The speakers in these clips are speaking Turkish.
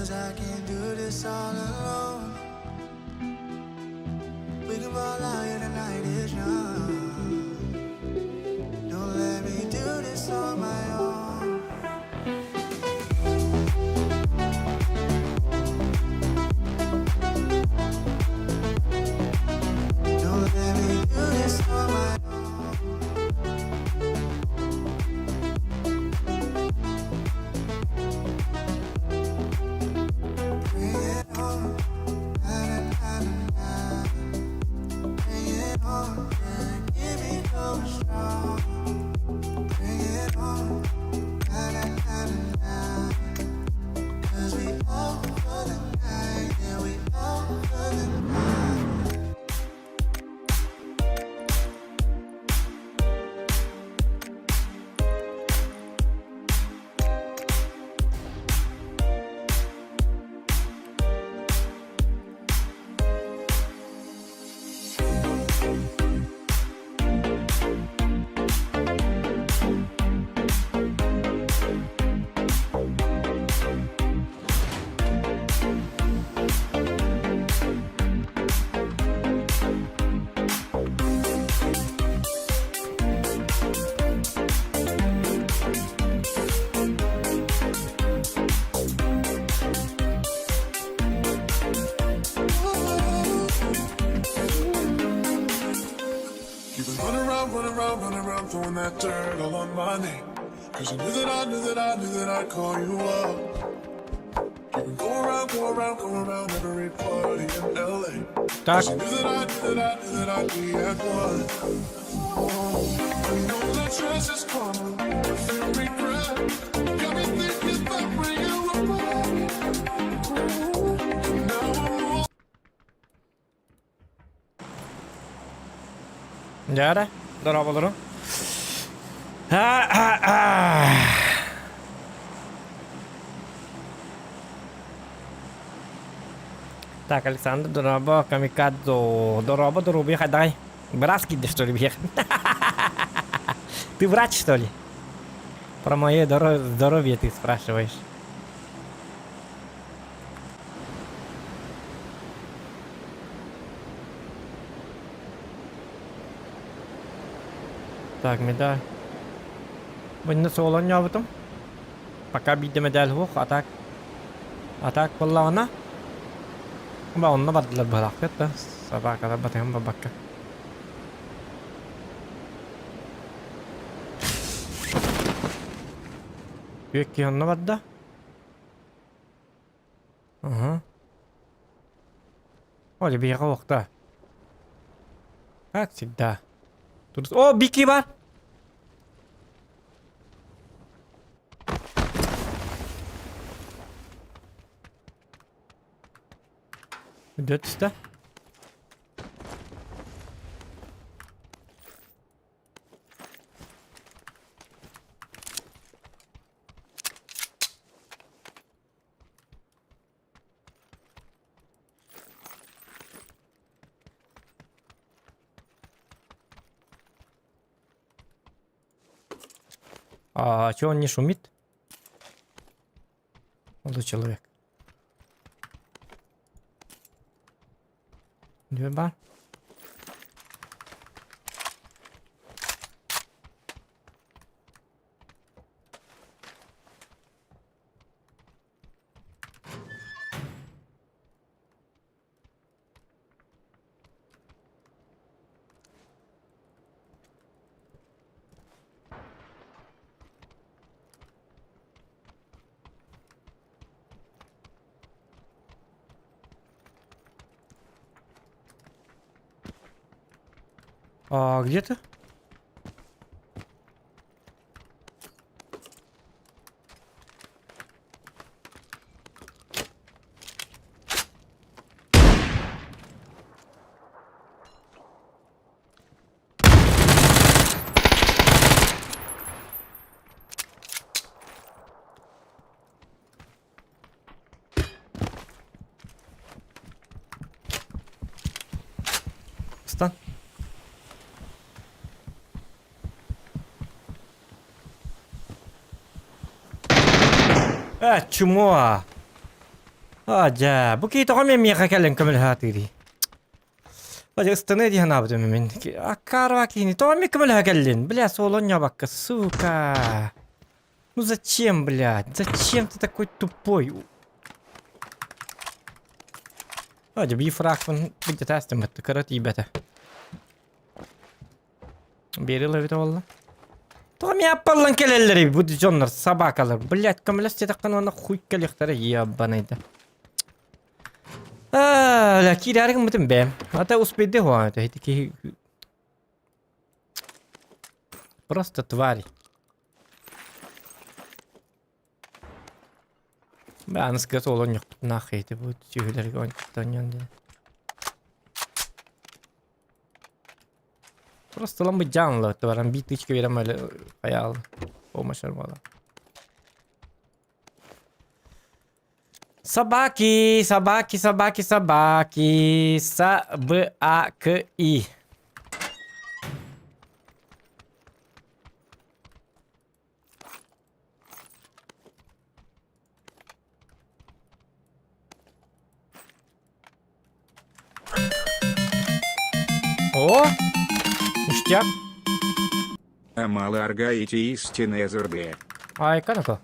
'Cause I can't do this all alone. We can ball out here, the night is young. Don't let me do this on my own. Don't let me do this on my own. Bring it on, na na na na na. Bring it on, yeah, give me going strong. Bring it on, na na na na na. 'Cause we all for the night, yeah, we all for the night. You've been running around, throwing that dirt all on my name. 'Cause you knew that I'd call you up. You've been going around every party in LA. Tak. 'Cause you knew that I'd be at one. Oh, I know that stress is common, I feel regret. Got me thinking about where you were born. And now I'm all Ya dah, berapa dulu? Ah. Так, Александр, дорого, камикадзо. Дорого, хадай. Братский, что ли, бег? Ты врач, что ли? Про мое здоровье ты спрашиваешь. Так, медаль. Бunda so'lon yobitim. Пока bitta medal yo'q, atak qo'llarni. Va onni badlab baraqatda. Sabaqada batgan babakka. Yekki onni badda. Aha. Oye, biyaga vaqtda. Как всегда. Тут... О, бики бар! Идет сюда. А чё он не шумит? Молодой человек. Где бар? А где ты? Стан. Чмо! Aja, bu kito kami miya kakalang kamalhati di. Aja ıstana di hanabdı mümin. Akarva kini, то ками kamalhakalin. Бля, солоня бака, сука. Ну зачем, блядь? Зачем ты такой тупой? Aja bir fraktion bitti teslim etti. Karat iyi bete. Bir yıl evde valla. Tamam yapalım kelleleri bu dijonlar sabah kalır. Блядь, камляс тетаккан ona хуй келехтері ебанайды. Ля, киряргын бітім бе. Ата успейді хуа. Такие... Просто твари. Ben sıkıntı olan yok. Nahiydi bu tüyleri oynadıktan yandı. Просто lan bu canlı. Var bir tüçke verem öyle hayal. Olmaşar valla. Sabaki, sabaki, sabaki, sabaki. Sabaki. О! Ништяк. Амаларга и истинные зурбе. Ай, канако.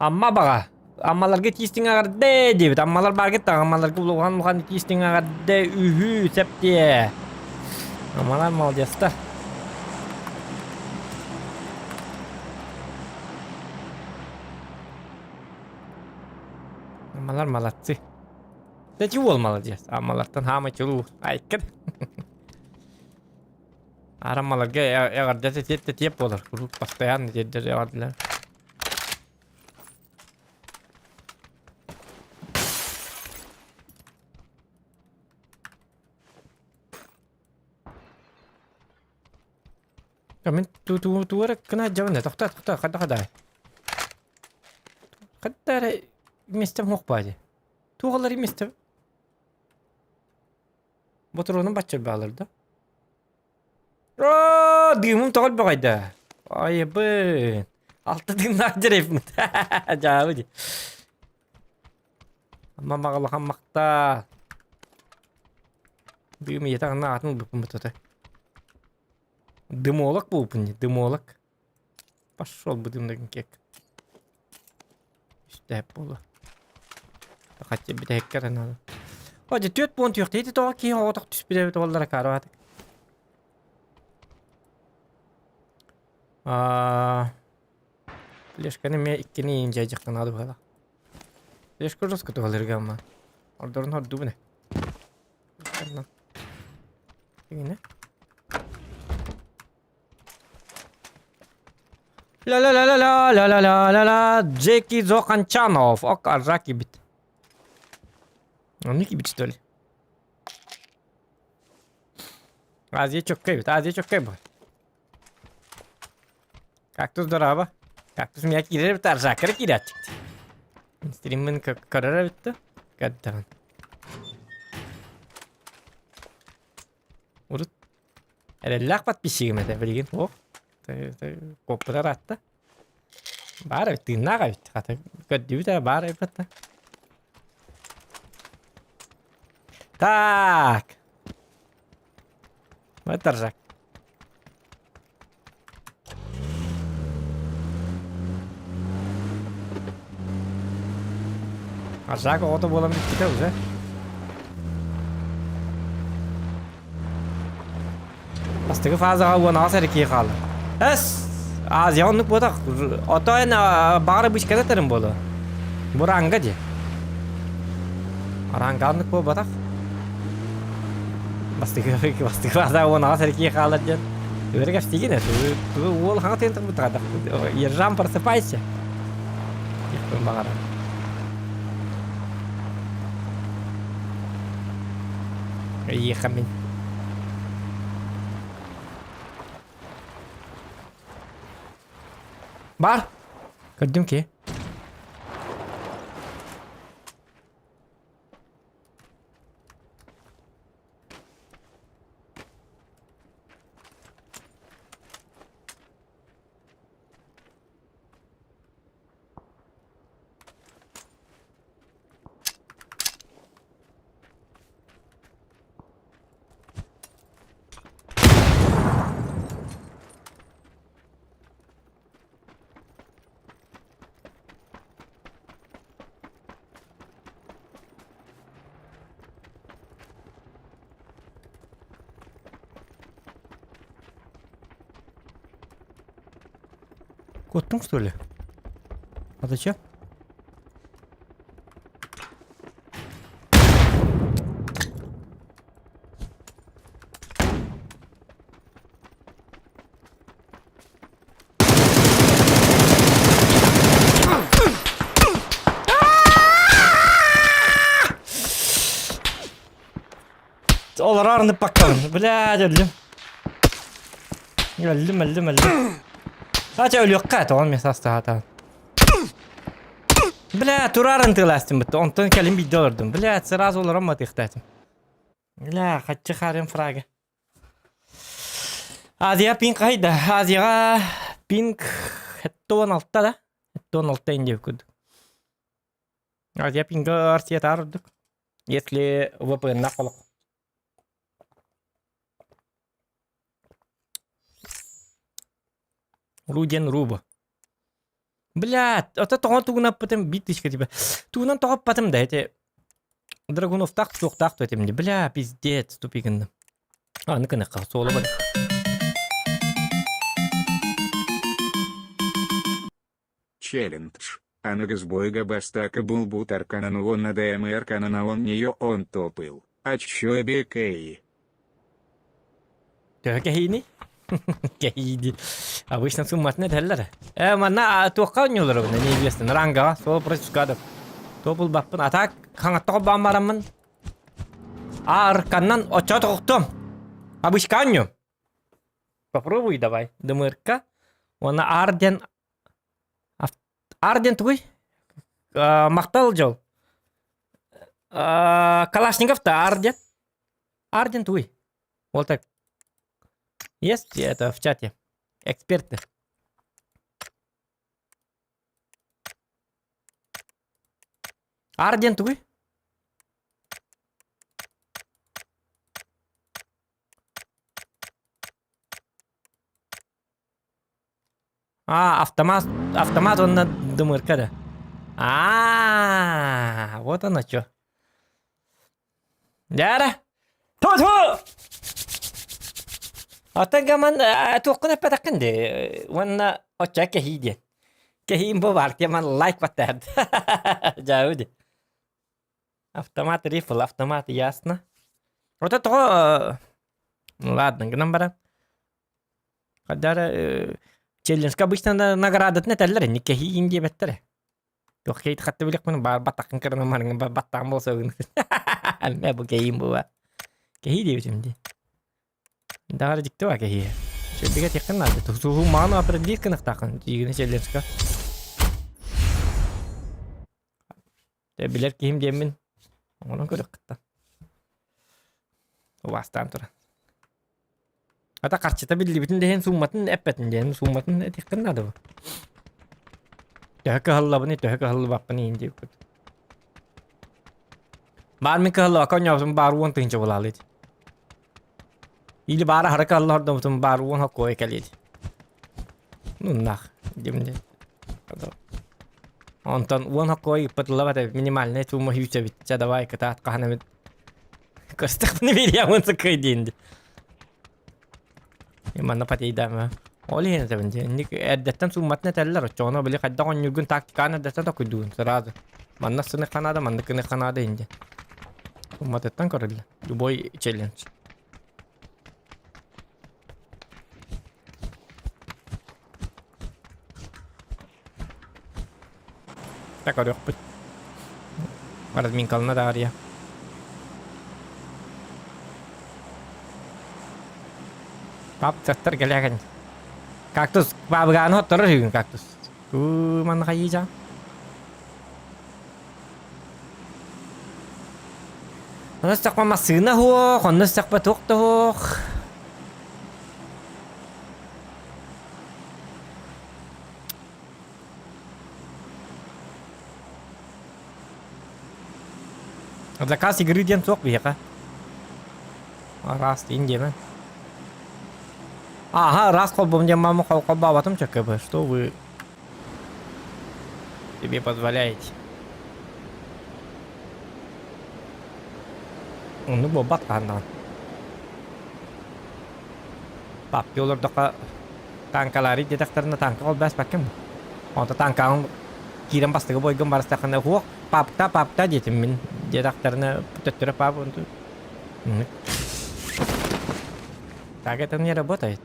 Amma baga. Ammalarga tisting agarde debit. Ammalar barget ammalarga ulug'an muhan tisting agarde ühü septi. Ammalar молодец-то. Ammalar молодцы. Да чего молодец? Аммалардан хама чулу. Айкын. Араммаларга ягардасы теп болар. Постоянно дедер ягардылар. Мен туара кына жабына тохта када. Када местем хокпады. Тугалар местем. Ботронун баччар балырды. О, дымым тогал багайда. Ай бын. Алты дымна жерепмин. Жабы. Amma магалахан макта. Дым етагына атын бүкүн бутата. Дымолок был не дымолок. Пошел бы дым на кек. İşte bu. Хотя бы деккер надо. Hadi 4 puan yok dedi to ki otak düş bir dolara karo artık. Leşkanı me ikkini ince acıktan adı bala. Leşkı rızkı dolar ama. Oradan hadi bu ne? Yine. La la la la la la la la la la Джеки Зоханчанов. Ок, аржаки бит. Он не кибит, что ли? Азия чоккай, Азия чоккай бит. Кактус здорово. Кактус меня кидает, бит, аржакары кидает. Стримын карара битті. Гаддан. Урут. Әлеллақ подписчигім әді, білген. Ох. Kopra ratta. Bara bitti, naga bitti. Kata gördü de bara bitti. Tak. Ne taracak? Aşağı oto bolan bitti de uza. Astığı fazla hava nasıl ki kaldı? Es, az yanlık bu da otoyun bağırı bir şikayet ederim bunu. Bu rangacı. Ranganlık bu batak. Bastık fazla o nasıl ki kalacak. Öyle geçti ne? Tu ol hangi tentak bu kadar. Yerjam просыпайся. Yapın bağırı. İyi kamin. Бар. Gördüm ki. Коттың, что ли? А зачем? Олар арынып баққан. Блядь, өлдім. Өлдім. Ача өлі қат, оған мен састы хатан. Блядь, турарын тыластым бітті. Онтан кәлім бейді олырдым. Блядь, сразу олар ама тықтатым. Блядь, қатшы қарым фрага. Азия пинк қайда? Азияға пинк 16-та да? 16-та индеп көдік. Азия пинкі арсия тарырдық. Если VPN нақылық. Руден Руба. Блядь, это тоған туғынан потом битышка тебе. Туғынан тоғап потом да, эти... Драгунов так, соқ то этим. Бля, пиздец, тупигінді. А, ну-ка, наққа, солы бар. Челлендж. Анагазбойга бастака булбу тарканан вон на ДМР канана он нее он топыл. А чё бекей? Тёхе кехини? Кехиди. Обычно сумматны тәлләр. Мана тоққа өнелер бұны, неизвестен. Ранга, сол против Топыл баппын. Атак, қаңаттығы бамбарамын. Арканнан оча тоқтым. Обычка өню. Попробуй давай. ДМРка. Оны Арден... Арден туй? Мақтал жол. Калашников-то Арден. Арден туй. Вот так. Есть это в чате? Эксперты. Арден туй? Автомат он на ДМРК, да? Вот оно что. Да? Ту-ту! Отагаман توقنا بتقندي وانا اتشاك هيدي كهيم بوارك يمان لايك بتاد جاودي автомат рифл автомат ясно вот это ладно гнамбара когда челлендж обычно награда нетеллер не кехин ди беттер yok кейт хатты билек мен батакын кырына марың баттан болсо не бу кехин бу кехи дебитимди Дагар дикте ва кехи. Чебеге теккен надо. Тусу ману определить кынық тақын. Жигіне челленджка. Білер кехим демін. Оның көрік қытта. Вастан тұра. Ата қарчыта білді бітін деген сумматын әппетін дegen сумматын теккен надо бұл. Төхі қыллабыны, төхі қыллы баппыны еңде өкіді. Бар мен қыллы акан яусын бар уын тыңчы болалы еді. Или бара харaka Allah orada mutum bar uang hako ekalidi. Nunnak dimde. Ondan uang hako ipatla bata minimalne cuma hiusa bit. Cadawai kata kahana bit. Kostak ni video uang sekadin. Mana pati idam. Oli hena sebenarnya. Ini datang sumatnya teller. Cuma beli kadang orang nyugun taktikana datang tak kudun. Serasa. Mana sene Kanada, mana kene Kanada ini. Sumat datang korela. Dubai challenge. Так, орёк быть. Разминкал на дарья. Пап, цестер галяган. Кактус, бабган хот торжигин кактус. Ман хаижа. Онос так масына хох, онос так батук тох. Заказ игры ден сок века. Раз индия. Ага, раз колбом дем маму колба, потом ЧКБ. Что вы себе позволяете? Ну, бобат канда. Пап, yollar дака Tankaları detektoruna tanka ol bas bakayım. Onda tankanın kiren bastığı boygun barıstakında huok papta dedim min detektoruna töttürü pap onu. Так это не работает.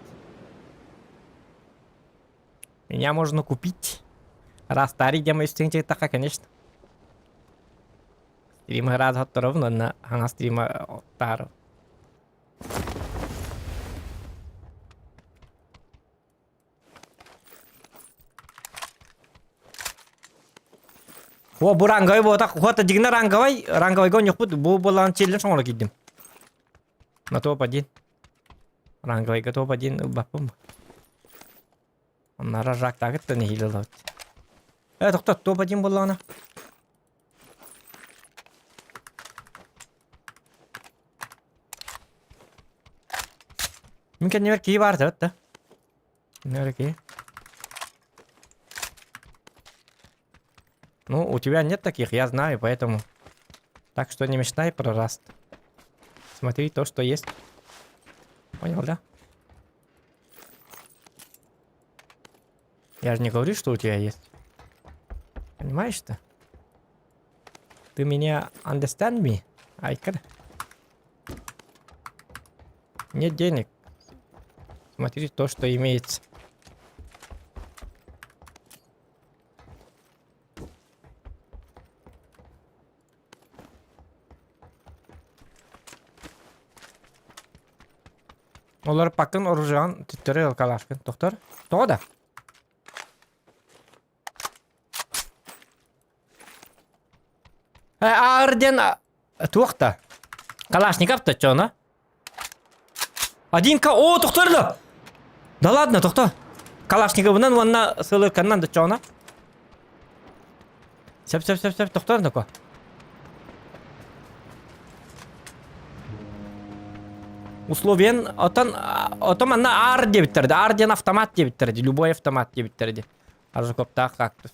Меня можно купить. Раз старый демонстринчик така, конечно. Стрима раз ровно на ана стрима тару. О, bu rangoy bu tak hota digna rangoy go nyokput bu bolan chilin songla giddim. Na to padin. Rangoy ga to padin bapum. Onlara rak takıt da ne hilal. Doktor to padin bolana. Mungkin nyer ki var da. Nyer ki. Ну, у тебя нет таких, я знаю, поэтому... Так что не мечтай про раст. Смотри то, что есть. Понял, да? Я же не говорю, что у тебя есть. Понимаешь-то? Ты меня understand me? Айкар? Нет денег. Смотри то, что имеется. Олар пакын оружан түттөрі алкалашкын. Тоқтар? Тоғда? Арден... Тоқта. Калашников-то чё, на? Один-ка... О, тоқтарды! Да ладно, тоқта. Калашниковынан ванна сылырканнан да чё, на? Сеп, тоқтарды ко. Условиен, отом анна ар деп биттерди. Арден автомат деп биттерди. Любой автомат деп биттерди. Аржукопта кактус.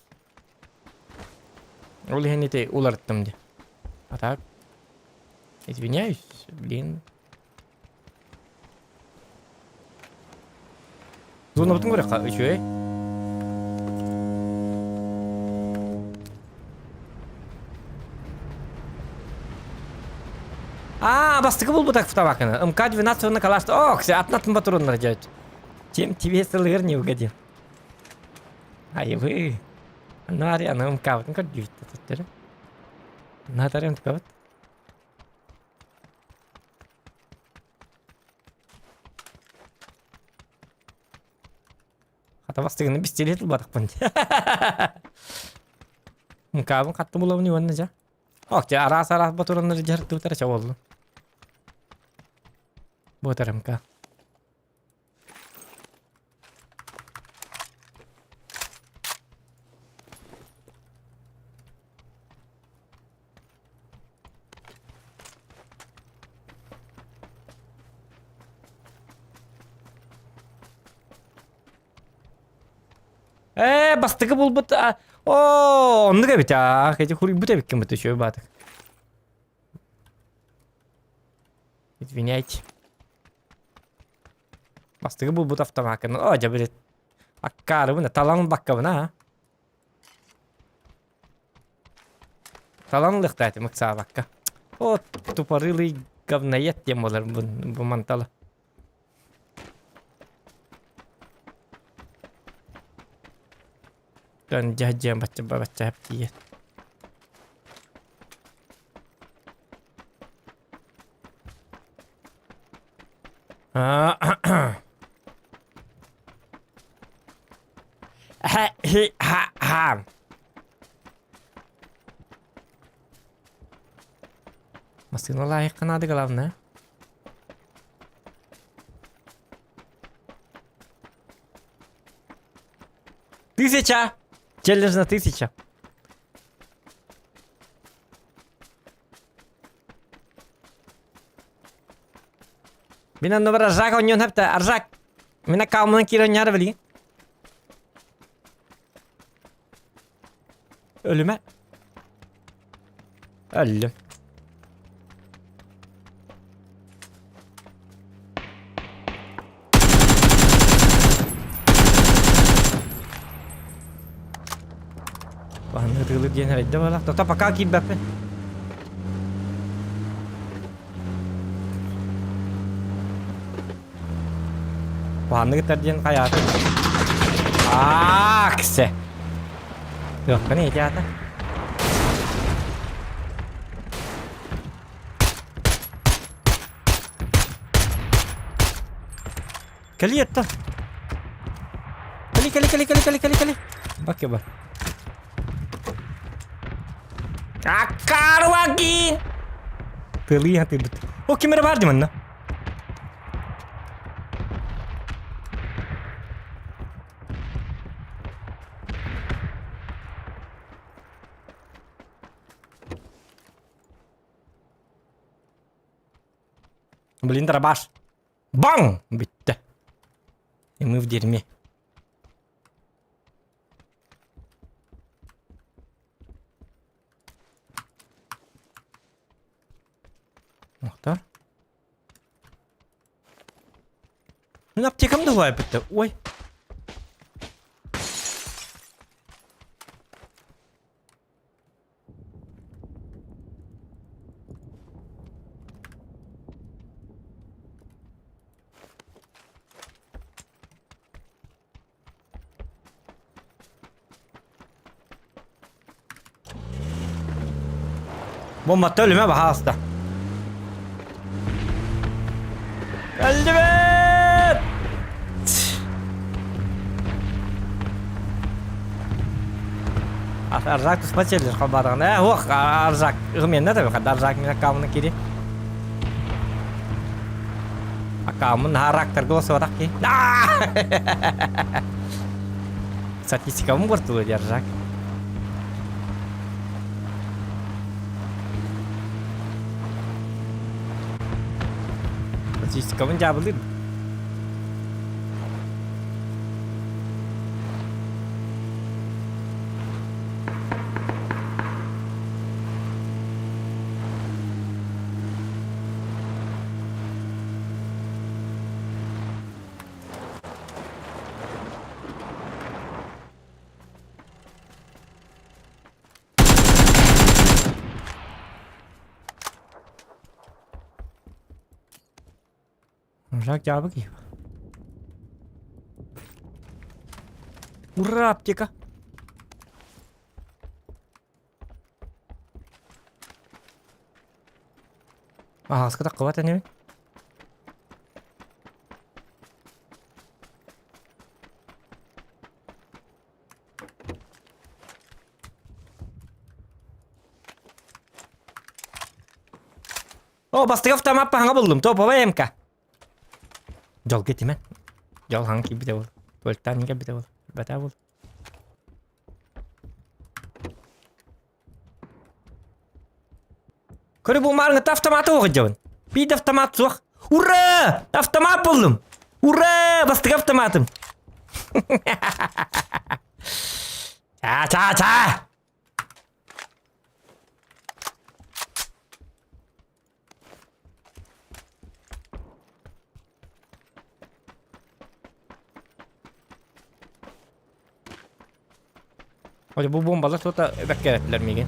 Ол хенете уларттым де. А так? Извиняюсь, блин. Зона бутын көрек еще, бастығы бұл бұтақ футабаканы. МК-12 на калашты. О, ксе, атнатын батурунлар жауд. Чем тебе сылғыр не угодил? Ай, вы. Анари, ана МК-ватын көрдейді. Тұттыры. Натары МК-ват. Хата бастығыны бестелетіл батық бұнды. МК-вын қатты бұлауыны өңі жа. Ок, те арас батурунлар жарты бұтары чау олды. Вот РМК. Бастығы бұл бұт... О, онды кәбет, әйті хури бұт әбеккен бұт үші батық. Извиняйте. Бастығы бұл бұт автомакын. О, жабілет. Аккары бұна. Таланын баққа бұна, Таланын лықтайды мұқса баққа. О, тупарылый говноед дем болар бұл манталы. Дөн жа-жа бача әптейе. Машина лайыққа надо главное. Тысяча! Челлендж на 1000. Minä numero Arjak on jon häptä. Arjak. Minä kaumun kirjan järveli. Ölüme. Öldüm. Wah, ngerilid dia nyari lah. Tetap pakai kaki bape. Wah, ngerilid kayak apa? Kse. Tuh, kan ini jatuh. Kali tuh. Kali. Oke, bah. Akar lagi. Terlihat itu. Oh, kamera var di mana? Блин, дробаш. Бам! Bitti. И мы в дерьме. Muhtar. Ну, аптекам давай, bitti. Ой. Bomba ölüme bak hasta. Kalbet! Arzak tuspacheli kabarına. Hoh, arzak. Gımenda tabii kadar arzak mina kamını kiri. Akamın harak tergos otak ki. Statistikam bertulu di arzak. Statistikam jabulin. Arzak jabı ki. Ура, аптека. Сколько квата не? О, бастык автомат паңа buldum. Топовый МК. Жол кетимен. Жол hangi bir de bul. Bölten bir de bul. Bete bul. Көрі бұл марыңы автоматы оғы жауын. Бейді автомат соқ. Ура! Автомат болдым. Ура! Бастық автоматым. Ча! Hadi bu bombalar sonra beklettiler mi?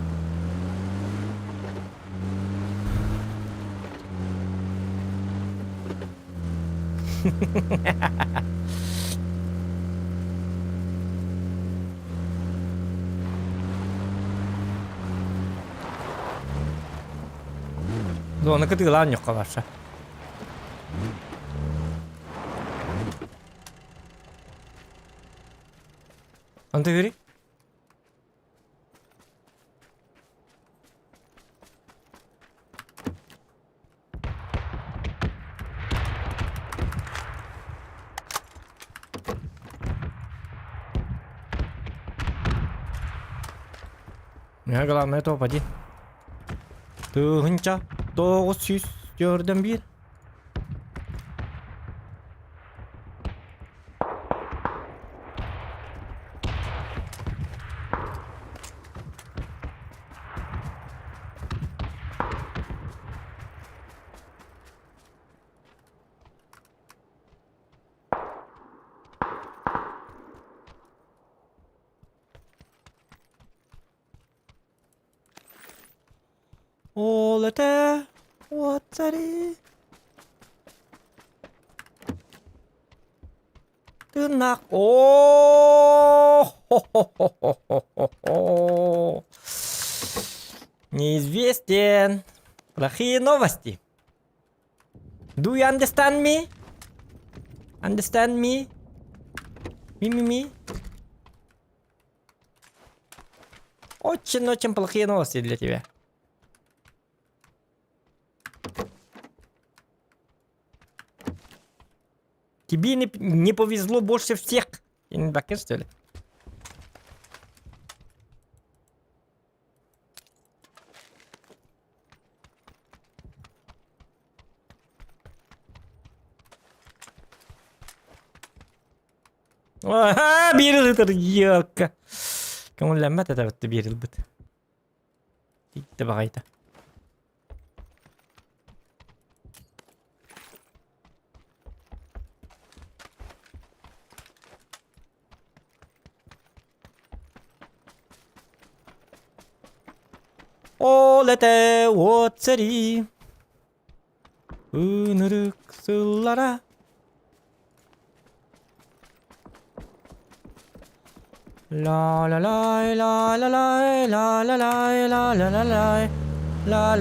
Zona ketinggalan yok kalarsa. Ante giri? Ya главное топ-1. Тыгынча 900 gördüm bir. All the water. Тынак. О, неизвестен. Плохие новости. Do you understand me? Understand me? Me. Очень-очень плохие новости для тебя. Тебе не повезло больше всех. Я не бакер, что ли? Ага, bir yıldır yok. Көңілләнмә тәтәбетті bir yıl бит. Титті бағайда. Олете оцери. Үнірік сыллара. La la la la la la la la la la la la la la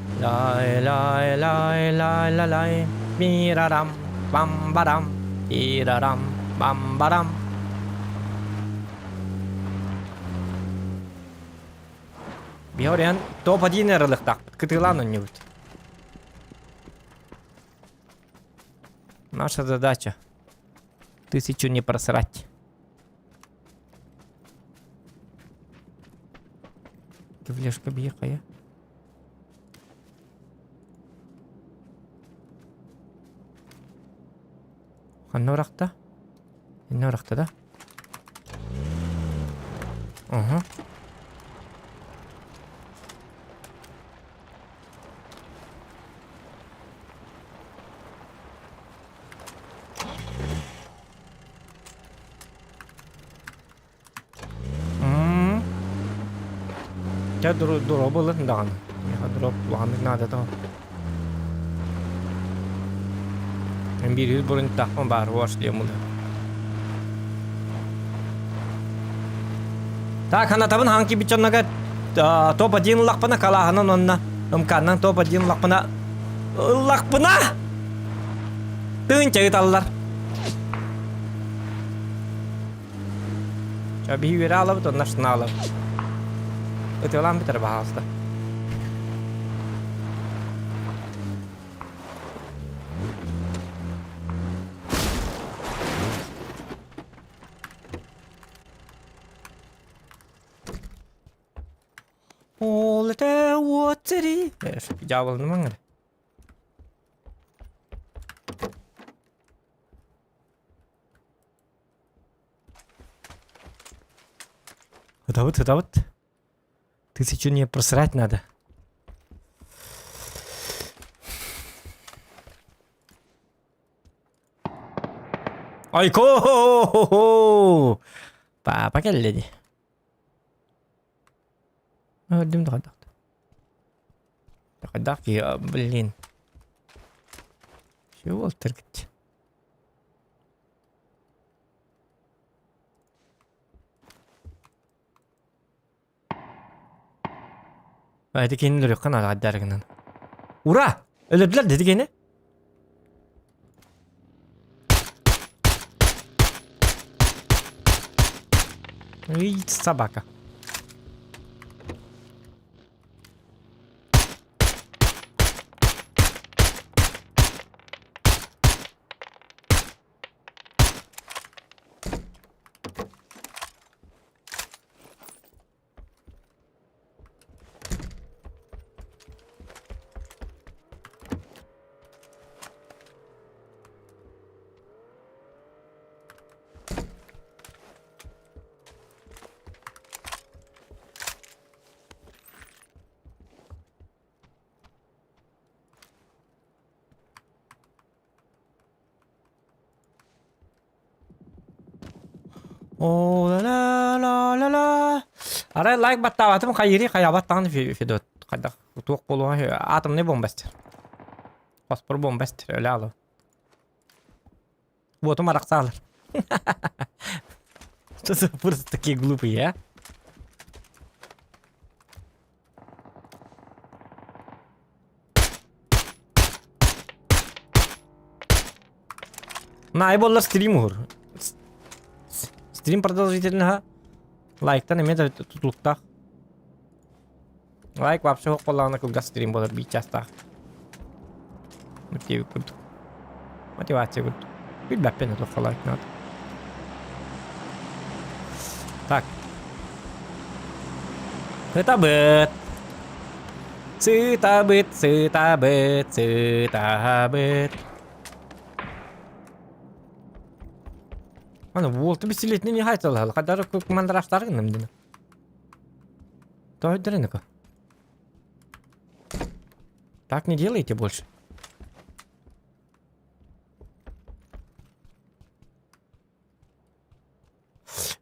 la la la la miraram bam badam iraram bam badam. Биорян топ-1 аралыктак кытылан он-нибудь. Наша задача 1000 не просрать. Кивлешка б'єкає. Ханно рахта? Инно рахта, да? Ага. Я дроба лындан. Я дроб ланды надо там. Мен bir yıl burun takma var başlayayım bunu. Так, она табын ханки бичоннага топ-1 лақпына калаханын онна. Ымканнан топ-1 лақпына. Лақпына! Тын чайы таллар. Чаби үйері алып, тоннашын алып. Өте olan бітір бағасты. All the water. Jawab ni mana? Вот. 1000 не просрать надо. Айко! Папа келди. Öldüm de kadar. Kadar ki ya блин. Şey oldu gitti. Haydi kendini duruyor kanal hadi derginden. Ura! Öldürdüler dedi gene. Ey sabaka. Oh la la la la la. Ara like battava tam khayri khaya battan fi dot туох болуға атомный бомбастер. Фосфор бомбастер, өлі алу. Вот умарак салыр. Что за просто такие глупые, а? На, и боллар стрим ур. Стрим продолжительного. Лайктан имеет тутлуктах. Лайк вообще хоқ боллағына когда стрим болар бит частах. Мотивация good. Бит бәппен это лайк надо. Так. Сытабыт. Сытабыт, сытабыт, сытабыт. Ана, волты бесилетіне не хайтылы? Қадары көк мандыраштары кінімдені. Той дырыны-ка. Так не делайте больше.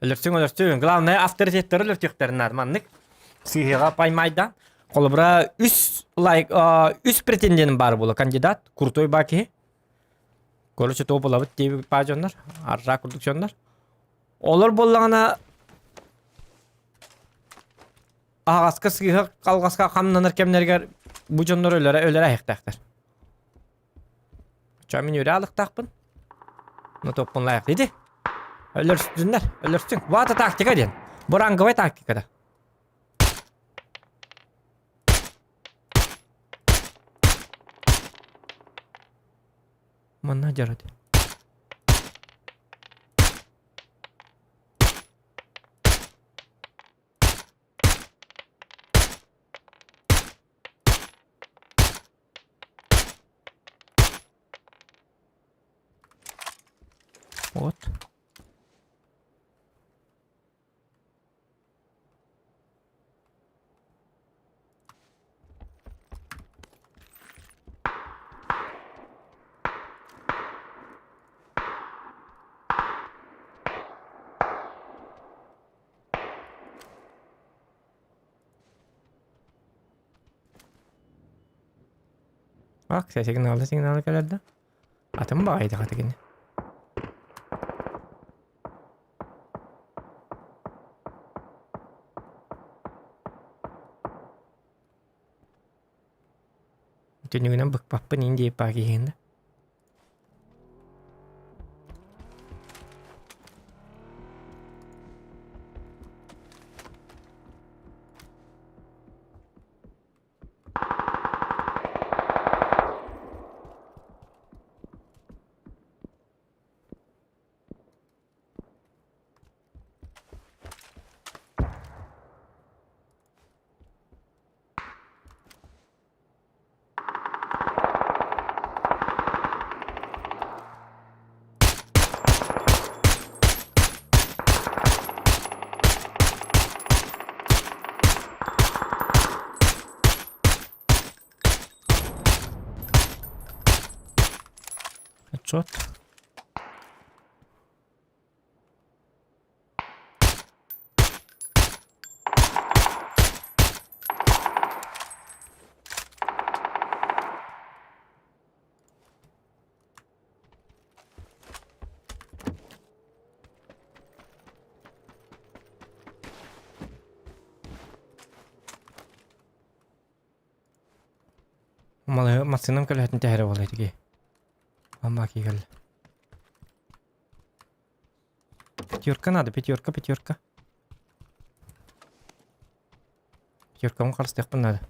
Өлірсің. Главное, авторитеттері өліртектерін арманлық. Сыйға паймайдан. Қолыбыра үс претенденім бар болы кандидат. Крутой баки. Короче, топ олабыт дейбі пажондар. Аржа курдукчондар. Олар боллағына ағасқа сыйға қалғасқа қамнаныр кемнергер bu jonlar ölere ayıqtaqdır. Çamin öyle alıqtaqpın. No topun layıqlıydı. Ölürsün. Bu ata taktika den. Bu rangovay taktikada. Manna jaradi. Вот. Bak, signalda geldi. Atım bağıydı katı gene. Tünüğünden bıkpapın indiye pagi yende. Headshot. Malah masınım kelihatan tehre olaydı ki. Ama ki gel. Пятерка надо, пятерка. Пятерка қарыстықпын надо.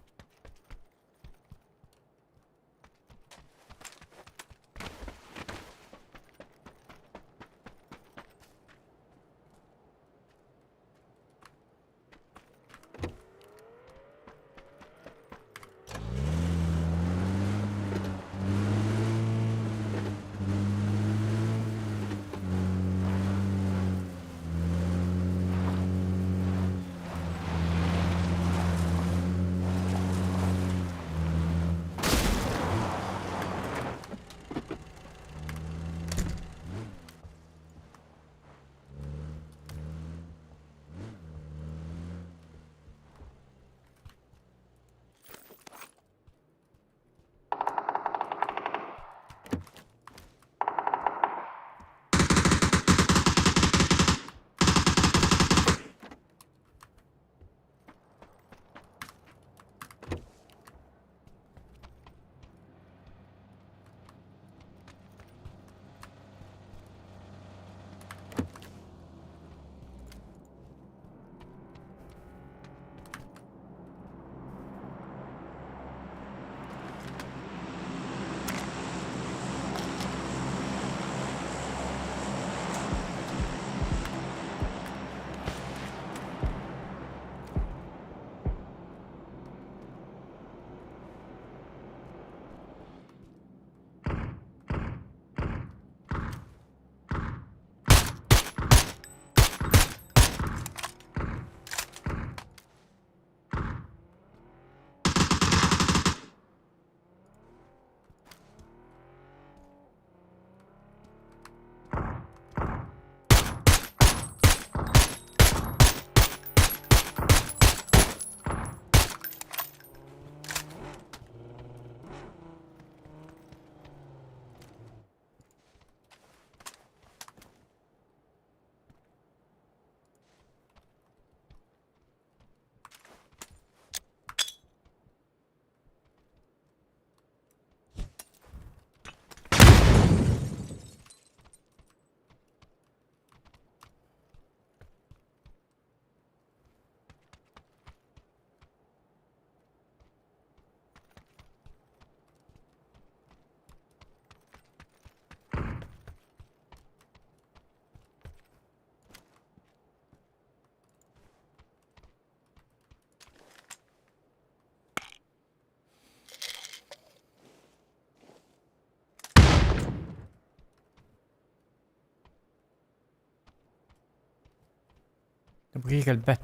Быгый кэлбэт.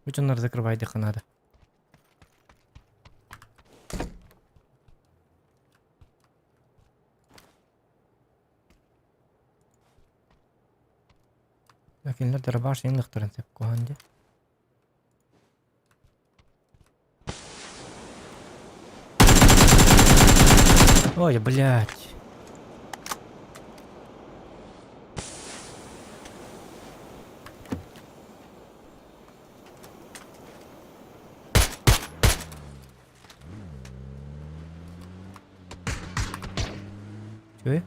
Учоннар закрывайды ханада. Лакинлер дырабаш ең лықтырын сеп коған де. Ой, блядь. Чё?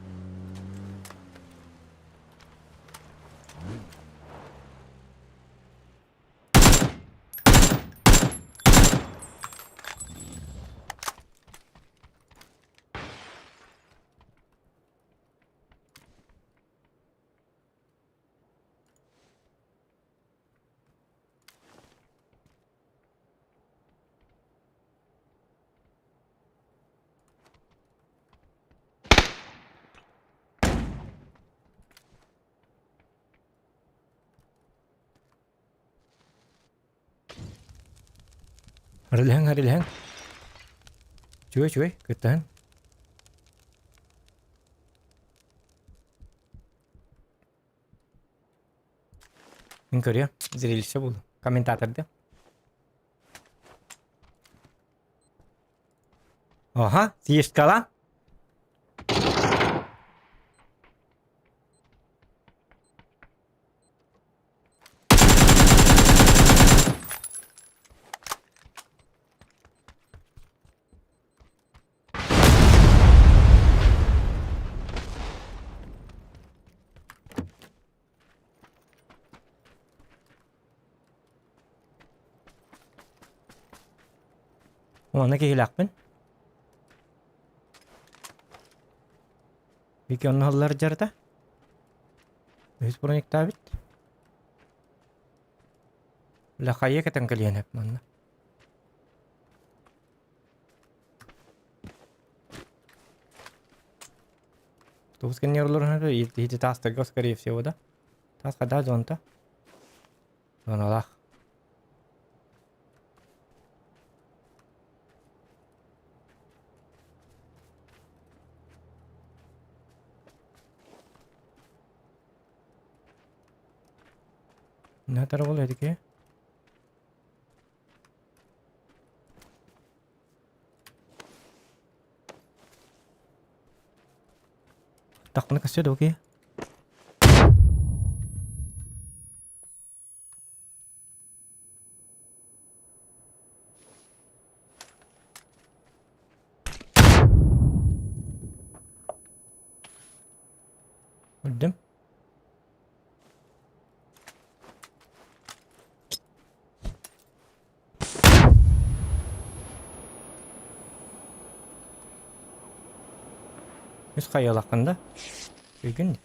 Harilihan. Cuy, ketahan. Min көрüyor. Зрелище булду. Комментаторда. Ага, съешь кала? Ona kehilakpın. Peki onun halları jarda? Hiç burun ikta bit. La kaya ketang kalian hep manna. То сканировал и эти тасты, скорее всего, да? Таска, да, зонта. Зон Аллах. Ne tarafı oluyor ki? Так, bunu kasıyor da okey. Öldüm. Yüz kayıyor hakkında. Bilgin.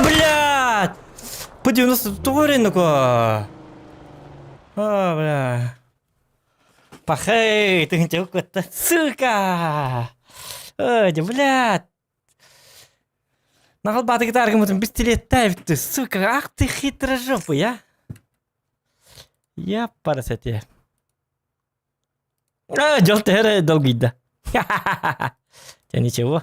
Блядь! По 90 рынку. Бля. Пахей, ты хотел какой-то, сука! Ой, блядь! На голбатый гитарку мы там пистолет тавит, ты, сука! Ах ты хитрожопый, а! Я парасете. Джолтера долгида. Ха-ха-ха! Тебя ничего?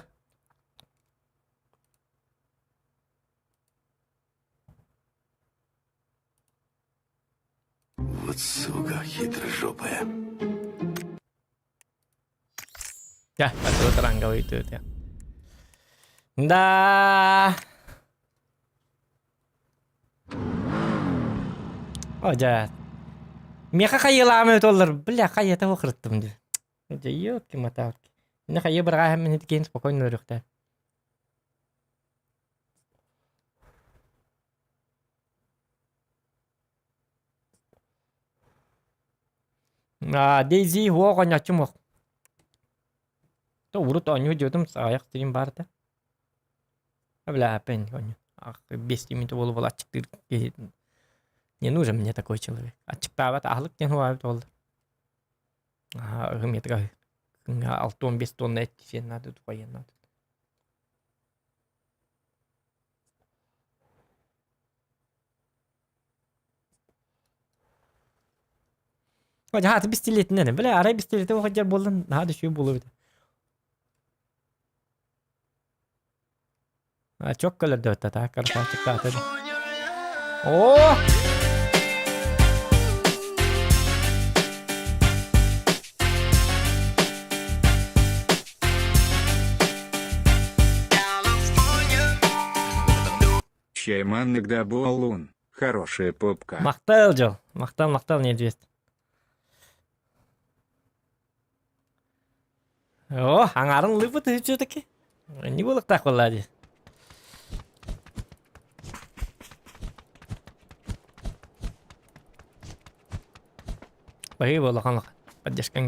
Вот сука хитрожопая. Ya, terus terang kau itu ya. Dah. Oh, jahat. Меха кайы ламы толлар. Бля, кайы того кырттым ди. Ёпки моталки. Мына кайы бирга мен кеткен спокойно өрөктө. Daisy huo konya chumok. To urut onyu diyordum ayak stream vardı. Бля, пень, коню. Ах, без теми то было была 4. Не нужен мне такой человек. А чиктават ахлык тен хуавит oldu. Гыметра. 6-15 тонна эт сен надо тупаен надо. Hoca hatı bistiletin ne? Bile araya bistileti o kadar bolun. Hadi şu bulu. Çok kadar dört hata. Karışa çıktı hadi. Oo! Чайманник да Болун. Хорошая попка. Maktal Joe. Maktal ne diyorsun? Oh, hangarın lübü de hiç öteki. Ne balık takılladı? Bahi balık anlık. Поддержка.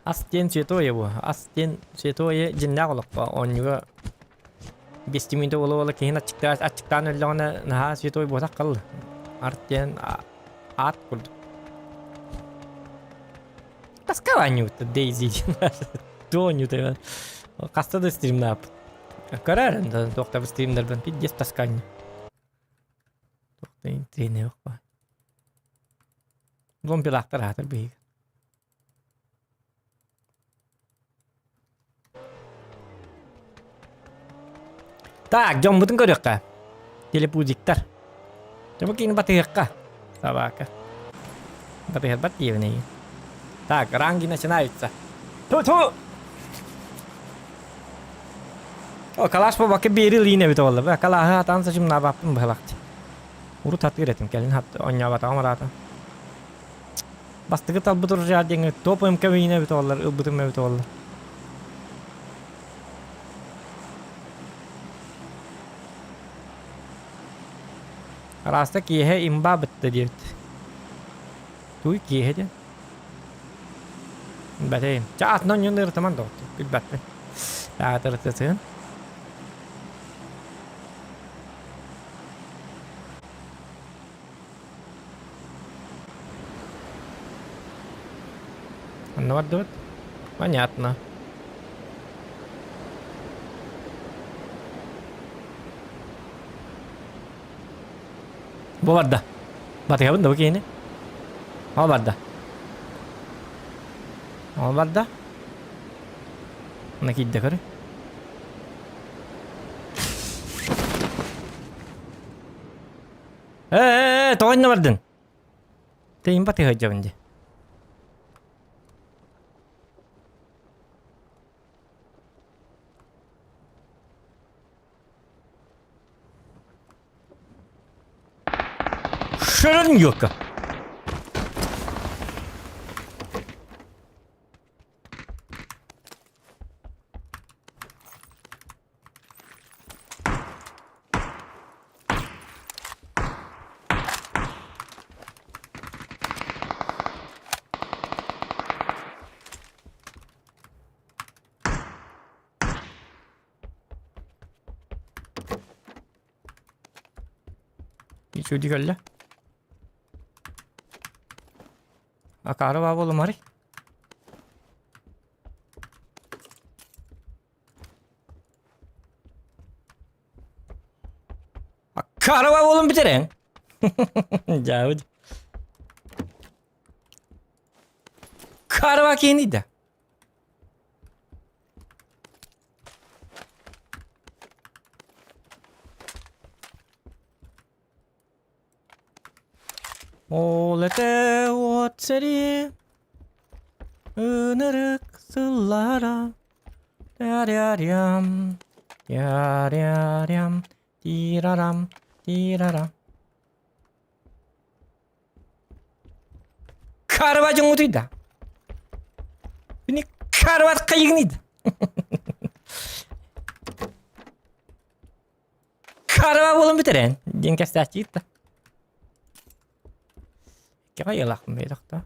Астен святое bu. Астен святое jinnak oluk. Onyu бестиминде олы кейін ачықтан өлігіне наға светой болсақ қыл. Арттен ат күрді. Таскаваню өтті Дейзи. Доню да. Қастады стримді ап. Көрәрін тоқтабы стримдерден пиддес тасканю. Тоқтайын трені өқ ба. Лом пилақтар атыр бейгі. Так, жом бутын көрөкка. Телепузиктар. Coba kini батыгакка. Собака. Батыгат батьевный. Так, ранги начинаются. Ту-ту! О, калаш по баке берил yine бит oldu. Бе калахы атан сачым набаппын бахлакчы. Урут атыр этим келин хат оня бата амарата. Бастыгы тал бутур жадеңи топым кабине бит oldular, ылбытым бит oldular. रास्ता की है इम्बा बत्तरियत तू की है जे بعدين جاءت نون ينير تمام دوت بالباتن لا ترتسين النوت دوت понятно Bu vardı. Batı yapın da bakayım. O vardı. O vardı. Ne kidde kare? Toğun ne vardın? Teyim batı hacı bence. Şırın yok. Hiç ödü gölle. Akara var oğlum hadi. Akara var oğlum bitirin. Cavud. Karva kendi de. Olete otseri Önırık sıllara Yaryaryam Yaryaryam Tiraram Tiraram Karvacın utuydu. Beni karvat kayıgnıydı. Karva oğlum bitiren. Din kastacıydı. Bekki ayılaktındaydık da.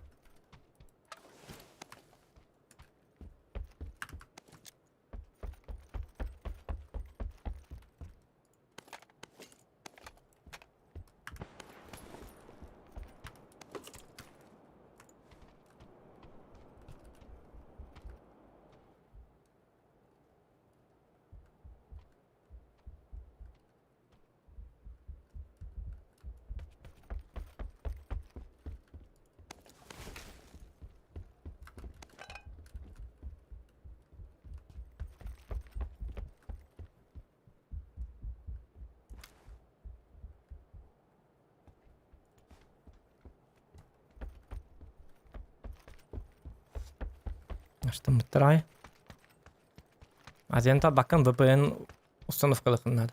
Açtım mıttırayı. Azenta bakın VPN установкалыкыннады.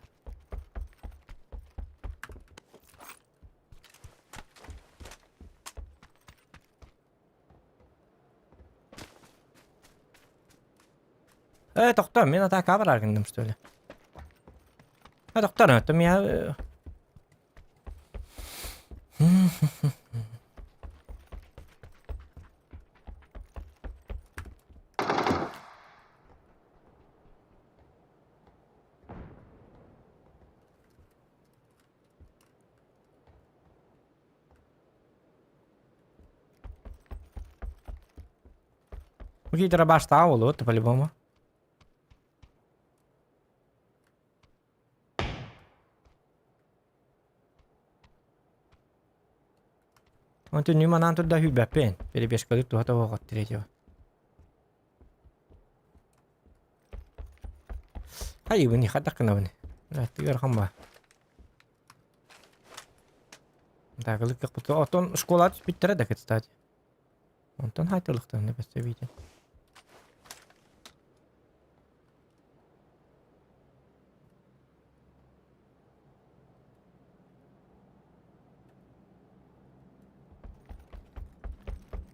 Доктор, мен ата кабар аргындым, что ли? Доктор, это меня... Гидра башта болот, по-любому. Он тут нема нам тут да хюбэпен. Перебежкалык тухата вогот третьего. Хай быни хатакына быни. Тигер хамба. Так, лык как будто он школа биттере да, кстати. Он хайтылыктан да бесте виден.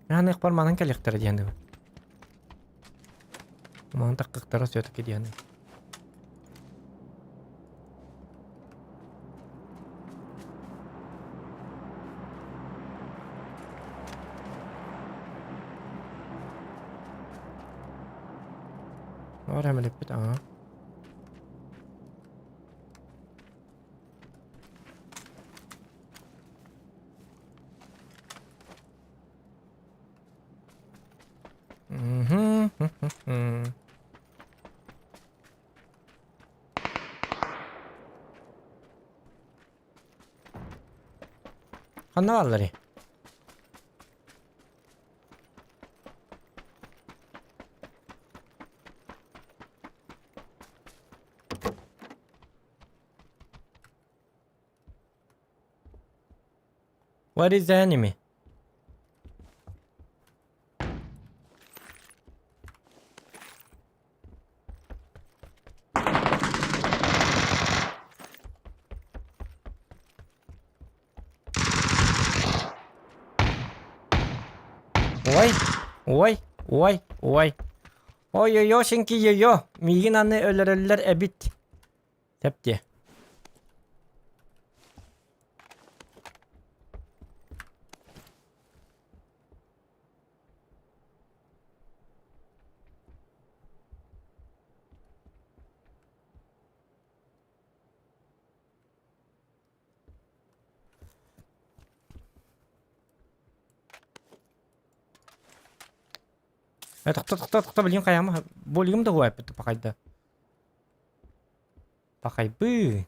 Yani ikhbar manan kelektir diyendi. Manan takkıktara söteki diyendi. Oraya mı lepit? Aha. Annavalları. What is the enemy? Ой, ой, ой, ой. Ой, ой, шинки, ой, мигин анны ölür ebit. Tepti. Кто, блин, каяма. Болигим да хуай, пахайда. Пахайбы.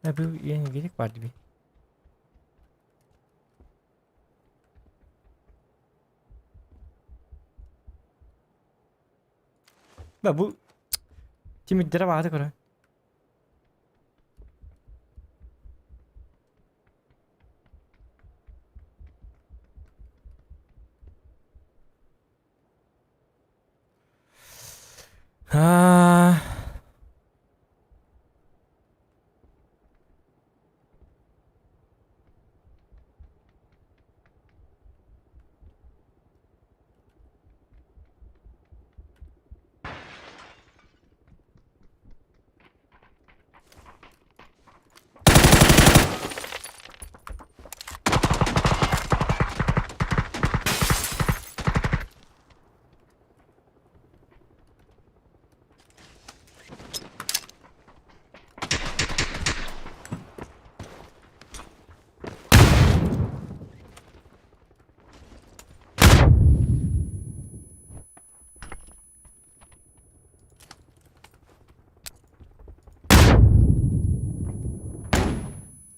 Bu yeni gerek vardı bir. Bu timitlere vardı kora. Ha.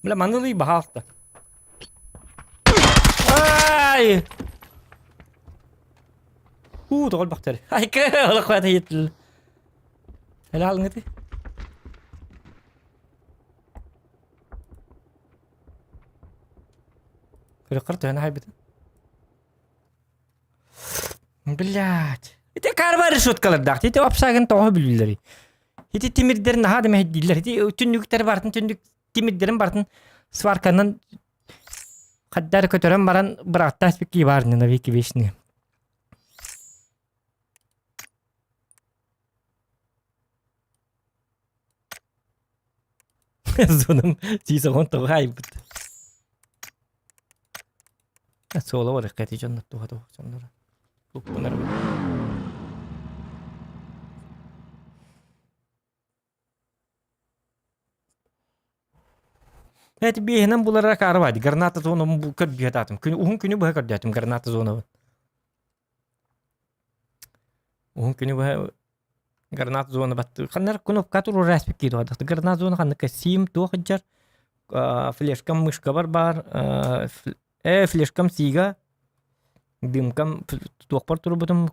Bile manılıyı bahaltı. Ay! Doğal bakteri. Ay kı, ola koyata yetil. Helal ngeti. Kırıkır tane haybeti. Блядь. Ите карбар шуткалар дакты. Ите апсагын тоғы бүлілері. Ите тимирдерін аға деме хеддилер. Ите түндіктер бартын, түндік тимирдерін бартын сварканын қаддар көтерен баран бұрақта аспекки барын, на веки вечные. Зоным тиісіғын тоғы айбыт. Сола var қайты жаннат тоға тоғы жаннары. Бұл бұнар бұл. Это бейнам булара карвади. Граната зона бұл көр бейдатым. Ухун күні бұға көрдетім граната зона. Ухун күні бұға граната зона батты. Қанар күні қатыру распек кейді ғадықты. Граната зона қанныққа сим тоғы жар. Флешкам мышка бар. Флешкам сига. Дымкам тоқпар тұры бұтым.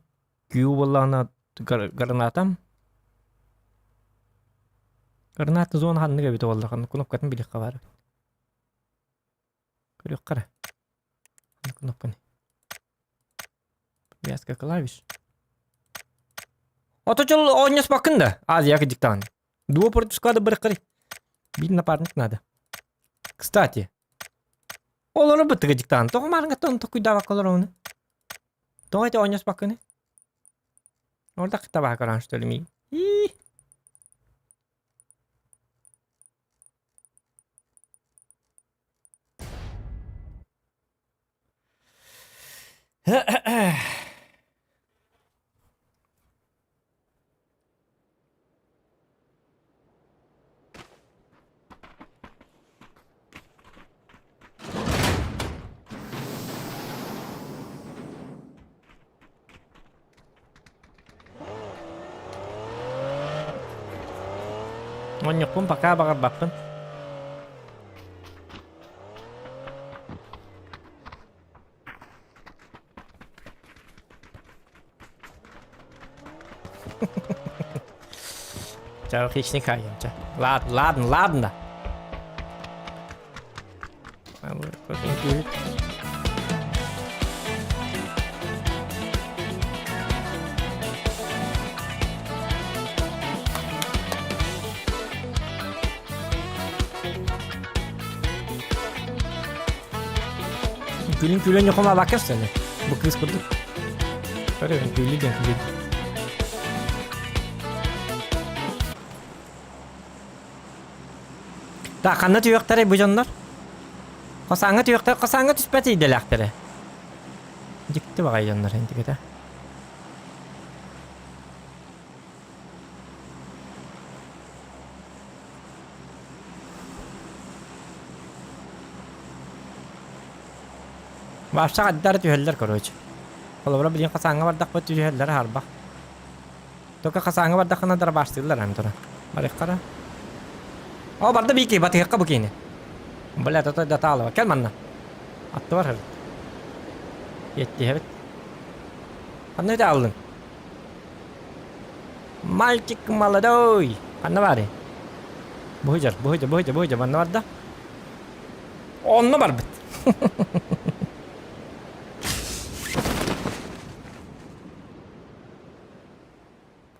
Күйу болағына гранатам. Граната зона қаннығы бейті олды. Күні қатын білік қабары. Көрек қара. Кнопканы. Вязка клавиш. Оточыл ойнес бақында. Азияғы диктан. Дуо портушкада бір қыры. Бір напарник надо. Кстати. Олары бұттығы диктан. Тоғы марыңа тоны тоқуйда бақылар оны. Тоғы әте ойнес бақыны. Орда қыта бақыран штөлімей. Onyak pun pakai bakar bakın. Çar hiç ne kayın çar. Laden da. Ben bu bakayım gül. Gülün yok ama bakarsın. Bu kız kurdu. Öyle gülü de gülü. Ta kanat yokları bu canlar. Kasangat yokları, kasangat üspeti delakları. Dikti bakay canlar hindi kita. Başka kadar tüheller koruyucu. Kalau berapa dia kasanga bardak buat tüheller harba. Toka kasanga bardak kana dar başladılar hem tora. Balik kara. Oh barda biki batı yakka bukini. Boleh toto data ala. Kel manna. Attı var her. Yetti evet. Kanne de aldın. Malcik maladoy. Kanne var. Buhujar manna var da. Onunla var bit.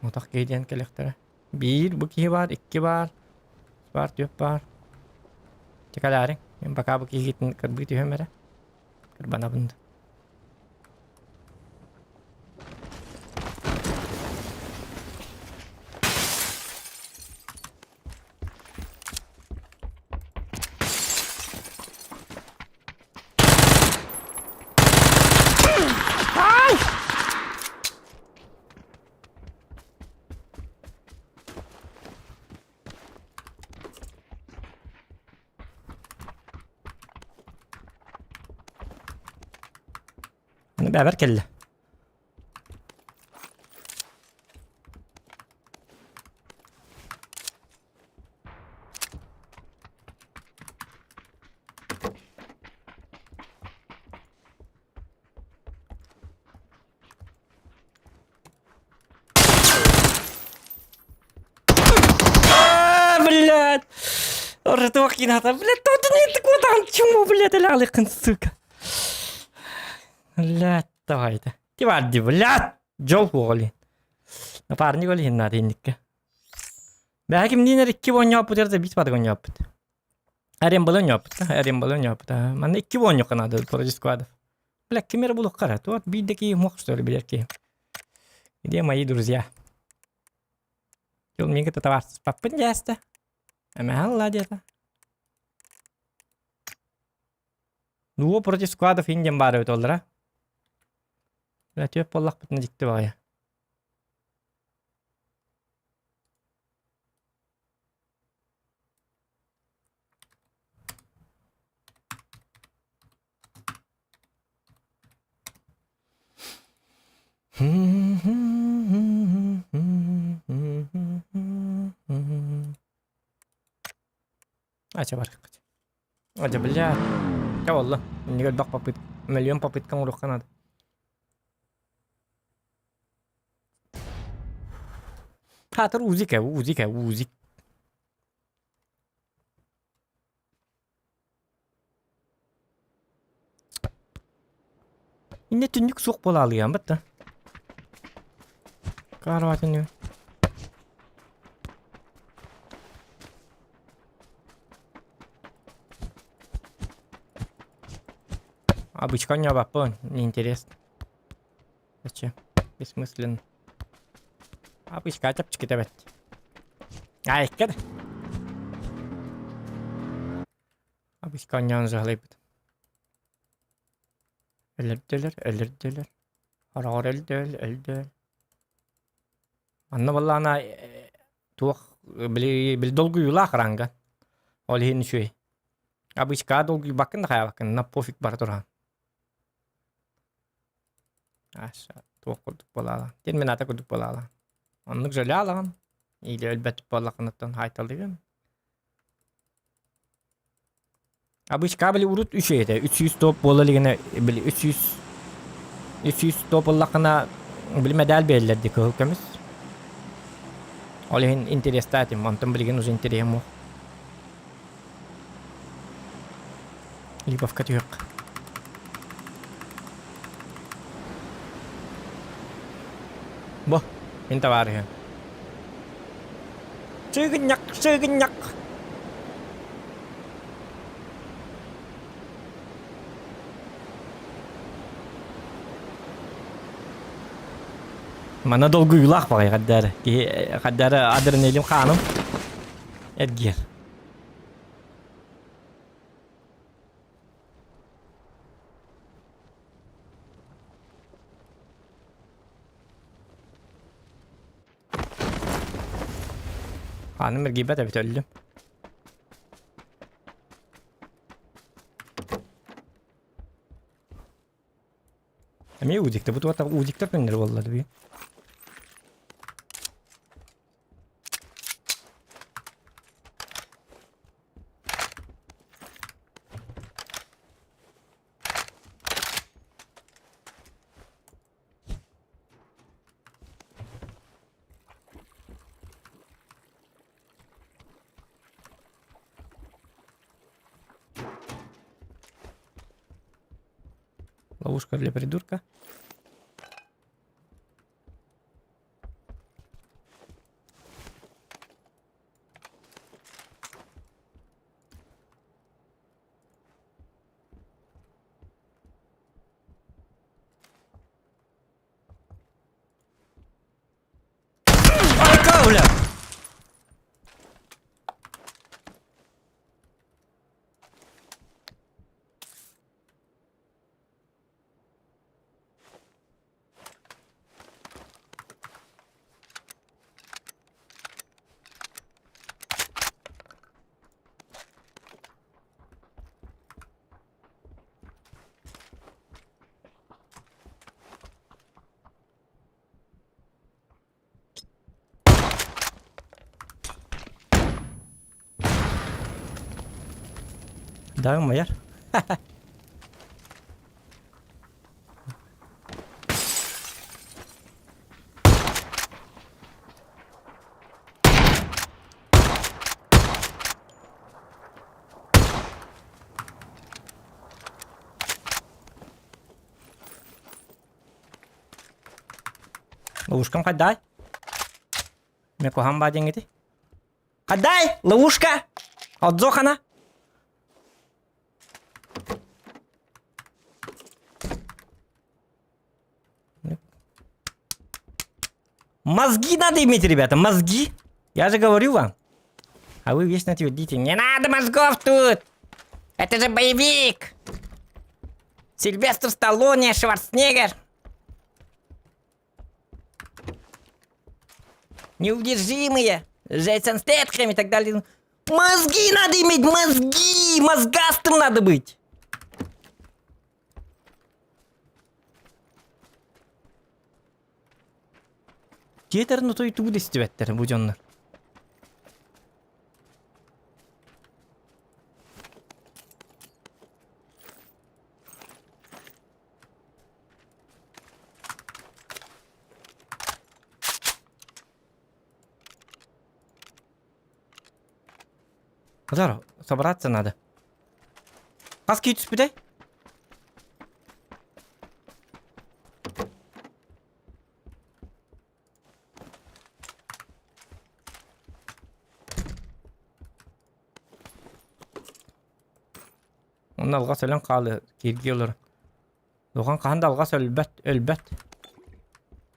Mutak geliyen kelektere. Bir, bu ki var, iki var. Var, dört var. Çıkaların. Ben baka bu ki gitin kırbı tüyüm mere. Kırbana bunda. Beraber kelle. Рток надо, блядь, тут нет куда, чему, блядь, лялыкын, сука. Блядь, давай-то. Тиварди, блядь, жол голи. Напарник голи надо индикке. Belki mendinler 2 won yapıp da bitmedi gon yapıp. Arem balon yapıp. Arem balon yapıp. Men 2 won yok kanadı Project Squad. Black Camera buluk karat. Вот бидeki мохстор билерки. Где мои друзья? Yol mingi tatavarsiz pappın geldi. Ama halla dedi. Nuo Project Squad finden bari öt oldura. Ve tüp bollak bitini gitti baya. Acha baraka. Acha billah. Ya والله اني قاعد بقبض مليون بابيت كم روح كندا. خاطر وزيك. Yine tünlük soğuk bola alıyor bitti. Kahravatın ne? Обычка не обопон, неинтересно. Зачем? Бессмысленно. Обычка тапочки давать. Ай, kada. Обычка не он заглыбит. Öldürdüler. Arar öldü. Anna vallahi ana tuh beli dolgu yula karanga. Olihin şuy. Обычка dolgu bakın da kaya bakın. Na pofik bar turhan. Aşağı tuh kurduk bolala. Din menata kurduk bolala. Anlık jöle alan. İyi ölbet bolakınıttan haytalıyım. Обычка били урут 3 ede. 300 top bolaligine bili 300 top olakına bili medal belirlerdi kılkımız. Olihin interestatim. Antum biligin uz interemu. Libavka yok. Boh, minta var ya. Sığınyak. Mana dolgu yulak bakay kadar. Kadar adrenalim kanım. Edgir. Hanım bir gibi de öldüm. Ama iyi udikti. Bu tuvatta udiktir benleri vallahi bir. Ловушка для придурка. Ай, бля! Dağın mı yer? Ловушкам кайдай. Мен кохам ба денгети. Кайдай! Ловушка! Отзохана. Мозги надо иметь, ребята, мозги. Я же говорю вам. А вы вечно твердите, не надо мозгов тут. Это же боевик. Сильвестр Сталлоне, Шварценеггер. Неудержимые. Джейсон Стэтхэм и так далее. Мозги надо иметь, мозги. Мозгастым надо быть. Кетерін той туды істебеттер, бұжонлар. Здорово, собраться надо. Каски түспіде? Onun alğas ölen qalı kirgi olur. Doğan qanda alğas ölbət.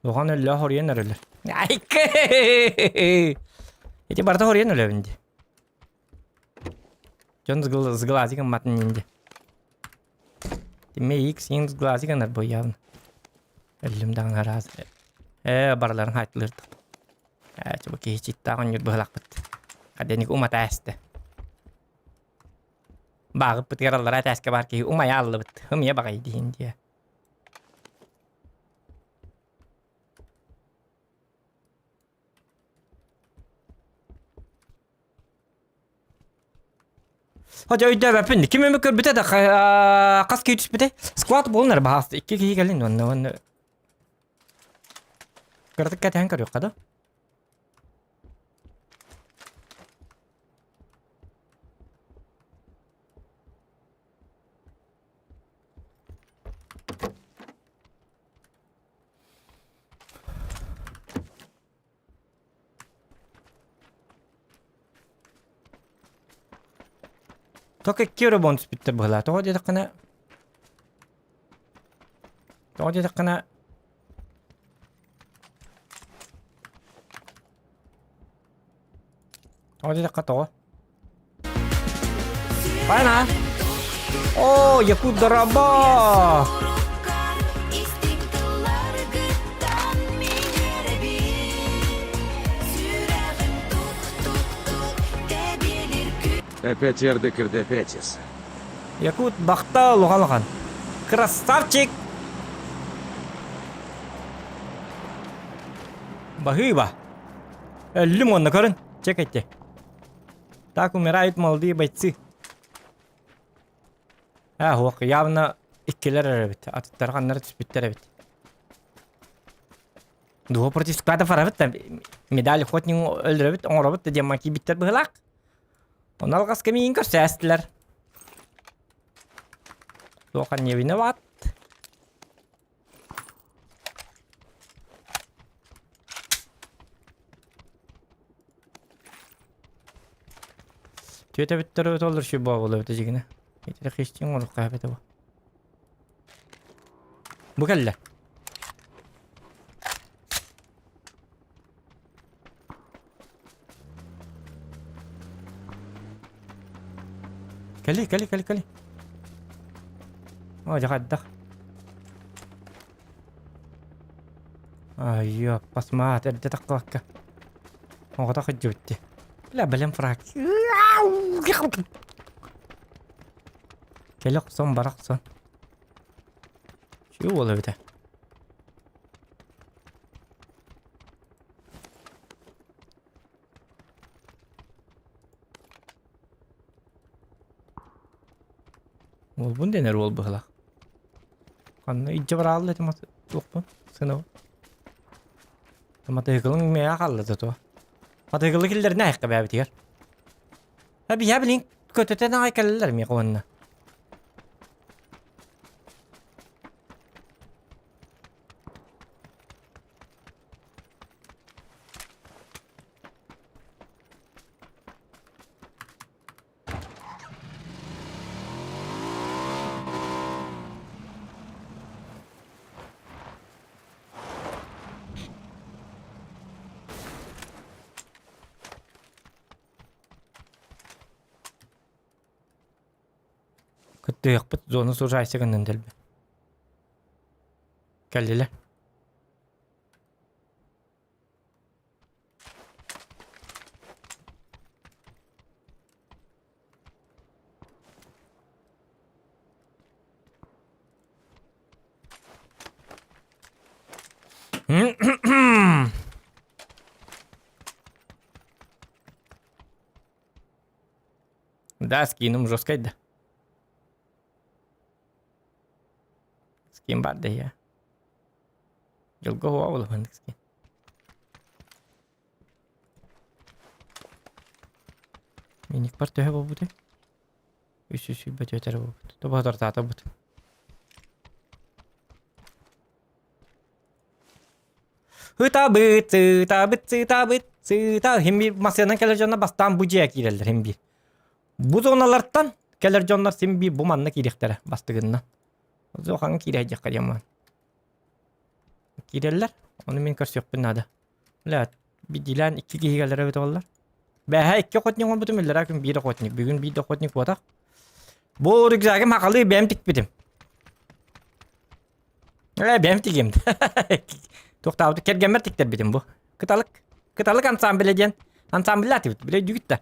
Doğan öllä horiyen ölür. Ay kı! Eti barda horiyen ölövündü. John zglazigan matın indi. Dime ilk sin zglaziganlar bu yavn. Ölümdən araz. Barların haytılırdı. Çabuk ki hiç ittağın yurt bıhlaq bitti. Qadenik umata əsti. Bağıb bıtqarallara təskə var ki, umaya allı bitti. Hımıya bağa idiyin diye. Hoca öyle yapın. Kim ömür bite de kas kıyıt bite. Squat bulunur bahas. İki kişi gelin onu. Kırdık keten kırıyor kada. Toki kiro bonus bitti bıhla. Toki dakikana. Toki dakikana. Toki dakika toki. Bayna. Oo yakut daraba. Опять Эрдекер Петис. Yakut bakta logan. Красавчик. Bahıba. Ölüm onu karın. Çek etti. Так умирают молодые бойцы. هو явно иккелер ребят. Аттарганнар түспүттер ребят. Дуо против склада фаравит. Медаль охотник өлдүрөбүт. Оңоробут демаки биттер быхлак. Он алгас кемейин көрсөстүлөр. Дохан не виноват. Түйөтө биттер өтөлөр şu bu болуп өтөжигине. Этери хичтин олук кайбете бу. Бу келле. Кали. О, жагаддак. Айё, посмотри, где такое. О, так идёте. Бля, блин, фраг. Келек сон барак сон. Şu oluyor bir de. Ol bun dener ol bıhlak. Kanna icce var ağlı etim atı. Yok bu. Sınav. Ama tıkılın meye kallı zato. Tıkılı killer ne ayakkabı abi diyor. Abi ya bilin kötüte ne ayakkabılar mı kovanına? Кытты якпыт зона сужайсы гынан делбе. Келдилер. Да, скинум жорсткайда. Скин бар да я. Жылгы хуа болу бандык скин. Миник бар төһө болбуты. Үс бөт өтер болбут. Тобатар тата бут. Хытабыт, химби масыянан келер жонна бастан бужия кирелдер химби. Бу зоналардан келер жоннар симби бу манна кирехтере бастыгынна. Зохан кирех жакка яман. Киреллер, onu мен көрсөкпүн нада. Ла, бидилен 2 кигелер өтө алар. Бәһә 2 котник он бутум элдер, акын 1 котник. Бүгүн 1 котник бота. Бу рюкзагы макалы бем тикпидим. Бем тигем. Токтабы кергенмер тиктер битим бу. Кыталык ансамбль edен. Ансамбль атып, биле дүгүттө.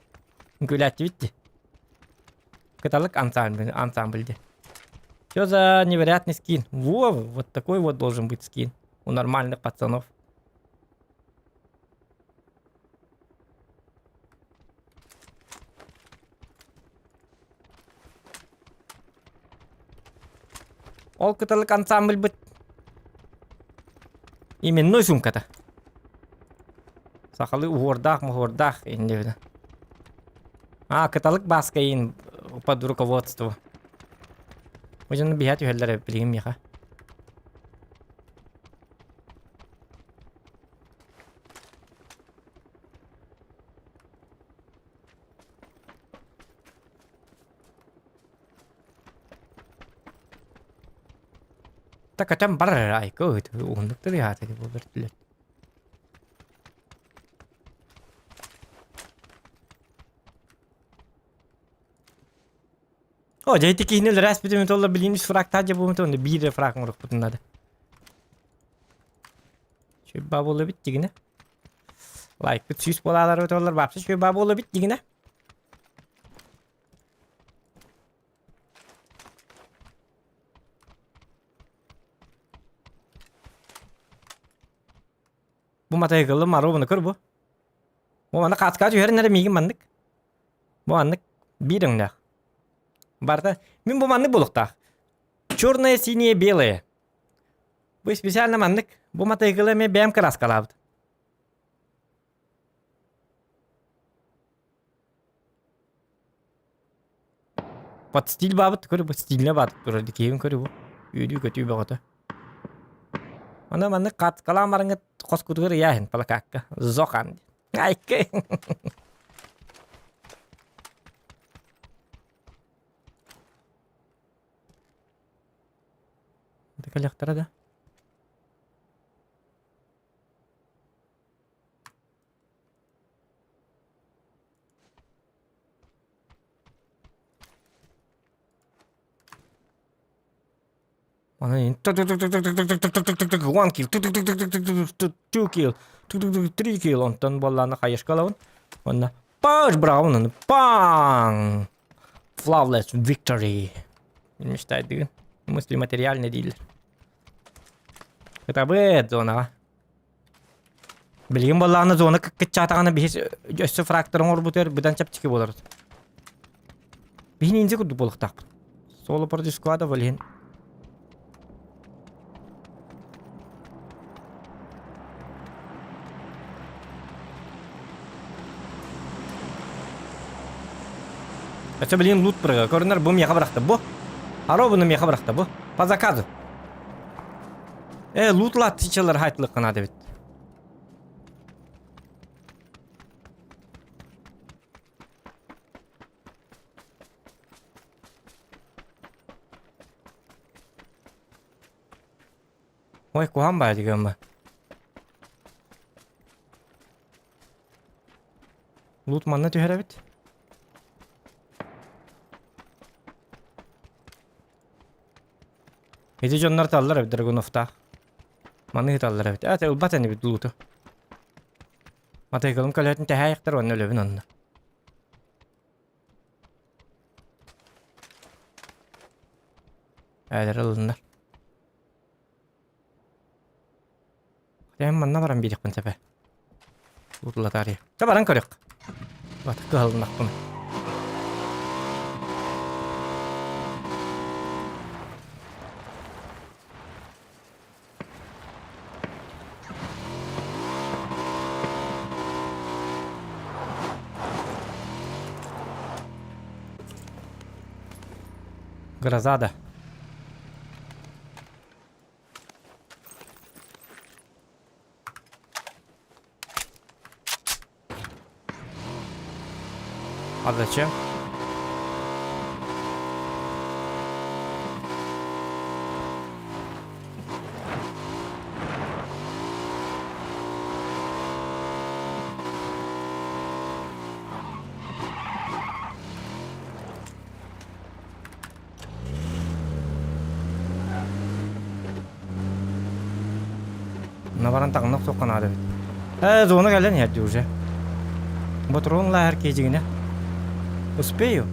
Күләтти битти. Кыталык ансамбльде. Что за невероятный скин? Во, вот такой вот должен быть скин у нормальных пацанов. Ол кыталык ансамбль бит. Именно сумката. Сахалы уордах, инде. Кыталык баскаин под руководство. Можно бегать угадать билгим яха. Так там барай кот, он так яха таки побертилет. О, jadi kini leras betul betul beli mis frak taja bu betul bir frak nguruk betul nada. Coba boleh bitti gine. Like bet süs bolalar betul bapsa coba boleh bitti gine. Bu mataya kıllı maru bunu kır bu. Bu mana kaç her nere migin mandık. Bu anlık bir ыңнах. Барта, мен бұл маннык болуқта. Черное, синее, белое. Бұл специально маннык. Бұл матайкылы мен бәм краскалабды. Под стиль бабыт көрі бұл стиліне бадып тұрады. Кейін көрі бұл. Үйді көтүй бағыты. Ана маннык қаламарыңы қос күтігір яхын палакакка. Зоқан. Айкы. Коллектора, да? One kill, 2 kill, 3 kill, ondan bollarına kayışkalavın. Ondan Page Brown, bang! Flawless victory. Bilmiştaydı. Мысли материальный дилер. Это бы зона. Билгин болланы зона кычатаганы бис өссө фракторун орбутер будан чаптики болор. Бин инде куду болуктак. Соло против склада валин. Это блин лут прыга. Корнер бу меха брахта бу. Аробуну меха брахта бу. По заказу. Лутлат тичалар хайтлык кана дебит. Ой, куам ба дигем ба. Лут манна түйәрәбит. Hedi jonlar tallar ev Dragunov'ta. Manı tallar ev. Evet, batani bir dulutu. Matay kalım kalayatın tehayaktar onun ölevin onunla. Äder alınlar. Hem manna baran birik ben tepe. Urla tarihi. Tabaran körük. Batık kıhalınlar bunu. Grazada. Adaçı. Nabaran taqnaq soqqan adı. Zona gelen yerdi уже. Ботронла herkecigine. Успею.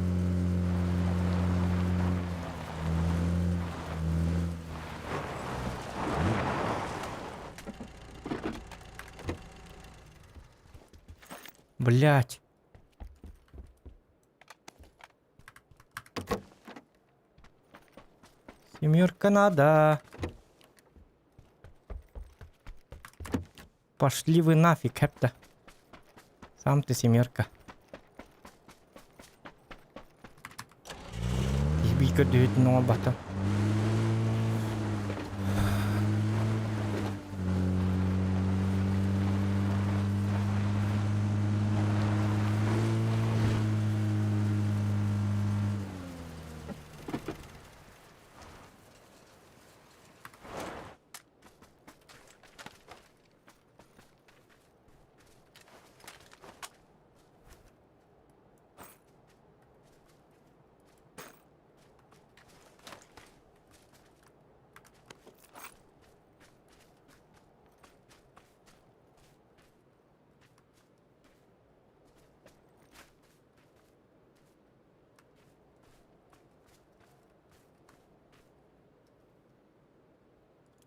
Блять. Семерка надо. Пошли вы нафиг, хепта. Сам ты семерка. Bir kötü ne oldu?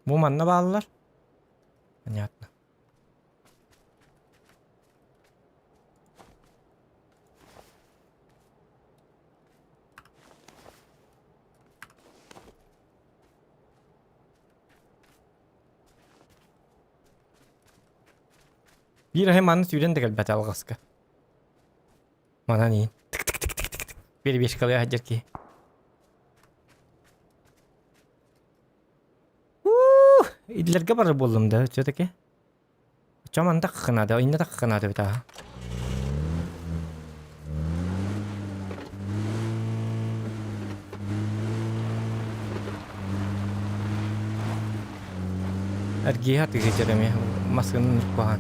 Bu manna bağlılar. Понятно. Bir hemen süren de gelbet algıska. Mana neyin? Tık tık tık tık tık tık. Bir beş kalıyor hacer ki. İdlerge barı buldum da çöteki. Çaman da kıkınadı, oyunda da kıkınadı bir daha. Ergi hati geçerim ya, maskının nurkuhan.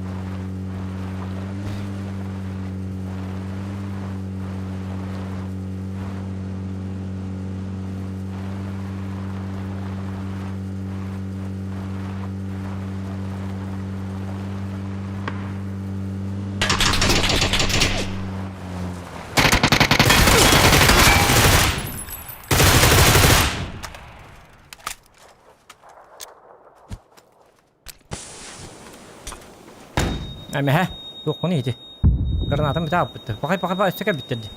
Ama he, yok bu neydi? Granatım bir daha bitti. Bakay üstteki bitirdi.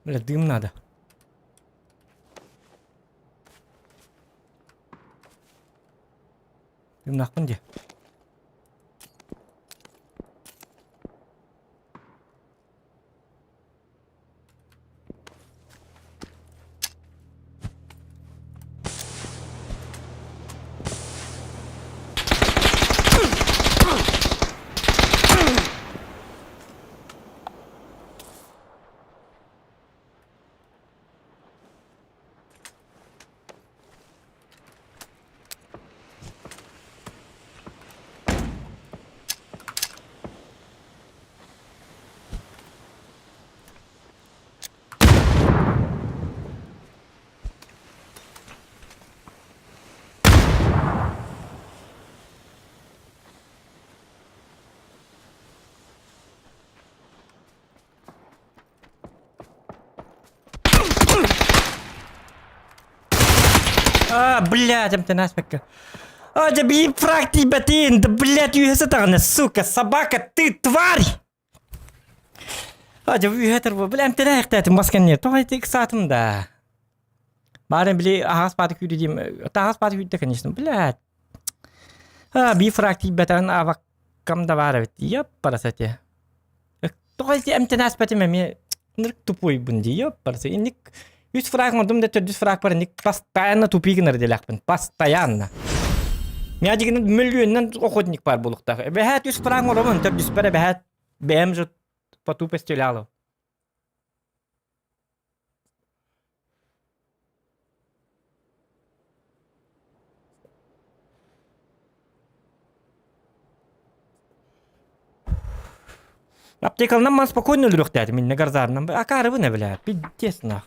Бля, дым надо. Дым нахуй где? Блядь, МТН спека. Да бей фраг тебя ты, да блядь, юхесатарна, сука, собака, ты тварь! Да юхетер, бля, МТН ихтет, масканне, то это их сатым, да. Барин, бля, ахас патик юридим, ахас патик юридим, конечно, блядь. Бей фраг тебя ты, а кам даваровит, ёпарасате. То это МТН спека, мне, нырк тупой бунди, ёпарасате, ник... 100 фраг мордым да 400 фраг бар, ник постоянно тупигін ырделяқпын, постоянно. Мен дегенде миллионнан охотник бар болуқтағы. Бәхәт 100 фраг мордым, 400 бәрі бәхәт бәйім жұрт по тупости лялы. Аптекалынан ман спокойно өлірік дәді, мен негарзарынан. Акары бұны бля, пиздец нах.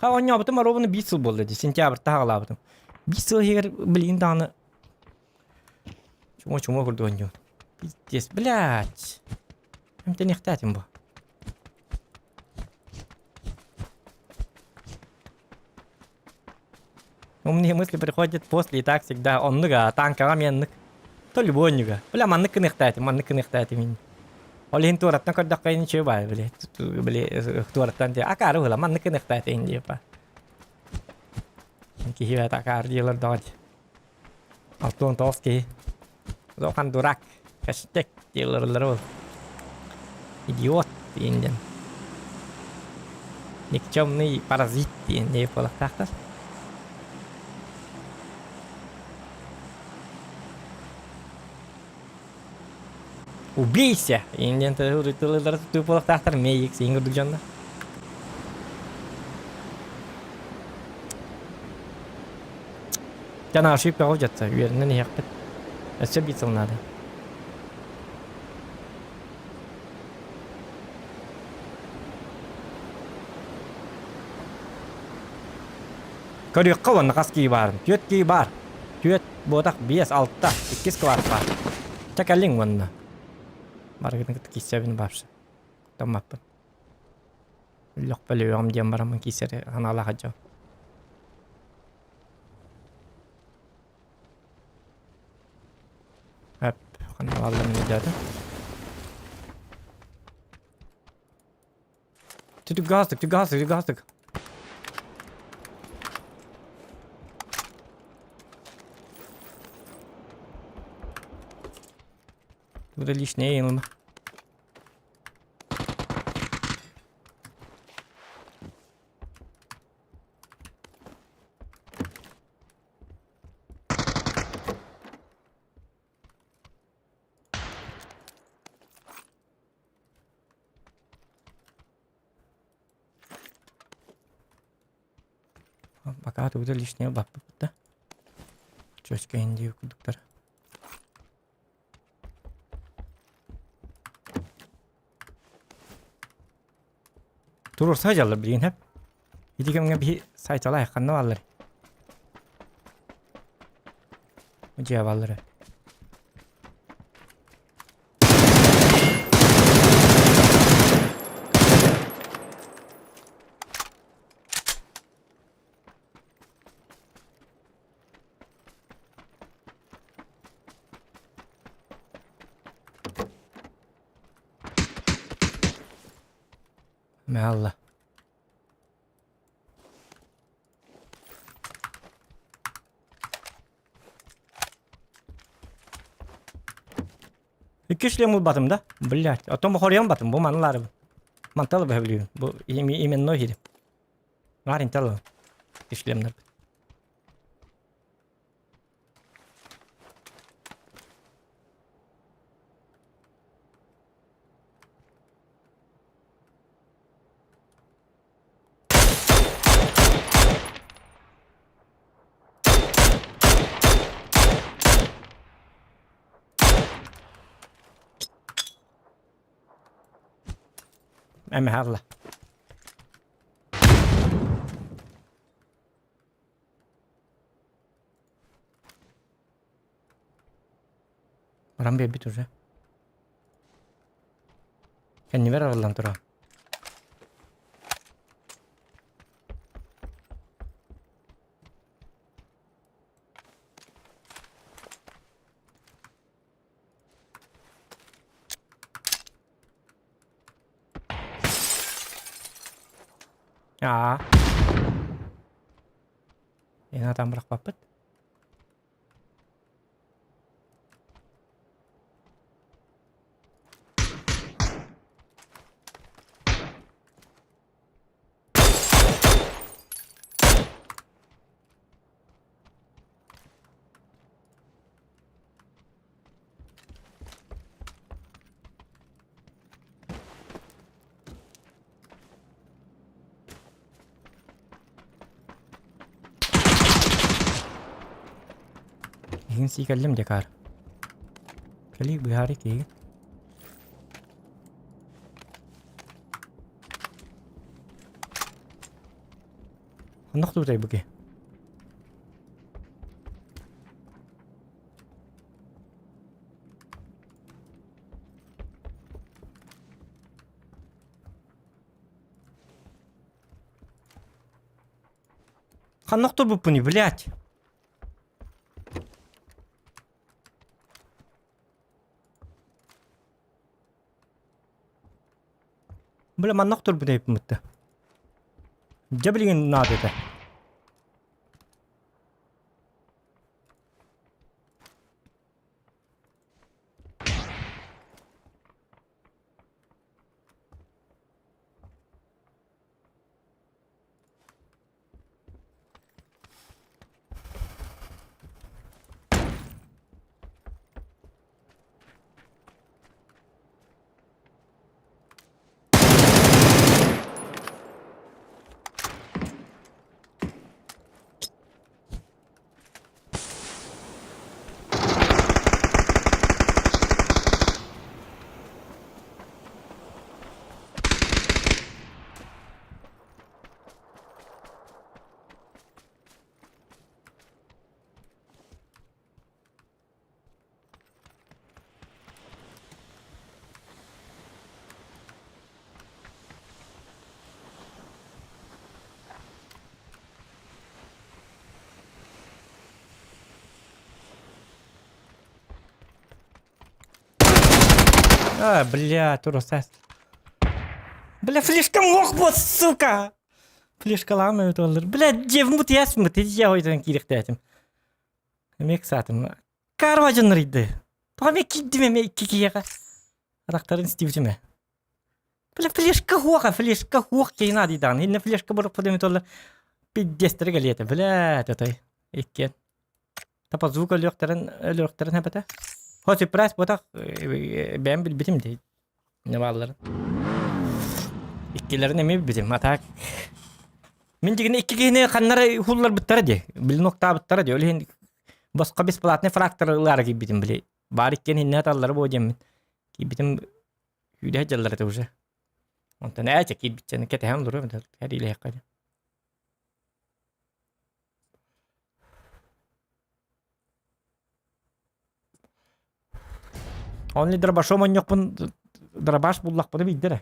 Он не обтом ровно бисел был, это сентябрь тагал обтом. Бисел хер, блин, даны. Чему гордонью? Пиздец, блядь. Это не хтатим бы. Умные мысли приходят после, и так всегда. Он нога, танка, раменник. То любой нога. Бля, маннык не хтатим. Oleh itu ratna kau dak kain coba beli tu ratan dia akar lah man nak nak tak ini apa kihia tak akar dia lah doj auto tos ki dokan durak hashtag dia lah idiot ini nik jom ni parazit ini pola takar Убейся! Индиан ты полах тахтар мейк сингер дуджанна. Жана ошибка болып жатса, үйерінен не яқпет. Өсі бит сылнады. Көрек қылын қас кей барын. Түйет кей бар. Түйет бодақ 5-6-та 2 кварт бар. Чакалин онына. Баргын кисебин бапшы. Тамаппын. Лёк белеуам дем барамын кисере аналаға жау. Әп, қана алым не деді. Түтіп газдық. Burada lişneye yanılma. Bak burada lişneye bak burada. Çocuk indi okudukları. Turur sajalar bilin hep. Jadi kami bir say çalay kanna valları. Ujiya valları. Me Allah. İki işlem bu batımda. Блядь. А то мы хорьям батым. Bu manlar. Mantalı bu biliyor. Bu именно hiri. Var intalı. İşlemler. Emme Allah. Orang bir dur ya. Kendini ver Allah'ın tura. Ya. Ini tam bırak papet. Ingin sih kalim jakar. Kali bihari ki. Anak tuh tay bagi. Anak tuh bu nih, блядь. Böyle mannaktır bu deyip mutlu. Cebliğin nadede. А, бля, туросас. Бля, флешка мог бот, сука. Флешка ламıyor olur. Bля, cevmut yasmut. Hiç ya oydan kiriktetim. Emek satım. Karvacınlarıydı. Tamam gittim eme iki yaka. Raktarın istivcime. Bля, флешка хуака keyin adidan. Hinne fleşka bulup podemit olur. Bir destere geliyete. Bля, tatay. İkken. Tapa звук ölüyorların hepete. Hoş price botak ben bilbitim değil. Ne varların. İkkilerin emi bizim atak. Min digine ikki gene kanlara hullar bittar diye. Bil nokta bittar diye. Öyle başka bir platne fraktörler gibi bitim bile. Barikken hinne atalları bu hocam. Ki bitim hüde jallar da uje. Ondan ne açık ki bitene kete hem duruyor. Her ile yakar. Only darbashom on yok bun darbash bullak bana bildire.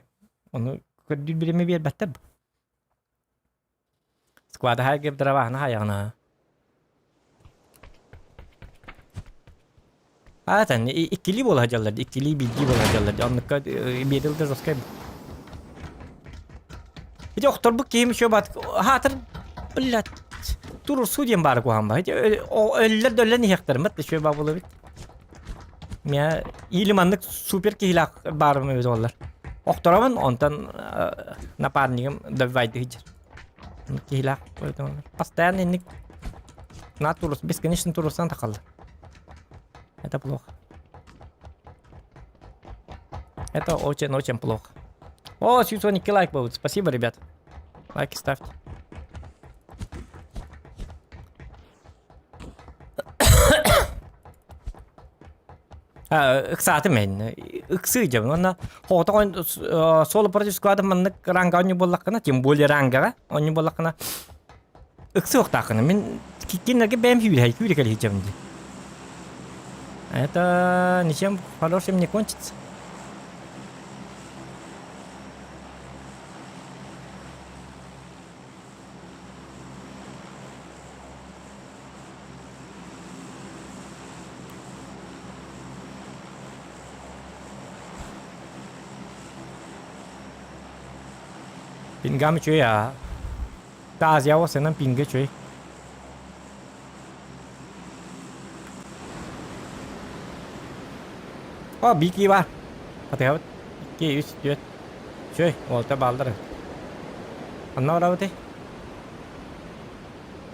Onu kötü birime bir battı. Squad her gibi darbahına hayana. Zaten ikili bolacaklar, ikili bilgi bolacaklar. Anlıkta bir yıldır roskay. Doktor bu kim şu bat hatır billat. Durur судьям бар гуам ба. O ölür döller ni hektar mı şu ba bulur. Ya ilimanlık süper kihilak бар mı öz onlar. Doktoramın ondan naparnigim davaydı hiç. Kihilak koydu onlar. Постоянно ник натурус бесконечно турусан takıldı. Это плохо. Это очень плохо. О, Сьюсоники лайк будет. Спасибо, ребят. Лайки ставьте. Кстати, мен ыксыйжым. Онна хота соло против маннык ранга оню боллакына, тем более ранга, оню боллакына. Ыксы октакына. Мен кинерге бэм хүйрэ калийжым. Это ничем хорошим не кончится. Pingam cuy ya. Ta giao sẽ nằm ping cái cuy. Biki ba. Patay ki üst diyor. Cuy, olta baldır. Anna ora bate.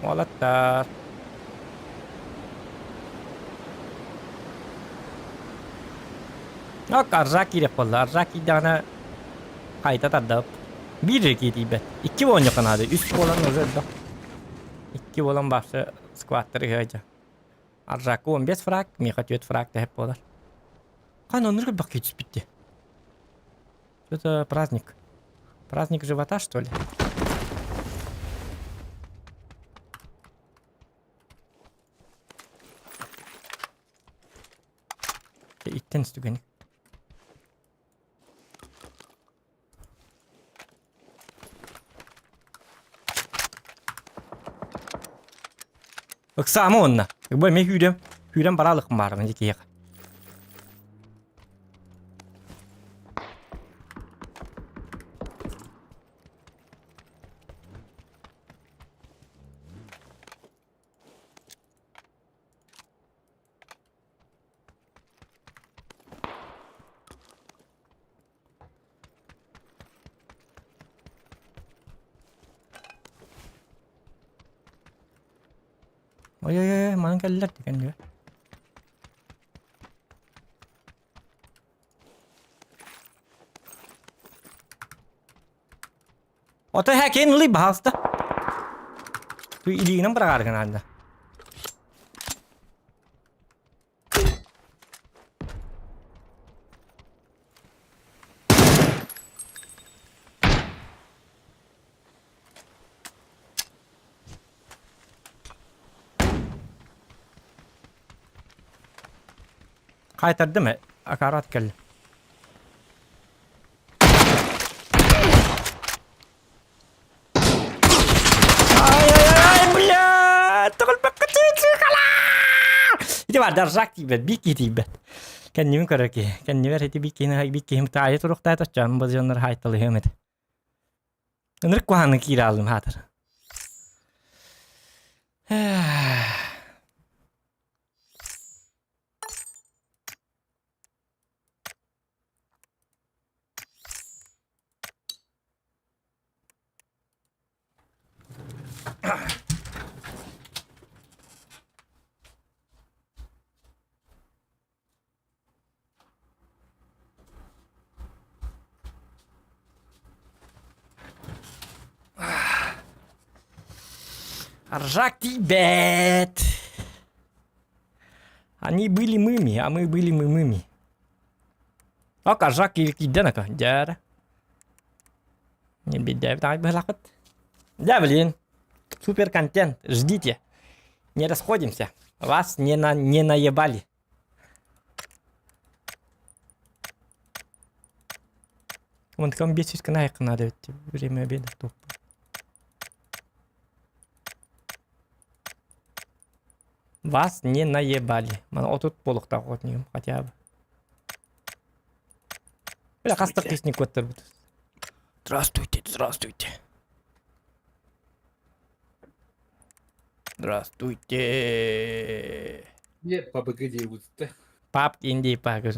Olatta. Arzaki yapalım. Arzaki dana kayıta tadıp. Bir gideyim ben. 2 won yok kanadı. 3 olan özel de. 2 olan başta squatları hıca. Arzaki 15 frak. Mihat frak da hep olar. Kanonları bak hiç bitti. Это праздник. Праздник живота, что ли? İtten üstügeni. Iksama onna. Bu me hüydem. Hüydem baralık mı var mı ki yak. Oy, mana geldiler diken diyor. Oto hakin li bahasta. Tu iliğine bırakar kanalda. Kaytardı mı? Akarat geldi. Ay, bля! Tukul bakıcı kala! İşte var darzak gibi, bir gibi. Kendimi kadar ki, kendimi verdi bir kim tayet turukta da canım bazı onlar haytalı hemet. Onları kuhanı kiralım hatır. Ржак Тибет. Они были мыми, а мы были мымыми. Ока ржак киденака, джара. Не беда, так бы лакот. Да, блин. Супер контент. Ждите. Не расходимся. Вас не наебали. Вон там бесить канайка надо. Время обеда. Топ. Вас не наебали. Мана отут полукта отнем хотя бы. Бля, кастер песни коттер. Здравствуйте, здравствуйте. Здравствуйте. Не, побыгоди вот-то. Пап инди пагыз.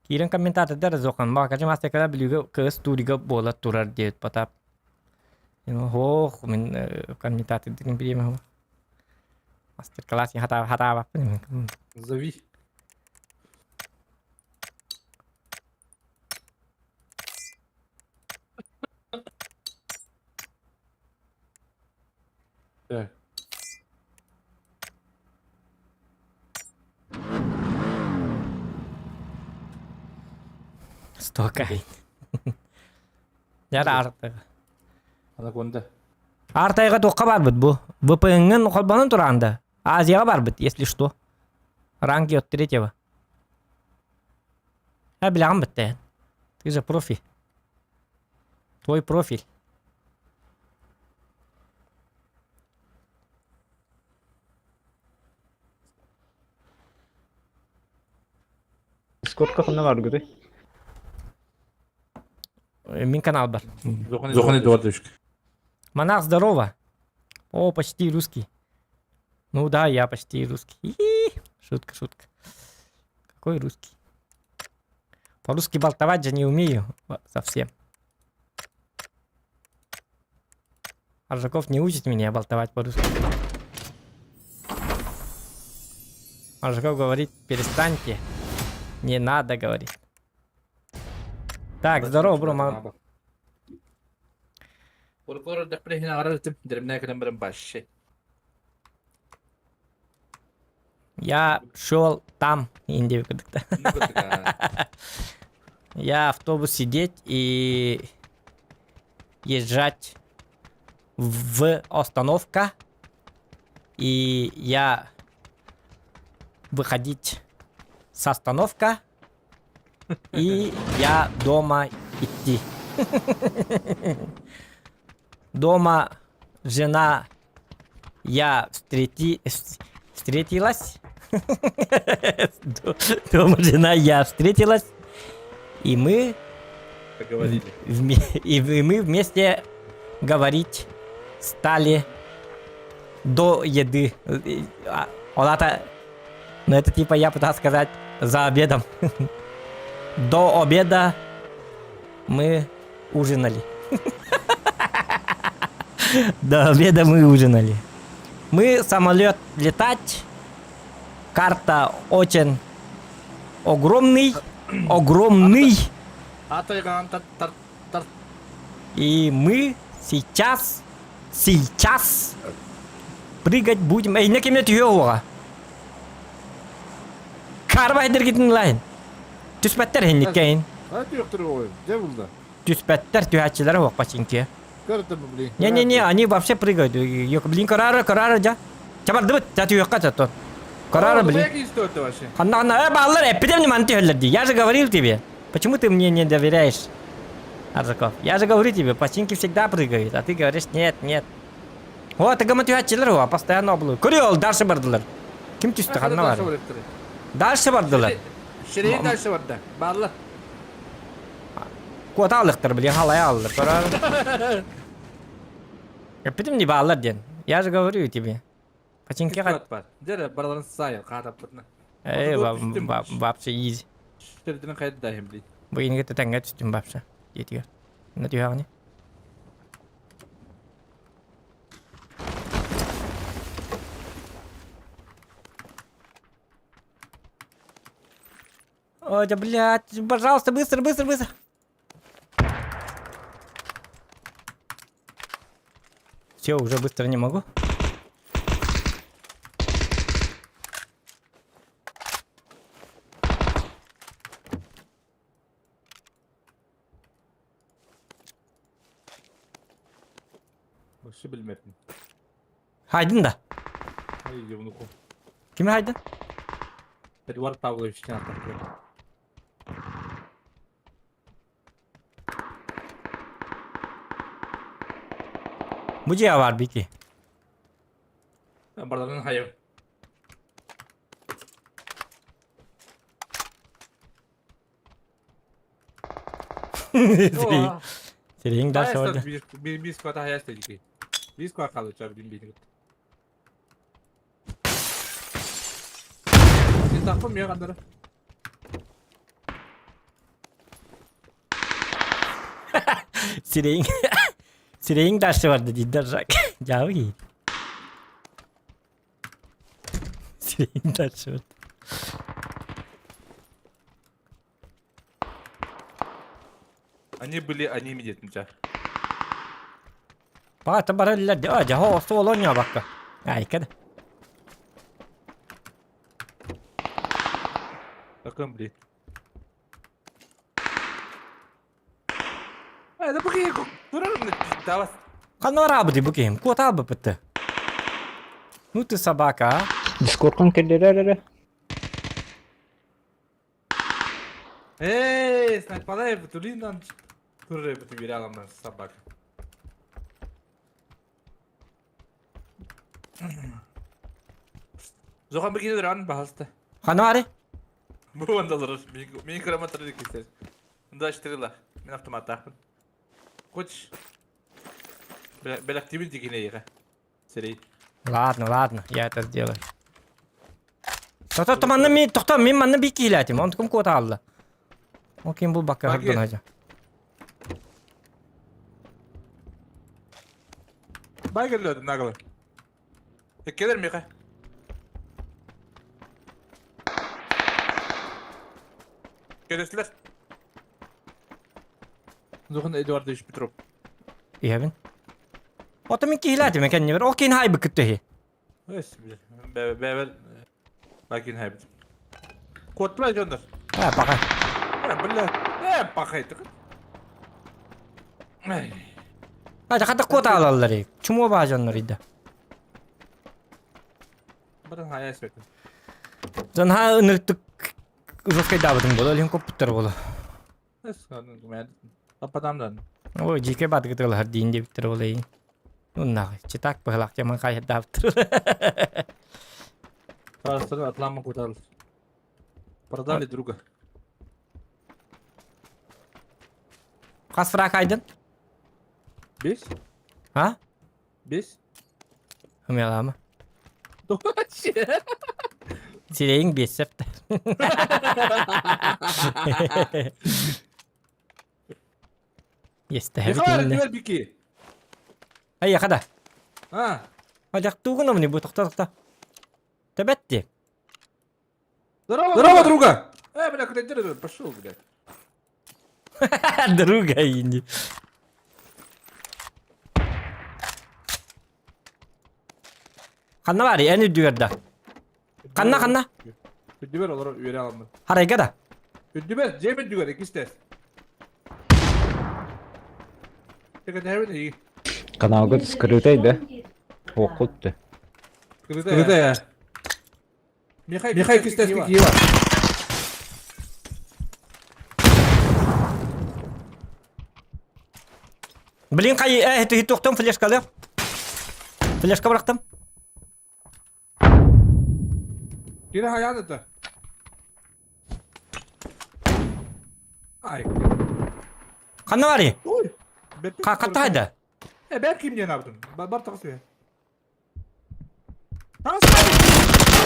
Kirin kommentatorlar zokan bakaca masta kadar biliyor ke stüdyoga bola turar diye patap. Ho men kommentator dedim bileyim ama. Master class ya hata apa nih. Зови. Так. Stokay. Ya da artık. Анаконда. Артайга тоққа барбыт бу. VPN-ның қолбанын туранда. Азияға барбыт, если что. Ранги от третьего. Я білағым бітті. Ты же профи. Твой профиль. Дискорд кafında var Гүрі. Min канал бар. Зоханы дуадышка. Монах, здорово. О, почти русский. Ну да, я почти русский. Шутка, шутка. Какой русский? По-русски болтовать же не умею совсем. Аржаков не учит меня болтовать по-русски. Аржаков говорит, перестаньте. Не надо говорить. Так, здорово, бро. Уркор да прехина аралтым. Дермне кадам барам башше. Я шел там, Индия. Я автобус сидеть и езжать в остановка. И я выходить с остановка. И я дома идти. Дома жена я встретилась. Дома жена я встретилась. И мы Поговорили. и мы вместе говорить стали до еды. Олата, ну это типа я пытался сказать за обедом. До обеда мы ужинали. До обеда мы ужинали. Мы самолет летать. Карта очень огромный. Огромный. Атайган тар. И мы сейчас прыгать будем. Эй, не кем түйеуға. Карбайдыр кетің лайын. Түспәттер хеннік кейін. А ты кто ой? Где был да? Түспәттер түйәтчілері оқ пачинке. Карта блин. Не, они вообще прыгают. Блин, карара, да. Чабар дыбыт, да түйеққа жатон. Карара, блин. Какие стоят вообще? Ханна, баллар, эпидемия мантихеллерди. Я же говорил тебе. Почему ты мне не доверяешь, Аржаков? Я же говорю тебе, починки всегда прыгают, а ты говоришь нет. Вот, это түйәтчілер оға, постоянно облу. Көрі ол, дальше бардылар. Кім түсті, ханна бар? Дальше бардылар. Шерейін дальше бар да. Барлы. Кота алықтыр, блин, халай алылыр. Карара. Эпидемия баллар ден. Я же говорю тебе. Починки қат. Бар. Дер барларын сайыр қатап бұрна. Эй, вообще изи. Шерейдің қайды дайым блин. Бүгінгі тәңге түстім бапша. Жетіге. Мына түйәғіне. Ой, да блядь, пожалуйста, быстро. Все, уже быстро не могу. Вообще білмеппін. Хайдын да. Ай, евнуху. Кім хайдын? Эдуард Павловичтен атақ. Мұже var беки. Барларын хайым. О, Сирейин дальше hayasta oldu. bir squad hayasta dikey. Bir squad kaldı çabuk bin. Sen takım ya kadar. Сирейин. Сирейин дальше vardı cidden rak. Cevabı iyi. Сирейин дальше vardı. Они были anime детмича. Bak bara illa aja ho solo nya bakka. Ay kada. Takım bile. Hadi bakayım. Duralım da davas. Kan var abi bu kim? Kuat abi pıttı. Ну ты собака, а? Дискордтан келдер. Снайпалай бутулиндан. Турре буту bir alamaz sabak. Zokan bir gidiyor an bahasta. Kan var? Bu anda alırız. Mini kramatları dikişler. Bunda açtırırlar. Ben avtomat takım. Koç. Belaktimin dikine yıka. Seri. Ладно, я это сделаю. Тоқтам анны мен тоқтам мен манны бик киләтим. Он кем кот алды. О кем бул бакка Баки. хырдан ажа. Bay geliyordu nagalı. Gelir mi yıka? Gelirler. Zokan Eduardo iş bitirip. Иһәбин. Ото мен киләтим мен кенне бер. О кен хай бикте. Evet. Bevel. Lakin haybet. Kodlar gönder. Ha бака. Billah. Ne bakaydık. Ay. Ажа хата кот алалар. Чумо бажаннар иде. Bana hayal etmedim. Зан ха ныртык жовкай дабытың боло, лен коптар боло. Nasıl ben kapatamdan. Ой, жике бат гытыл хар дин деп биттер боло. Уннак, читак бахлак жаман кай даптыр. Parasını atlanma kurtarılır. Продали друга. Кас фрак айдын? Biz? Ha? Biz? Хмелама. Doğaç. Сирейин бесеп. Есте Ne kadar хабитин. diyor biki? Ай якада. Ha. Ажак тугуна мне бу тохта. Тебетти. Здорово, друга. Бля, куда пошел, блядь. Друга инди. Kanna var ya en üdüverda. Kanna. Üddüber olarak üyeli alındı. Haray gada. Üddüber, Cem Üddüber ikisi de. Tekrar devre de iyi. Каналга скрытайда. Окутты. Kırıda ya. Mihai ikisi de iyi var. Блин, кай это хитоктом флешкалы. Флешка bıraktım. Yine hayal da. Ay. Kanna var ya. Oy. Kataydı. Ben kim diye ne yaptım? Bar takısı ya.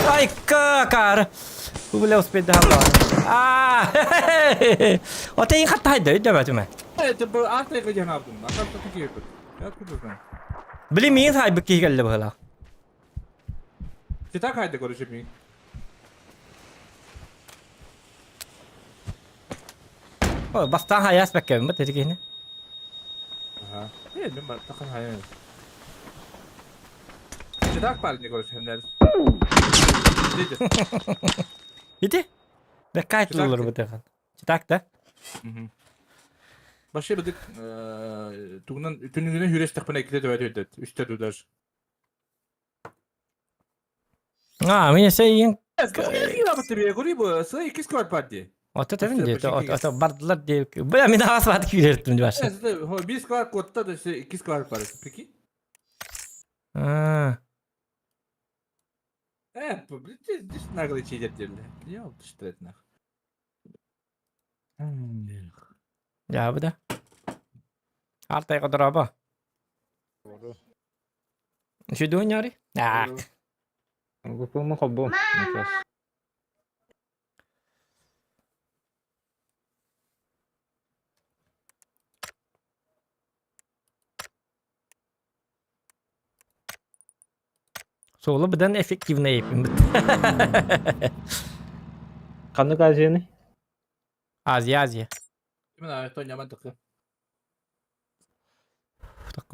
Ай, какар. Бля, успеть договорить. Вот и хатайdı, ödemedi mi? Evet, bu artık ne yaptım? Akal takı yaptım. Ya kudursan. Блин, мен хай бики geldi bala. Çıtak haydi konuşayım. O bastan hayas bekkem mi dedi ki? Aha. Evet, ben takın hayal. Çıtak var ne konuşayım der. Bitti. Bekkayt Çıtak olur ki. bu defa. Çıtak da. Başka bir tuğundan ütünün güne hüreştik bana ikide dövet ödet. Üçte döder. Ha, men şeyin Ne yaptı bir guri bu? Sıra iki skor parti. Ota tabii Başka- diye. başka Ota bardılar diye. Baya men havas var ki verdim diye başladı. Evet, bir skor kotta da iki skor parti. Peki? Ha. Evet, bu bir nagle çiğdet derler. Ya oldu işte etnak. Ya bu da. Altay doroba. Şu dünyarı. Ah. Gusto mo kabo. Nasas. Solu birden efektivne yapayım. Kanı gazini. Азия. Именно это не такое. Так,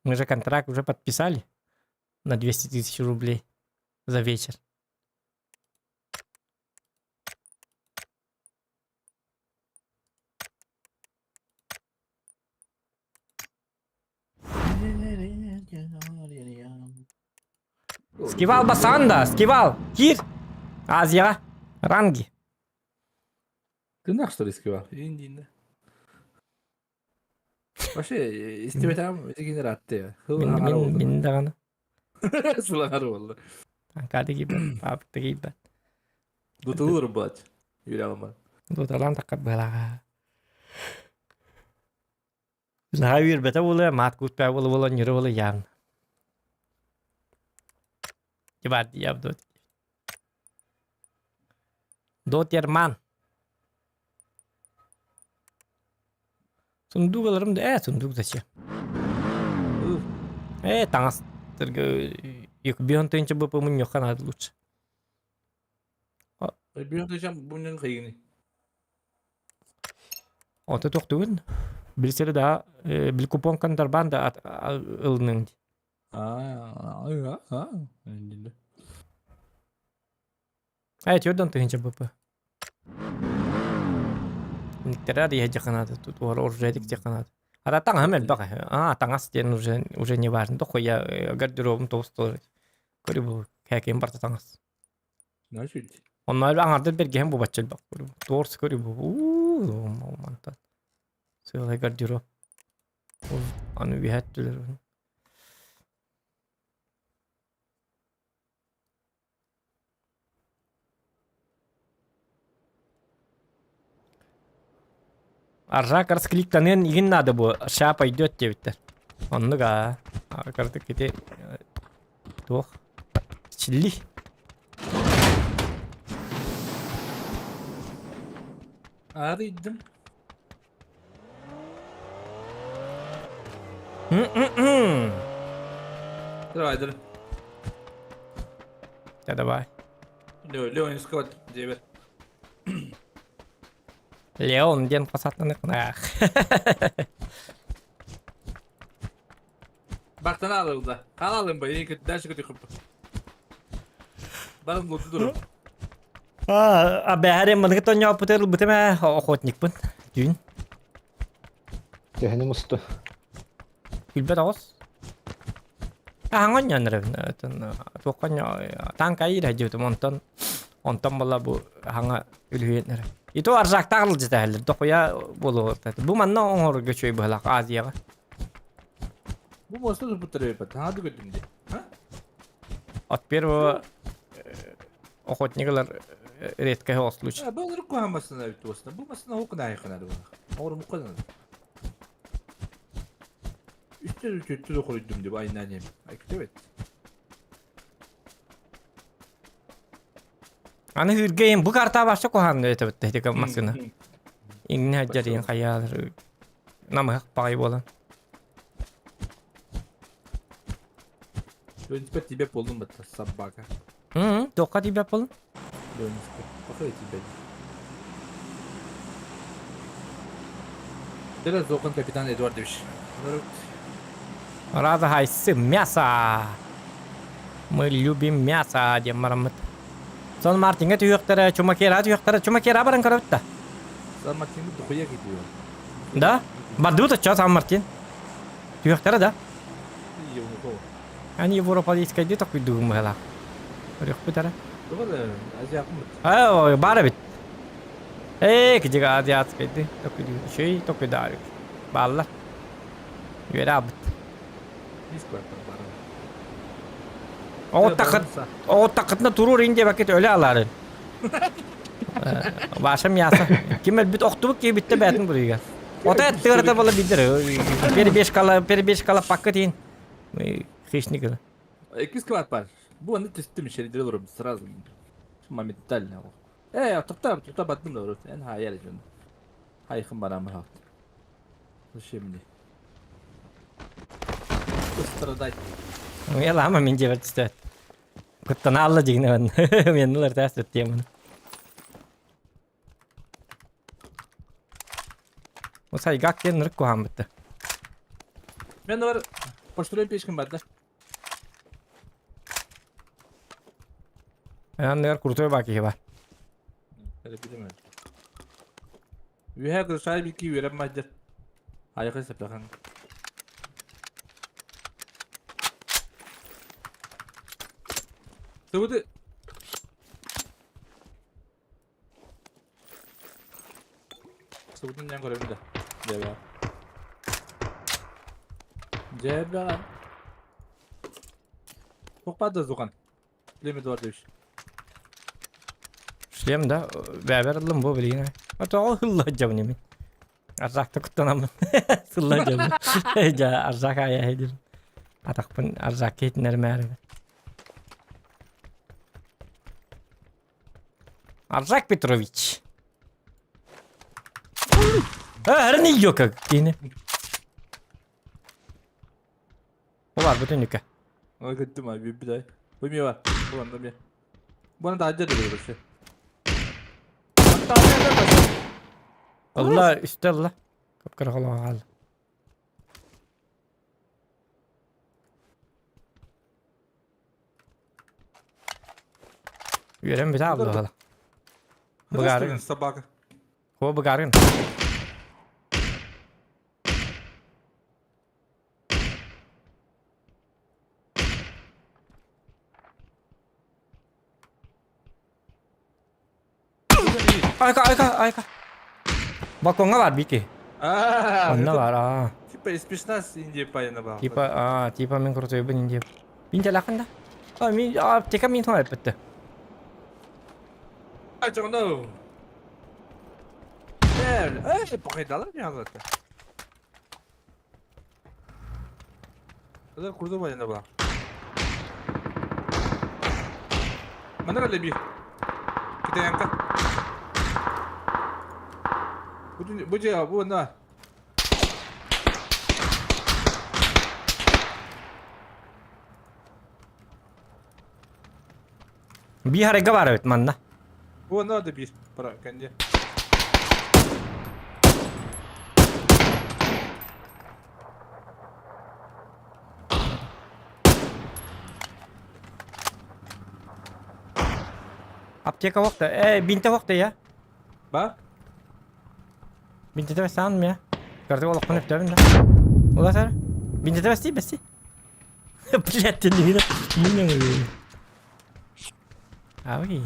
мы же контракт уже подписали на 200 тысяч рублей за вечер. Скивал басанда, скивал, кир, Азия, ранги. Ты нах что ли скивал? Индийно. Вообще, истебетам, эти генераты. Min de bana. Sulanır valla. Ankara gibi, Afrika gibi. Tutulur bu aç. Yüreğim var. Dotalan takat bela. Lahir beta wala mat kut pa wala nyero wala yan. Kibar yap dot. Dot yerman. Sunduk alırım da sunduk da şey. Tangas terga yuk bihan tencha bu pemunyo kan lutsa. Bir yaklaşam bunun kıyını. Ota toktun. Bilseli daha bil kupon kan terbang da ılnın. İndiyinde. Evet yordan tencha bu pe. Никтера dia jangan ada tuh orang orjedik jangan ada. Ada tang hamil bak. Tangas dia уже не важно. Только я гардероб толстой. Кори bu kayak import tangas. Ne şey? Onlar ben arada bir gem bu bacıl bak. Doğrusu kori bu. Mantan. Söyle gardırop. Anu bir hattılar. Arra karşı klikten igen nada bu. Şapa idot çevitler. Onu ga. Kartık kiti. Tuh. Çilli. Araydım. Давай, давай. Ya давай. Leon Scott diye bir. Leon diyen pasatlanık. Baktana alırdı. Alalım be. İyi kötü dersi kötü kapı. Barang gue dulu. Abe hari mana kita nyawa putar betul mah охотник pun. Jun. Tehni mustu. Gilbert aus. Hangon nyanre. Pokoknya tangkai dah jauh monton. Onton malah bu hanga ülhüyet nere. Itu arzak takıl cetahler. Dok ya bolu. Bu mana onlar göçüy balak Aziya. Bu masada da putar yapar. Hadi götüm diye. Ha? От первого охотника редкого случая. Ben ruku hamasına bitti aslında. Bu masada okuna yakın hadi bana. Oğlum bu kadar. Üstü kötü de koydum diye aynen annem. Ay kötü evet. Ana hürgeyim bu karta başta kohan öte bitti tek masına. İnne hajarin khayal nama pakai bolan. Ben tipe tipe buldum batta sabbaka. Doka tiba pol. Ben tipe. Bakay tipe. Teraz Zokan kapitan Edward demiş. Рада хайсы мясо. Мы любим мясо, дем марамат. Сон Мартинге түйөктөрө чумакера баран көрөт да. San Martin'de dokuya gidiyor. Да? Бадуу да Сан Мартин. Түйөктөрө да. İyi onu kov. Они европейский ди такой думала. Рёк битара. Doğru da Azya yakın mı? Бара бит. Кижига азиатский ди такой şey такой дарик. Балла. Юрабит. Biz koyarlar bana. O takıtına durur ince vakit öyle aların. Başım yasa. Kim elbet oktubuk ki bitti bätin buraya. Ota ettire bola bidir. Peri 5 kala paket in. Хищник. 200 квадрат бар. Bu anda testim içeri diyorum сразу. Моментально. Тута баттым да. En hayal ediyorum. Hayıkın bana mı halt. Şimdi. Straday. Я лама мен жеп атты. Кыттан алла жигне мен. Мен улар таст өттем. Осай гаккен нырк кохам битти. Ben de var. Poşturayım peşkin var da. Ben de kurtuya baki var. Öyle bilemedim. Üye kırşay bir ki veremezdir. Hayır hesap yakan. Sıvıdı. Sıvıdın yan görevini de. Cebe. Cebe. Çok fazla zokan. Limit var demiş. Шлем да, бәбәр алым бу билгене. Ата алла жабыны мен. Арзакты куттанам. Сулла жабы. Жа арзак ая хедир. Атакпын арзак кетнер мәре. Арзак Петрович. Her ne yok yine. O var bütün yükü. Ona gittim abi bir daha. Bu mi var? Bu anda bir. Bu anda acı da böyle şey. Hatta Allah üstte Allah. Kapkara kala hal. Yürem bir daha Allah Allah. Bugarın. Sabah. O bugarın. Ayka. Balkonga var bir ki. Onda var aa. Типа испишнас Индия паяна бар. Типа мен крутой бин инде. Бин жалакында. Мен тека мен топ битти. I don't know. Покайдалар мı yazdı? Kadar kurdu bayana bak. Mana ada bir. Kita angkat. Bu cevap bu ne? Bir harega var evet manda. Bu ne ada bir para kendi. Apteka vakti. Binte vakti ya. Bak. Binte de sanmıyor ya. Kartı ola konup da binde. Ola sana. Binte de besti. Блядь, не видно. Не видно. Abi.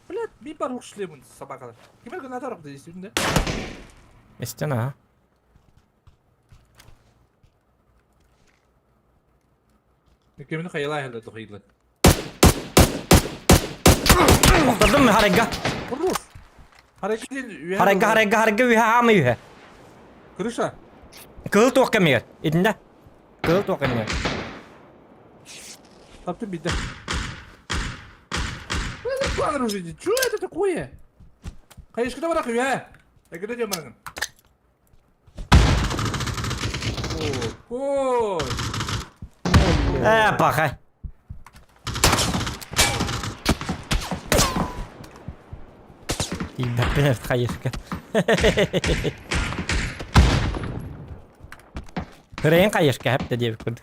Блядь, bir par hoşlayayım sabah kadar. Kime kadar tarafta üstünde? İstene ha. Kimini hayalay halde tuhayla. Okturdun mu harega? Vurur. Hareket değil. Harega üye ha mı üye? Kırışa. Kıl tokamıyor. İdinde. Kıl tokamıyor. Taptım bir de. Ne kadar уже? Что это такое? Каешкада бırakıyor ha. Ekede diyorum bana. Koy. Bak ha. İyi ben evet hayır. Kırayın kayışka hep de diye bir kurdu.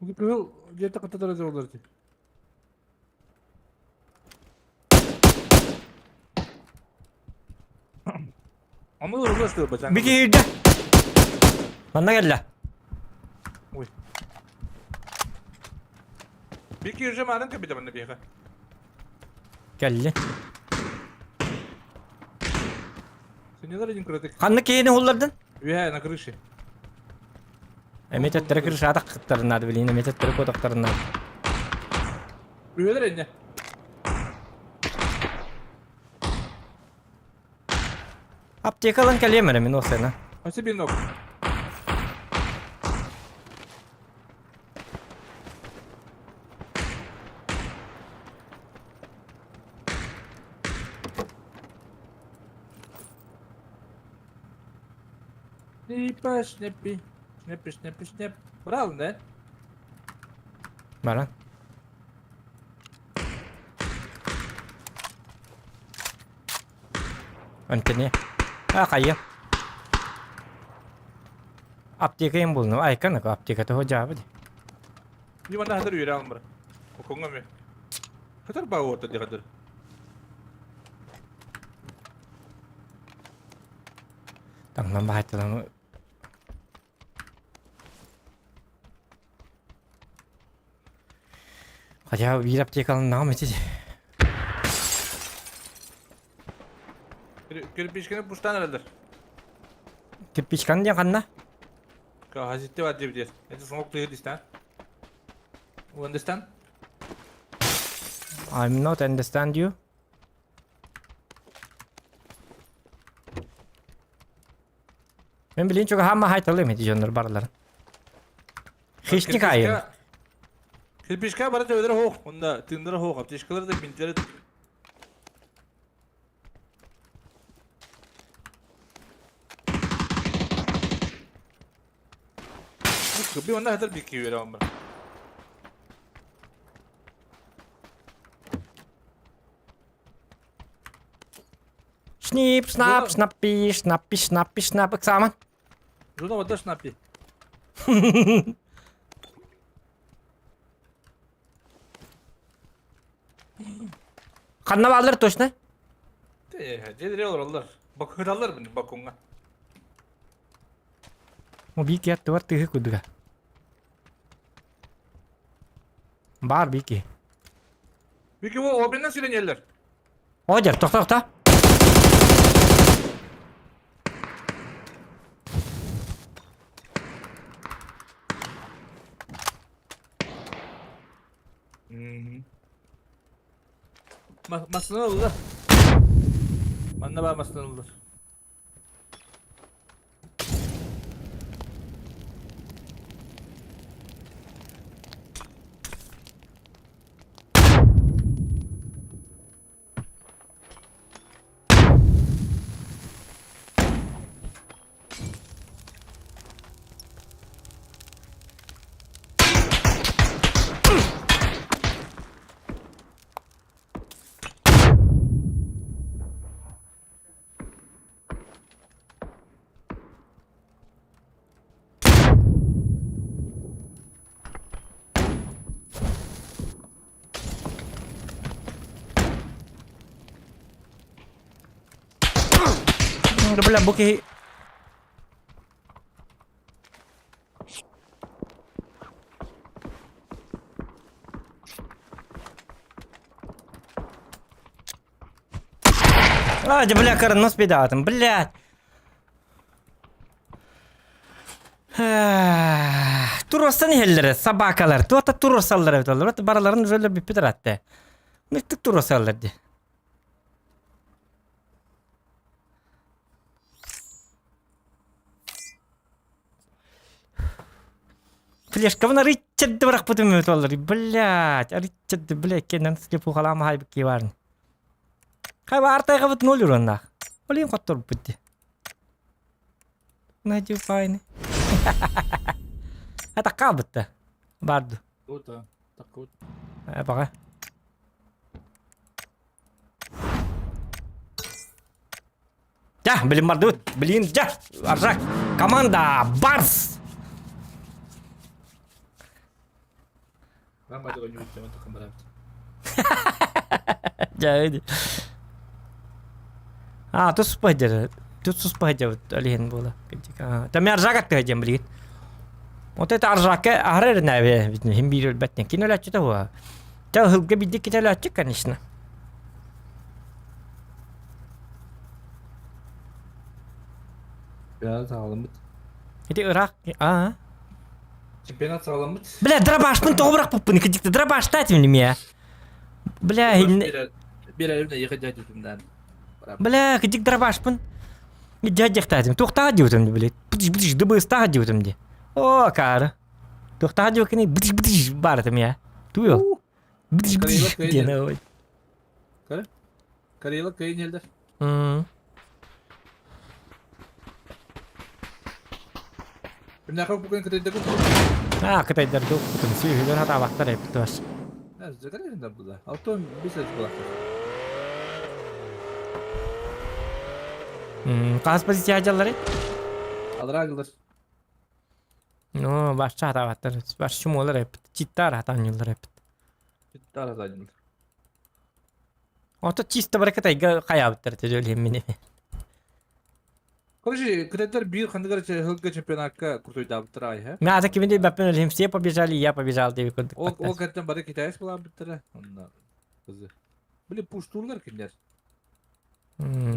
Bu kıl где-то ката дaraja olur ki. Ama doğru başlıyor bacağın. Bir girdi. Bana gel la. Uy. Bir ki yürüyeceğim ağrın ki bir de bana bir yaka. Geldi. Sen neler edin kritik? Kanlı kiyini hullardın. Üye na крыше. Emetetleri kırışadak kıtlarınlar bileyim. Emetetleri kodaklarınlar. Üyeler enne. Apteka alın kalıyım min o sene. Hasi bir nok. Snipa snippi. Snippi snippi snip. Bravo ne? Baran. Antenya. Kayı. Apteka yang bulno. Ay kan ako apteka to hoca di. Di mana hadar üye alın bırak. Okunga mı? Kadar bağ orta di kadar. Tanglan bahat lang. Kaya bir apteka alın nam iti. Gülüp işkene puştan aradır. Kipişkan dia kan na. Ka hazette var diye bilir. Eti smoke to Hindistan. You understand? I'm not understand you. Ben bilin çok hamma haytalı iti jonlar barlar. Hiçlik ayın. Kirpişka bara tövdere hoğ. Onda tındırı hoğ. Aptişkaları da bintleri. Bir onda hadar bir kivi verir ama. Snip, snap, snappy, snappy, snappy, snap. Saman. Жена вот дашь напи. Kanna bağlar toşna. Cedire olur Allah. Bak hırallar beni bak ona. O bir kıyat var tühü kuduga. Bar bir ki. Peki o benden silen yerler. Ojar, tokta tokta. Masını alırlar. Bana bak masını alırlar. Udah belah buki. Бля, карнос педатом, блядь. Turostan hellere sabakalar. Tuata turosallar evet olur. Baraların öyle bir pidir hatta. Miktik turosallar di. Флешка вона Ричард бырак потом это олар. Блядь, Ричард, блядь, кенен слепу халама хай бики варни. Хай вартайга бут ноль уроннах. Олин коттор бутти. Найди файны. Это кабытта. Барду. Вот так вот. Бага. Ja, блин, мордут. Блин, ja. Аржак. Команда Барс. Ben başka oyuncu yüklemem takım beraber. Jadi. Tuh supaya aja. Tuh supaya aja alihin bola. Tapi arzakat aja beli. Ote arzakı ahrer ne be? Hem bir betne. Kino la çita huwa. Ta hılga bidik kita la çıkan işne. Biraz sağlam bit. Jadi Irak. Чемпионат сağlanmış. Бля, дробашпын тоғырақ бұппын, кедікті дробашты әтім неме. Бля, Bir elimde yıkacak yüzümden. бля, кедік дробашпын. Жадяқты әтім, тоқтаға деутімді, блядь. Бдыш, дыбыстаға деутімді. О, кары. Тоқтаға деукені, бдыш, барытым я. Туйыл. Бдыш, дені ой. Karayılık kayın elder. Bir dakika bugün kredide bu. Қытайдарды оқытым, сүйгілер атабақтар әпті баш. Ne zıkar elinde bu da. Altın bir ses kulaklar. Қағыз позиция ажалар Alır ağılır. Ну, башча атабақтар, баш шумолар әпті. Читтар атанылар әпті. Bitti arasaydım. Ото чисто бір Қытайға қаябыттар тәжөлем мені. Короче, кредитler bir kandıgar hılgı çempionakka kurtuydu abittir ay ha. Мен аза кемінде бәппен өлем, все побежали, я побежал деп көрдік. O kreditten bari kitayes bulan bittire. Onlar kızı. Bile puşturlar kimler.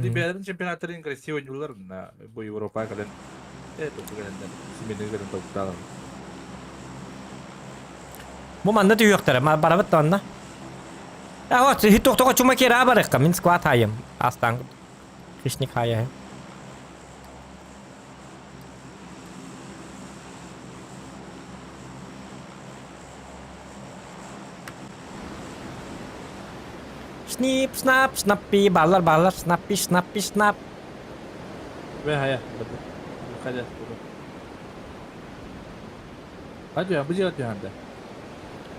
Libyaların çempionatların kresi oyuncular na bu Avrupa kadar. Topu gelenden. Simenin kadar toptalar. Бұл манда түйіқтірі, барабыт тонна. Вот, хит-тоқтоға чума кері барыққа, мен скват хайым. Астан, хищник хайым. Snip, snap, snappy, ballar, snappy, snap. Ve haya. Hadi. Hadi ya, bu cihat yahanda.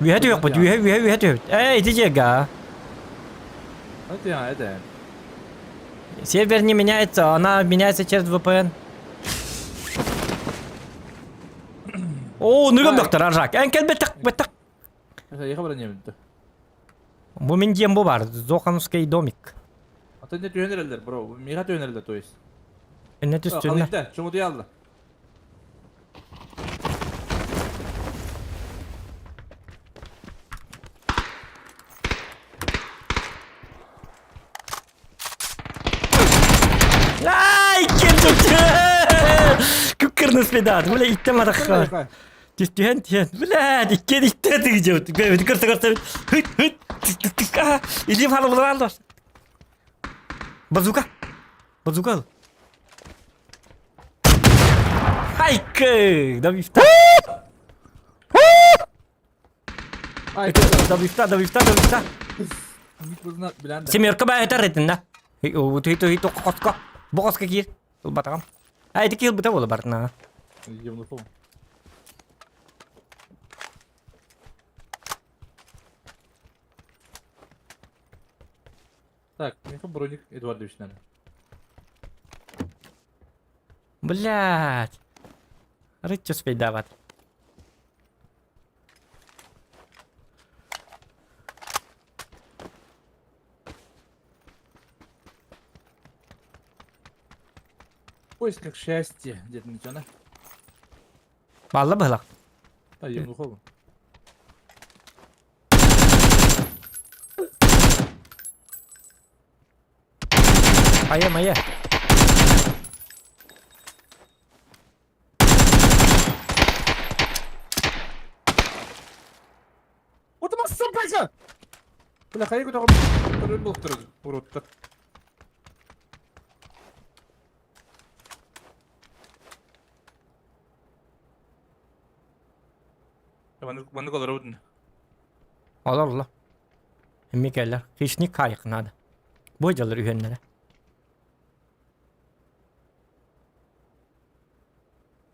Үйәді yok bu, үйәді. Дижега. Hadi ya, hadi. Сервер не меняется, она меняется через VPN. О, нүгім доктор, аржак. Әнкел беттік. Mesela yıkabıran yeminti. Bu men diyem bu var, Zokhanovский домик. Ata ne tüyenerler bro. Miha tüyenerler toyuz. Net üstünde. Kalıkta, çoğu diye aldı. Ай, кем tuttu. Kıpkırmızı pedat. Bula ittem adakka. Tühen. Bula dikken itte tıkıcı. Böyle kırsa. Hıt. İli falan bulur. Bazuka. Hayk. Da bifta. Ay, Da bifta. mikrofonlar bilen de. Семерка бай это ретинда. Хито коска. Боска кир. Батам. Ай ты кил бутавола бартна. Yılını falan. Так, Миха Броник Эдуардович, наверное. Блять. Рычу спейдават. В поисках счастья, дед Митяна. Балла была. Да, yılını falan. Моя. Вот это собака! Бля, хай куда был второй урод-то. Bana kadar odun. Allah. Emmi geller. Hişnik kayıkın hadi. Boycalar üyenlere.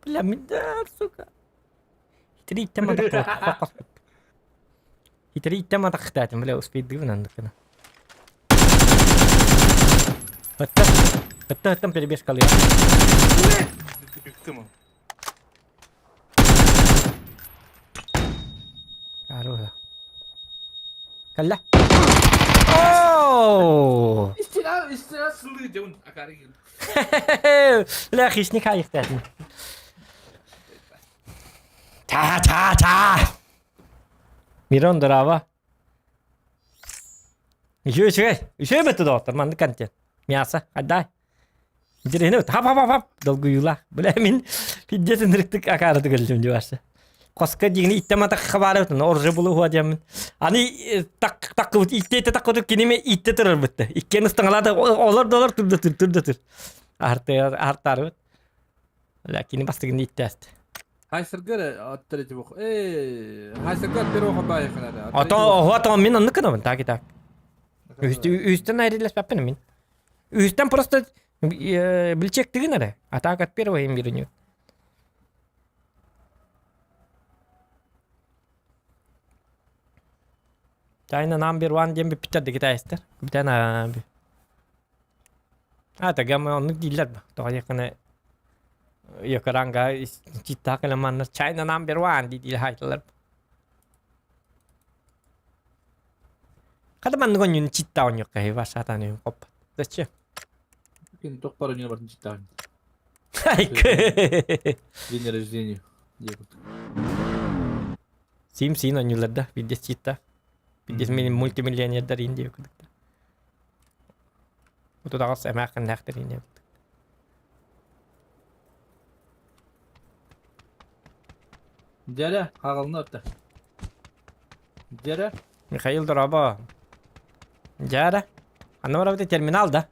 Bля, миндар, сука. Хитрить тема тахтатим, бля, успеть дывно надо. Это там перебежка лет. Бектиму. Хорошо. Калля. Ооо! İstila sınırı diyorsun akarı gibi. Бля, хищник кайыктатим. Та. Мирон дрова. Еще бету доктор, манды контент. Мясо, отдай. Интересно, хап. Долго юла. Бля, мен пиддесін ріктік акарыды көлдім де башы. Koska dini ittema tak khabar ettin. Orje bulu huwa diyemin. Ani tak itte tak kinime itte tırır bitti. İkken ıstangalada olur dolar turdur. Artar. Lakin bastığını itte ast. Haysırgara attırıcı bu. Haysırgara bir oku bayıkın hadi. Ata huwa tamam min anlık kanım tak. Üstten ayrılış yapın min. Üstten просто bilçektiğin nere? Atakat bir oyun birini. China number one diye bir picture de kita ister. Bir tane abi. Ha tagama onu değiller bak. Daha yakına yakaranga cita kalamanlar China number one di haytalar. Kada man ngon yun cita on yok kahi bahasa tani kop. Zачем? Bugün çok para oynuyor bakın cidden. День рождения. Sim on yulada видес cita. Видес multimillioner India kuduk. Itu tak saya makan nak dari ini. Dere, ağalını öptü. Dere. Mikhail Doraba. Jara. Anda var bir terminalda.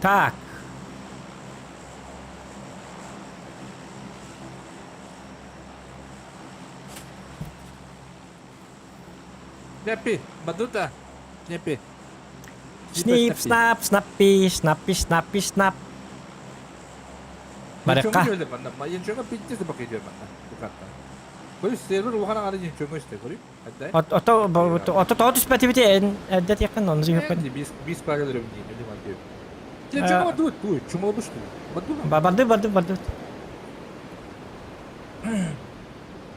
Tak. Снепи, бадута. Снепи. Snip, snappy, snap. Mereka. Yençöngü bitti bak ediyor bana. Bu kadar. Böyle server ruhana kadar yençöngü işte görüyor. Hatta. Oto tahu seperti adet yakın onu sih kan. Biz kaya öyle bir değil. Öyle diyor. Yençöngü var dur. Cuma olmuştu. Bardu.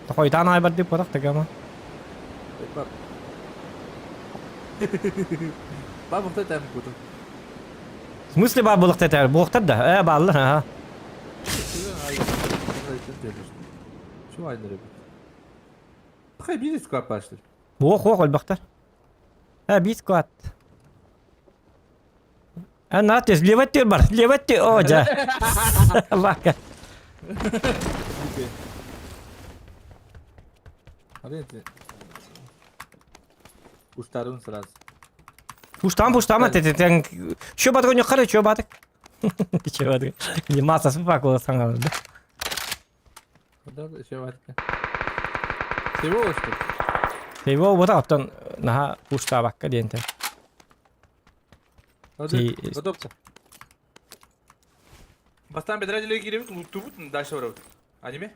Takoi tanah bardu porak tegama. Bak. Bak bu da kutu. Muslim ba buluk teter. Buluk da. Ballı ha. Şu ayları. Bakay bir squad başlar. Buluk ol baktar. Ha bir squad. Nates lewat bar. Lewat oh ja. Bak. Hadi. Kuşların sırası. Pustama teten. Şu batık onu kare şu batık. Şu batık. Masası bak o sana oldu. Burada şey var ki. Sevo işte. Sevo bu da attan naha pusta bakka diyente. Hadi. Готовься. Бастан бедрачилерге киреміз, луттубут, дальше барабыз. Аниме?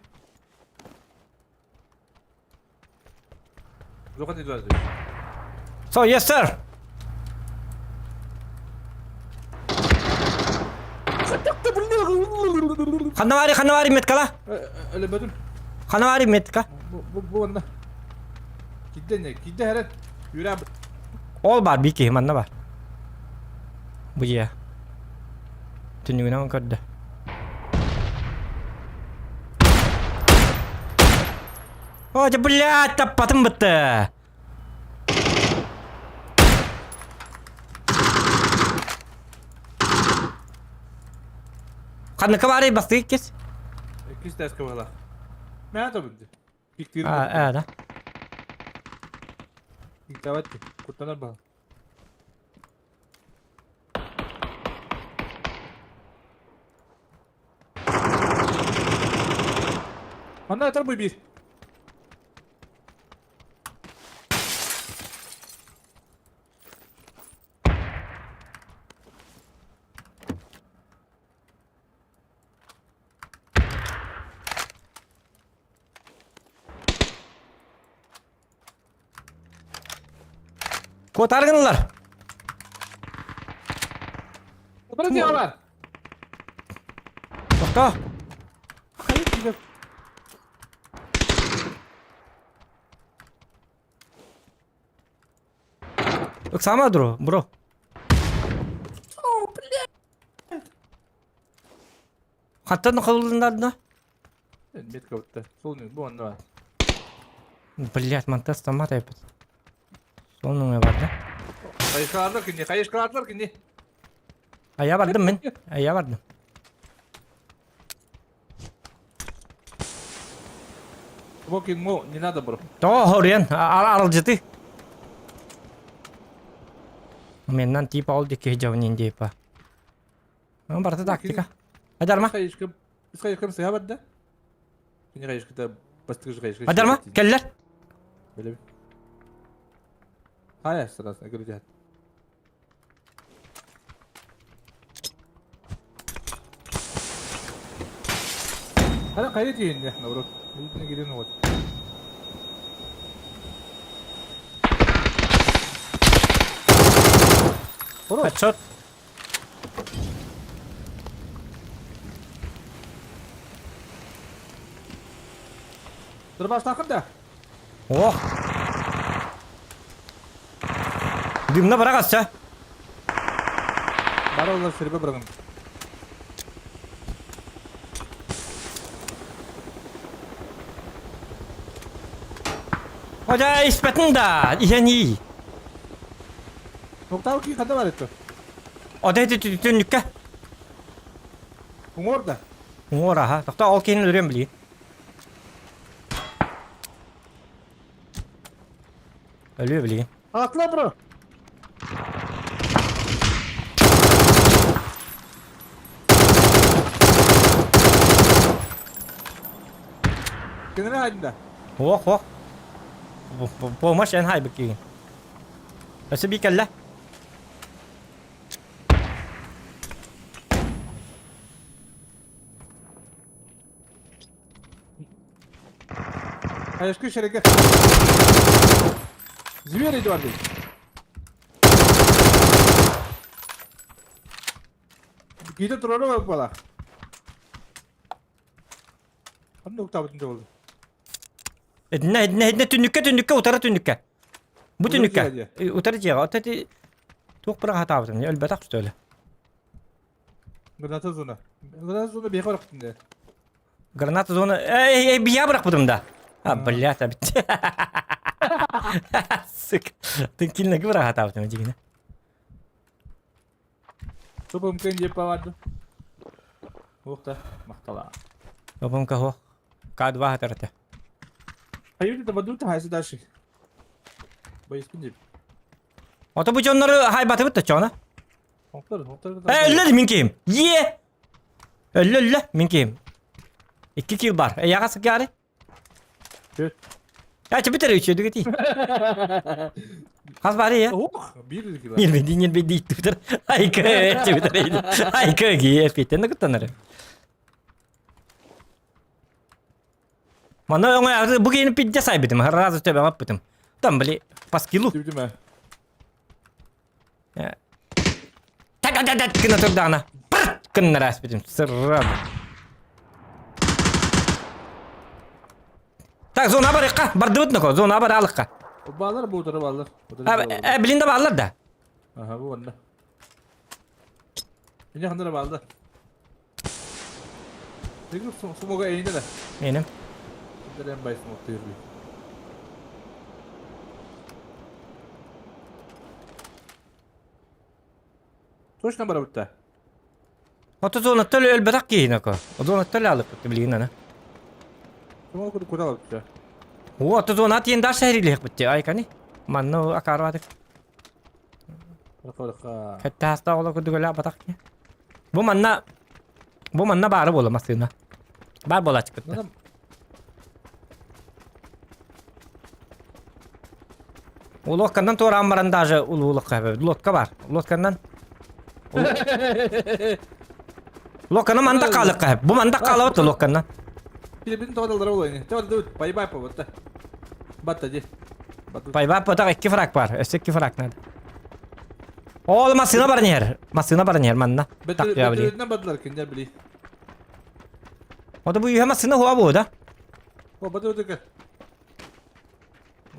Жоқ еді бәрі. So yes sir. Khanawari metkala. Öyle böldüm. Khanawari metka. Bu onda. Gidde ne? Gidde heret. Yürü abi. All bar biki manna bar. Bu ya. Tunjukkan ang kod. Oh, блядь, тапатым бітті. Қаны кабары басты кес? Кис тәскі бағала. Мән ата білді. Биктері. Да. Биктаватты. Құттанар баға. Anda atar bu bir. Kotargınlar. Bırak diyorlar. Tokta. Hayır gidelim. Sama bro. Hatta ne kıldılar da? Met kavutta. Solun bu anda var. Блять, монтаж томата yapıt. Sonuna vardı. Kayışkalarlar ki ne? Aya vardım ben. Aya vardım. Smoking mo, не надо, bro. Toh, Horian, aralcıtı. Menden tip aldı ki hijavın depa. Ama barda taktika. Hajar mı? Biz kayışkam sığa vardı. Yine kayışkıda bastıkıcı kayışkı. Hajar mı? Keller. Böyle bir. Hayır sırasına göreceğiz. Hala kaydet yiyin ya bro. Ne gidiyorsun o? Headshot. Dur baş takım da. Oh. Dimna bırak atsa. Bana onlar şerife bırakın. Hoca ispetin da. İhen iyi. Nokta ki kada var etti. O da tünlükke. Umur da. Ora ha. Tokta al kendini duruyorum biliyor. Ölüyor biliyor. Haklı bro. Kendine haydin da. Oh. Bulmuş en hay bakayım. Nasıl bir kelle? Hayışkı şereke. Ziveri vardı. Gide durana bak bana. Hani nokta batınca oldu. Ne tünlükke utara tünlükke. Bu Utarı tünlükke. ciğer Utarı ciğer. Otati çok bırak hata yaptım ya. Elbette işte öyle. Granata zona. Granata zona bir yakar kutunca. Granat zona. Bir yer bırakmadım da. Ha блядь, bitti. Sık. Tınkiline bırak hata yaptım önce yine. Topum kendi vardı. Nokta. Mahtala. Babam kaho. Kad vah tarafta. Hayır da badu ta haysı daşı. Bayız pinci. Ota bu canları haybatı bitti çana. Noktaları da. Öyle min kim? Ye. Öyle min kim? 2 kill var. Yaga sık yani. Evet. Ya çabuk tere üçüyordu gitti. Kas bari ya. Oh, bir dedik lan. Nyel be di Twitter. Ay ke çabuk tere. Ay ke gi FPT ne kutanır. Mana orang bugün pizza saybedim. Her razı tabi yaptım. Tam böyle pas kilo. Dibdim ha. Tak kena terdana. Kena ras bedim. Seram. Tak zona barika. Bardut nako. Zona baralka. O bağlar bu tarafa bağlar. Bilinde bağlar da. Aha bu valla. Bence kandıra bağlar. Peki sumoga eğinde de. Benim. Bunlar en bayı sumokta yürüyor. Toş numara bitti. Oto zona tölü elbetak ki nako. O zona tölü alıp bilin ana. Sumok kudu kuda alıp bitti. O oto zona tienda şehirli bitti ay kani. Manno akar vadik. Raka. Hatta hasta ola kudu gola batak ya. Bu manna bari bolamaz sığına. Bar bola çıktı. Adam Ulokkandan toran baran даже ululuk kabe. Lotka var. Lokkandan. Lokkandan manda kalık kabe. Bu manda kalık da lokkandan. Filipin tawadalara olayını. Tawada dur. Bay bay pa batta. Batta di. Pay bak bu da iki frak var. Ösek iki frak nerede? Oğlum masına var yer. Masına var yer manna. Tak ya bili. Betelerinden badılar kendi bili. O da bu yuha masına huwa bu da. O badı ödeki.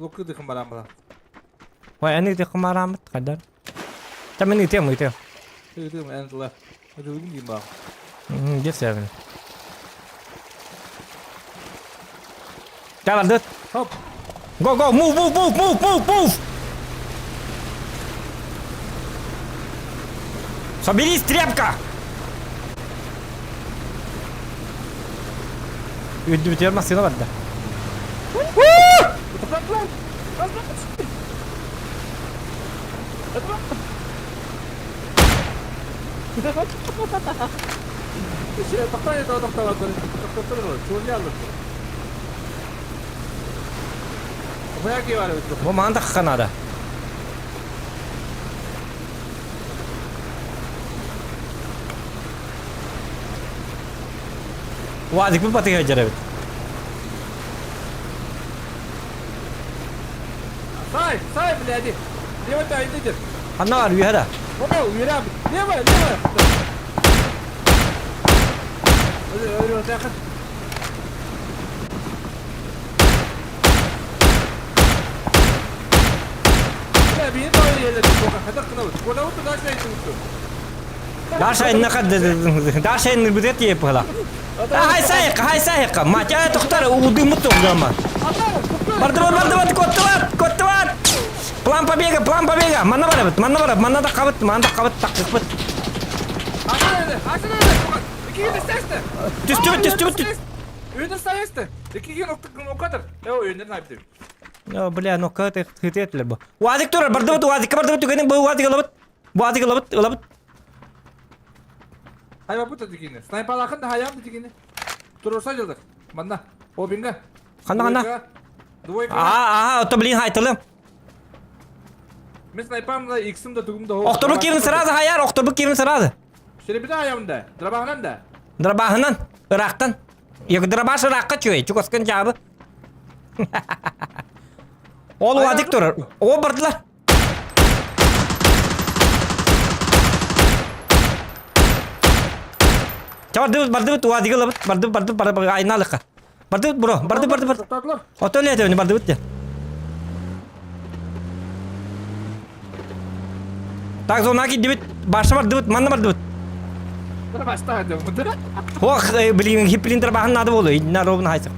Lokku dıkın bana bana. Vay ani de kemaramat kadar. Tamen itu mu itu. Ödeki mi en dolar. Hadi uygun diyeyim bak. Dia seven. Jalan dut. Hop. Go move. Соберись, тряпка! Битер машина var da. Taktaya da taktaya var. Taktaya var. Çoğunu alır. Buraya ki var. Bu manda kanada. Wadik bu patih ajar evet. Say bile hadi. Niye var indir. Anna var yuha da. Oo yürü abi. Niye var? Öyle takın. Ya bir de öyle yerlerde çok kadar kınalı. Kınalı da daha şey tuttu. Dar şey ne bidet yep hala. Hay sayık. Maça doktor udu mutu gama. Bardı kottu var. Plan побега. Mana da kavat tak kıpıt. Açın. İki gün isteste. Tüstü. Önder sayeste. İki gün o kadar. Ya önder ne yaptı? Ya bля, ну как ты хитетler bu. Vadik dur, bardı gene bu vadik alabıt. Hayvan bu da dikini. Sniper akın da hayvan da dikini. Turursa yıldık. Banda. O binga. Kanna. Dua Aha, otoblin haytalım. Ben sniper'ımla X'im de tugum da ho. Oktobuk kimin sırası hayar, oktobuk kimin sırası. Şöyle bir de hayvan da. Drabahnan da. Drabahından, Irak'tan. Yok drabaş Irak'a çöğe, çukoskan cevabı. Oğlu vadik dur. O bardılar. Bardı vadik alabıt. Bardı aynalık. Bardı bro, bardı. Taklar. Otolle edevini bardı bitti. Tak zonaki dibit, başa bardı bit, manna bardı bit. Drabasta hadi. Mıdır? Hoş, bilin hiplin trabahın adı bolu. İnna robun haysak.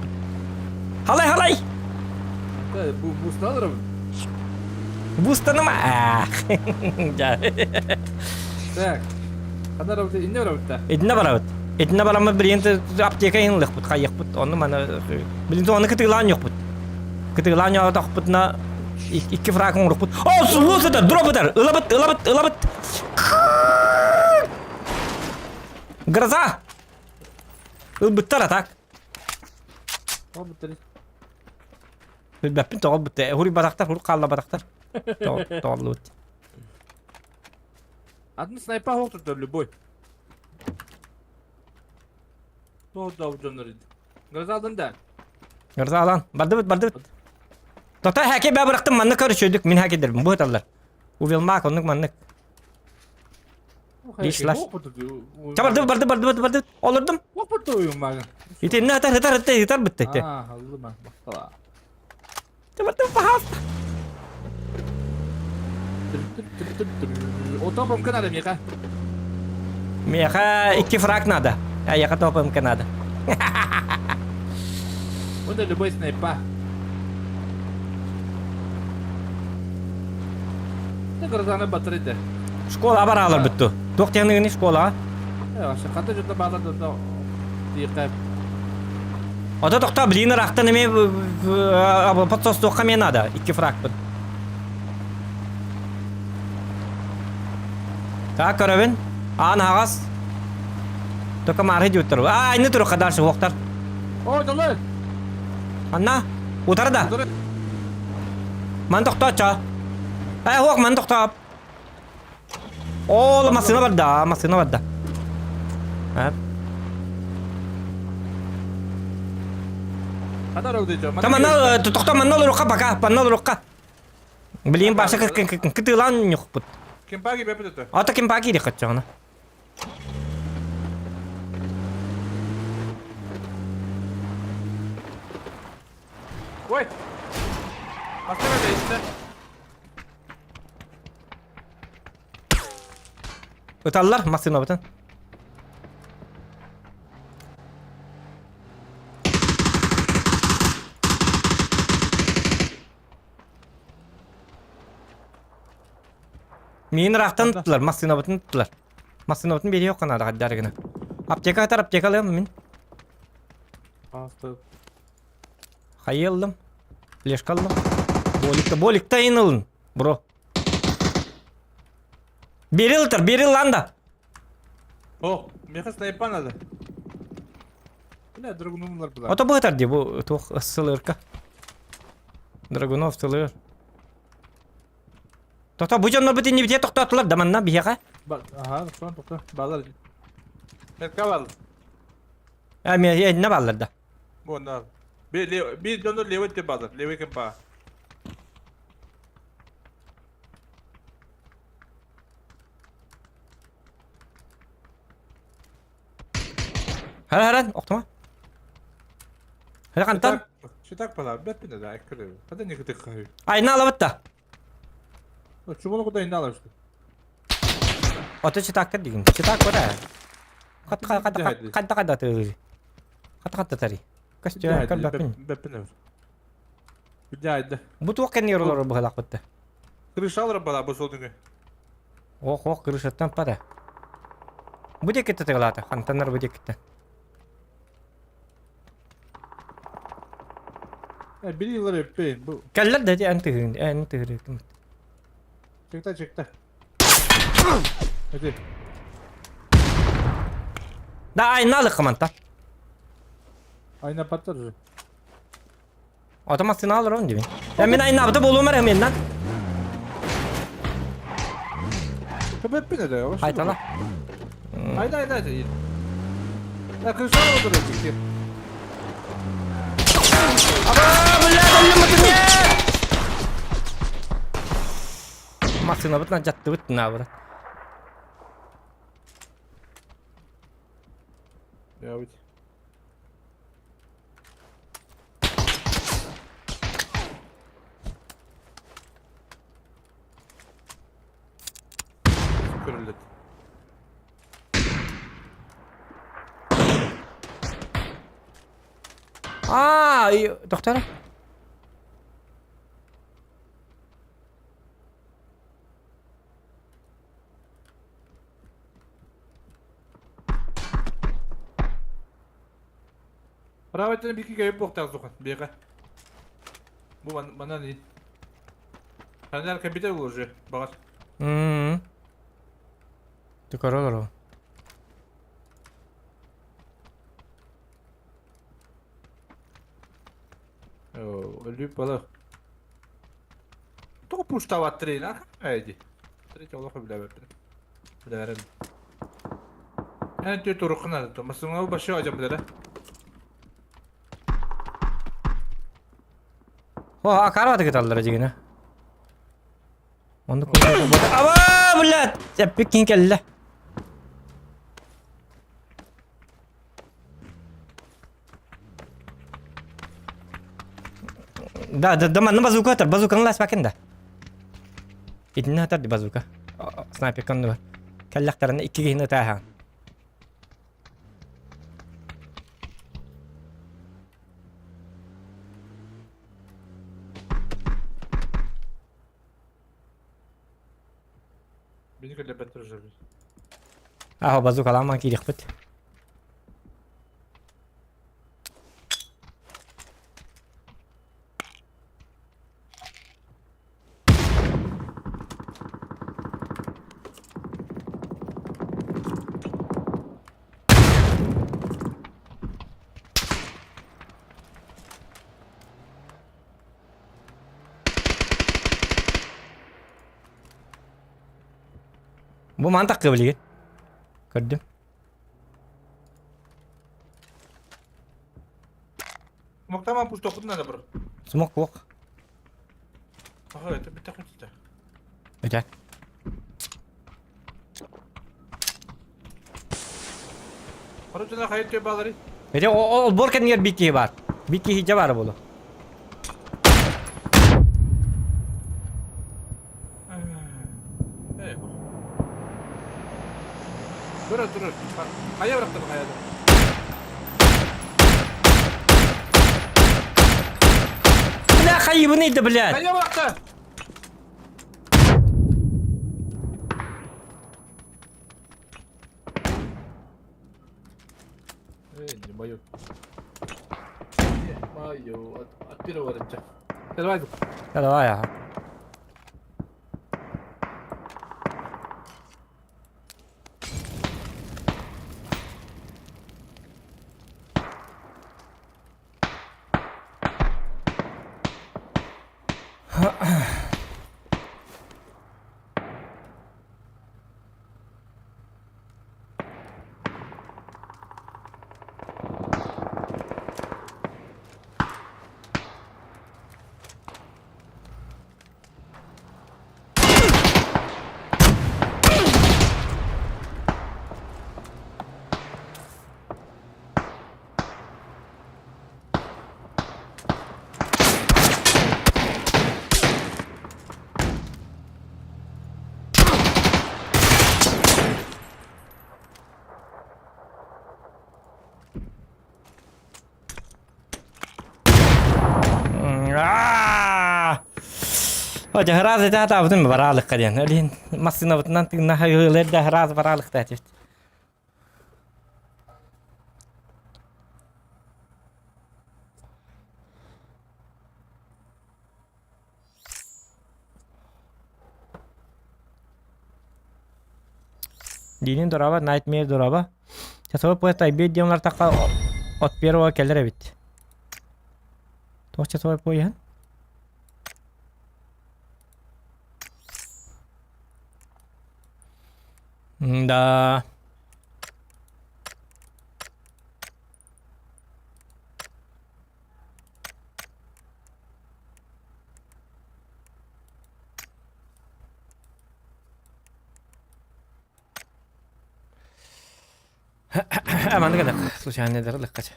Halay. Bu usta alırım. Bustanı mı? Tak. Kadar oldu. İnne var orada. Edine baramı bilin apteka inlik bit, kayak bit. Onu mana bilin onu kıtılan yok bit. Kıtılan yok tak bit na iki frakon yok bit. Oh, sulu seda, drop eder. Ilabıt. Graza. Ilbıttar atak. O bitti. Bilbapin toğal bitti. Huri bataktar, huri kalla bataktar. Toğal bitti. Adını sniper hoktur törlü boy. Doğru da avucanlarıydı. Gaz aldın da. Graza alan. Bardı bit. Doktor hake ben bıraktım manlık karışıyorduk. Min hake derim. Bu etarlar. Bu vilmak onluk manlık. Dişler. Bardı. Olurdum. Hoktur oyun bana. Yeter bitti. Aldım ben. Baktala. Bardı pahas. O top mümkün adam ya. Miyaka iki frak nada. Ya yaka topam kanada. Bunda da boy sniper. Ne kadar batarya. Школа баралар битті. Тоқтияның школа. Ya şakada jutta bağladı da. Diyekab. Ota toqta bilin raqtan eme patsos toqqa men ada. İki frak bit. Ka karabin. An ağas. Toqa marhe juttur. Aynı turu kadar şu vaqtar. O dolar. Anna. Utarda. Man toqta ça. Hoq man toqta. Oğlum masına var da. Evet. Kadar oldu diyeceğim. Tamam, toqta manna ruqqa baka. Panna ruqqa. Bileyim başa kıtılan yok bu. Kim pagi be pede. Ata kim paki dik kaçacağına. Oy. Hastane de işte. Ötallar masına batın. Meni raftan tuttular, masına batın tuttular. Masına batın biri yok kanada haddargına. Apteka atar apteka alıyorum min. Hasta. Hayıldım. Flash aldım. Bolikta inilin bro. Beril lan da. Oh, meka sniper adı. Ne dragonlar bunlar. Ota bu kadar diye bu toh ısılır ka. Dragunov ısılır. Tohta bu canlar bitince bitiye tohtattılar damanna bir yaka. Bak, aha, şu an topla. Bağlar. Evet, kaval. Ne ballar da. Bu onlar. Bir donor levet de bağlar. Levet kempa. Hara oktuma. Hara kantan. Şitak pala. Bet bir de daha ekle. Hadi ne kadar kahve. Ayna alavat da. Çubuğunu kadar indi alır işte. Ota çıtak digin. Çıtak o da. Kat tırı. Kat tari. Kaçıyor kal bakın. Bepin över. Bir daha indi. Bu tuğ kan yorolar bu halak bitti. Kırış alır pala bu soldun. Oh kırışattan para. Bu diye gitti tıgılata. Kantanlar bu diye gitti. Bir yıllar öpeyim bu. Kallar da diye antı. Çıktı. Hadi. Da ayna alık kamanta. Ayna patlar. Otomasını alır onu diye. Ben ayna abda bolu mer hemen lan. Bepin de yavaş. Haydi la. Haydi. Ya kırış alır da. Masına bitna jattı bitna bura. Ya bit. Kırıldı. Doktor. Rahmetli bir iki kere boktan sokan. Bir yaka. Bu bana ne? Hani kapital olacak. Bakar. Doktor olur o. Ölüp bala. Topu stava trena. Haydi. Tretja Allah bile verdi. Bile verelim. Yani diyor torukuna da. Masum'a başı acaba bile. O akarmadı gitarlar acıgına. Onu koydu. Aba bulat. Cepik king kelle. Da mana bazuka atar bazukanın las bakında. İdinne atar di bazuka. Sniper kan var. Kellaklarını iki gihine taha. Beni kadar beter olacak. Ah bazuka lama ki dikkat. Bu mantak kebeli. Gördüm. Muhtemelen push topun nerede bro? Smoke yok. Ага, это битахутите. Öten. Paracına kayıt diyor bağları. Öte o borken yer biki var. Biki hiç var bolu. Evet. Dur. Kaya bıraktım kayada. Bla kayı bu neydi bla? Kaya bıraktı. Не мое. Мое. От первого рычага. Давай. Ya da var ya. Hoca hıraz ete hata budun baralık kadiyan. Öleyin masina butundan tıgna hayırlar da hıraz baralık da çift. Dinin duraba, Nightmare duraba. Çasaba puesta ibet diyorlar takla ot bir o keller bit. Toh çasaba poyan. Da. Aman kadar. Слушай, не дарлык кача.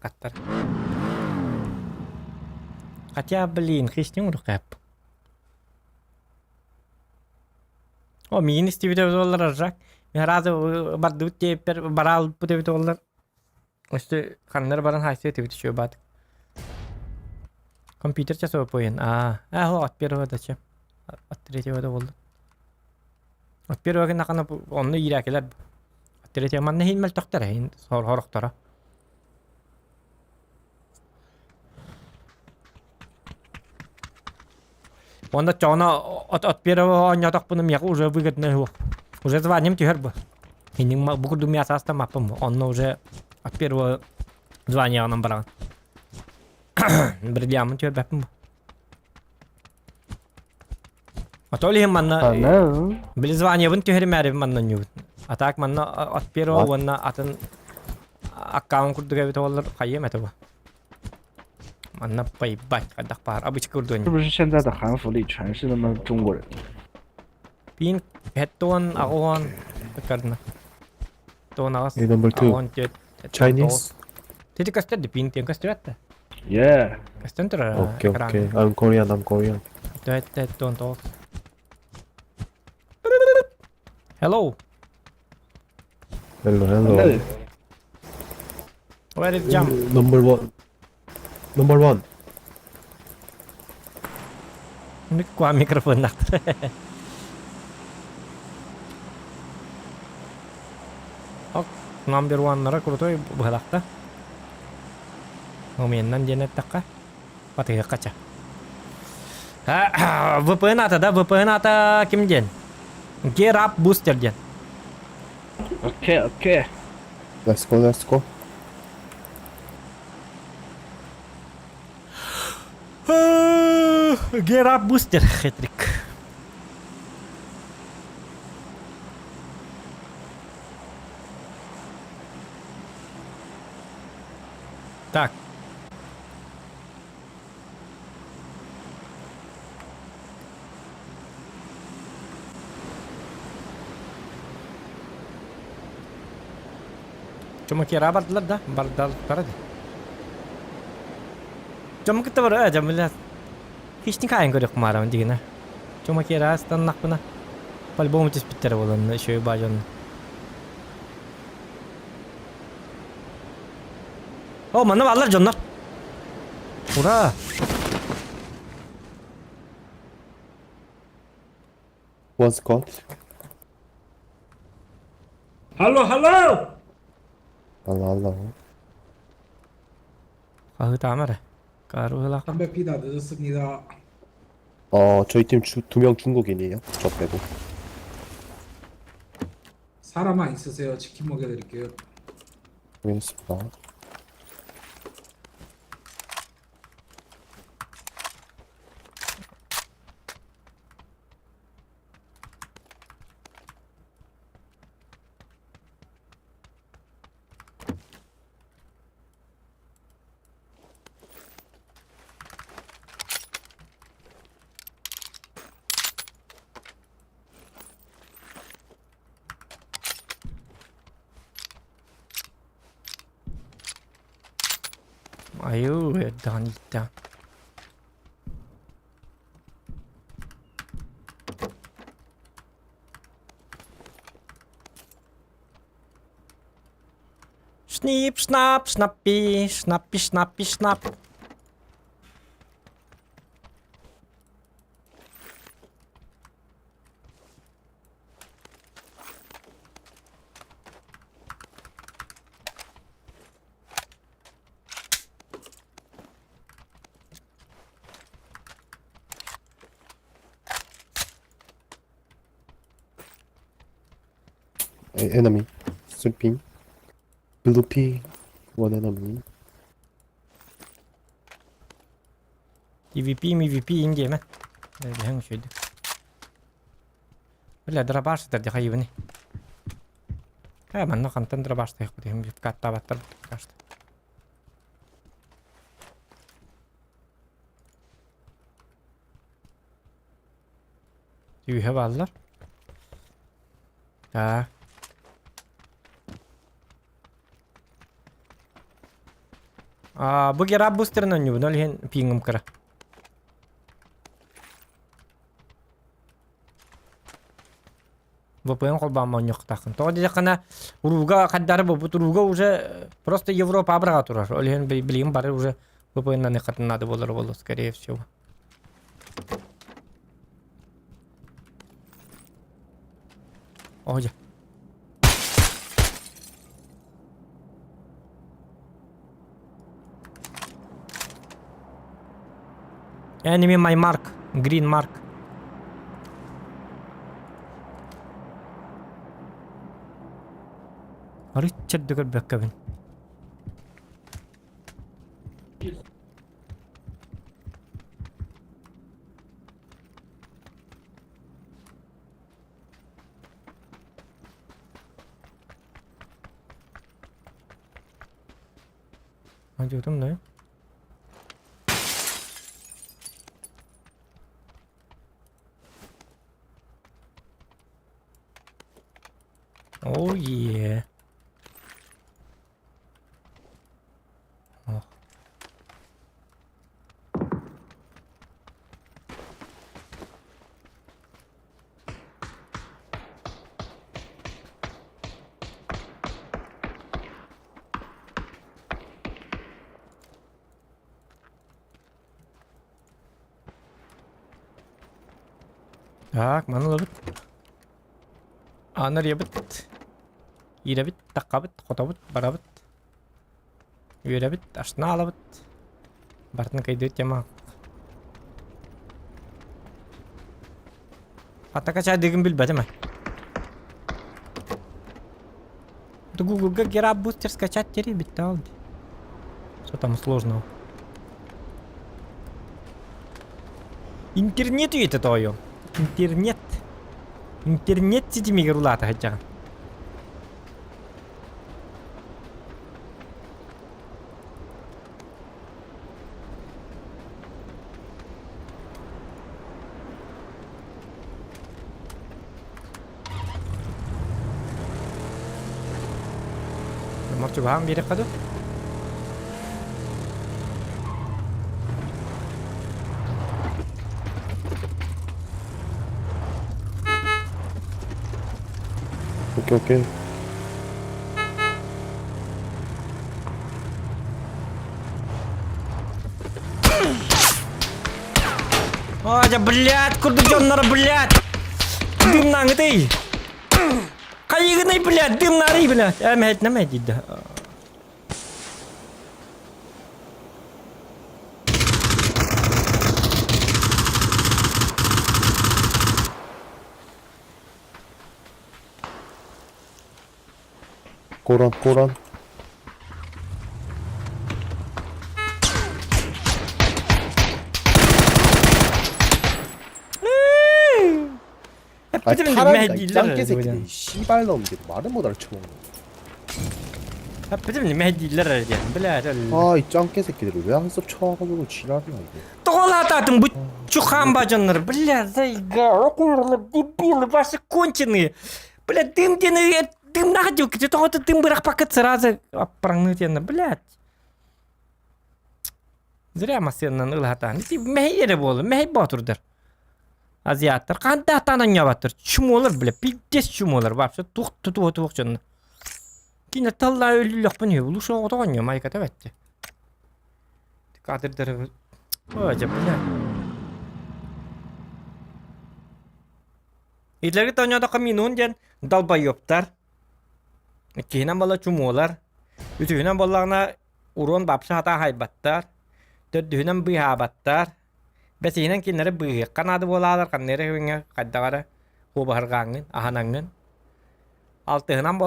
Каттар. Хотя, блин, христиан рукап. O min istivide dolar aracak. Herhalde bardı teper baral bu tepe dolar. İşte kanlar baran hayse tepe şu bat. Computer çası poyen. O at bir da çem. At direti da oldu. At bir vakit nakana onu irakeler. At direti man ne hilmel taktara hin sor horaktara. Onda чона от первого нятак по намяку уже выгодно его. Уже звоним теперь бы. И не могу думать о мапом. Он уже от первого звания нам брал. Бредям теперь бапом. А то ли манна. Были звания вон теперь мэри манна ню. А так манна от первого вон от аккаунт курдуга битоллар хайем этого. Манна поебать, когда пар, обычно курдуни. 是不是现在的韩服里全是他妈中国人？ Pin headton akon karna. To nakas. Hey, number two. Akon jet. Chinese? Titi kastet de pin tiang kastet. Yeah. Kastet tra. Okay, okay. I'm Korean. Det ton to. Hello. Hello. Where is jump? Number one. Ini kuah mikrofon nak. Ok, number one nara kurutoy buhalakta. Momenan jenet takka. Pati kaca. VPN ata kim jen? Gear up booster jen. Okay. Let's go. Gear up booster hat-trick. Так. Çumakera bardılar da. Bardılar. Çumakta var ya jamila. Hiç ni kayan görük maram digine. Çumakera stannak buna. По-любому здесь Питер болон, еще и бажан. О, мана алар жоннор. Ура! One squad. Hello, hello. 알라. 가흐 다마래. 가루 흘라. 담배 피다 늦었습니다. 저희 팀 2명 중국인이에요. 저 빼고. 사람만 있으세요. 치킨 먹여드릴게요. 알겠습니다. 아유, 에단 있다. Шнип, шнап, шнаппи, шнаппи, шнаппи, шнап. Enemy. Sweeping. Blue P. One enemy. EVP инди ме. Да хэн шэд. Бля драбаш да хайвни. Манна хантан драбаш тэх бүтэм катта баттар кашт. Do you have allar? Так. Бүге раб бустерна ню, нөл хен пингым кыра. VPN колбама нёк такын. Тоди жакана уруга каддары бу уруга уже просто Европа абрага турар. Ол хен билим бары уже VPN на катын надо болор скорее всего. Ой. Enemy my mark, green mark. Richard dugul bakkabin. Hadi oğlum ne? Oh yeah. Oh. Так, mana lobit. Anar yabit. Yirabit, taqabit, qotabit, barabit. Yürabit, ashna alabit. Bartın kaydıyt yama. Hatta kaç aydığım bilmedim mi? Google гера бустер скачать теперь битал. Что там сложного? Интернет это твое. Интернет. Интернет сетями грулата хотя. Marçı bahan biri kadı. 오케이, 오케이. Aja, блядь, kudu jonlar, блядь. Дым нагды. Кайгыны, блядь, дым нары, блядь. Әмәт нәмә диді. 꼬란, 꼬란. 아, Bizim 타란다, nime 이 deyirlər. 짱깨 새끼들. 이 씨발 놈들. 말은 못 알아쳐먹는 Bizim nime deyirlər diye. Блядь. 아, 이 짱깨 새끼들을 왜 한섭 쳐가지고 지랄이야, 이게. Толататым, bu чухам баджанlar. Блядь, заиграл, дебилы ваши конченые. Блядь, дым находил, где-то вот дым бырах пока сразу опрыгнуть, блядь. Зря масеннан ылгатан. Мейере болу, мей батурдар. Азиаттар кандай атанан ябаттыр. Чумолар, блядь, пиздец чумолар. Вообще тух жонна. Кине талла өлүлөк бу не? Бул ошо отогон я майка табатты. Кадырдыр. Ой, блядь. Итлерге тоñoda каминун ден далбайоптар. Кейинен бала чумолар. Үтүнен баллагына урон бапсы хата хайбаттар. Төддүнен быйхабаттар. Бесинен кинлери быйык канады болалар, каннери хөңө кайдагара хобаргаңын, аханаңын. Алтыгынан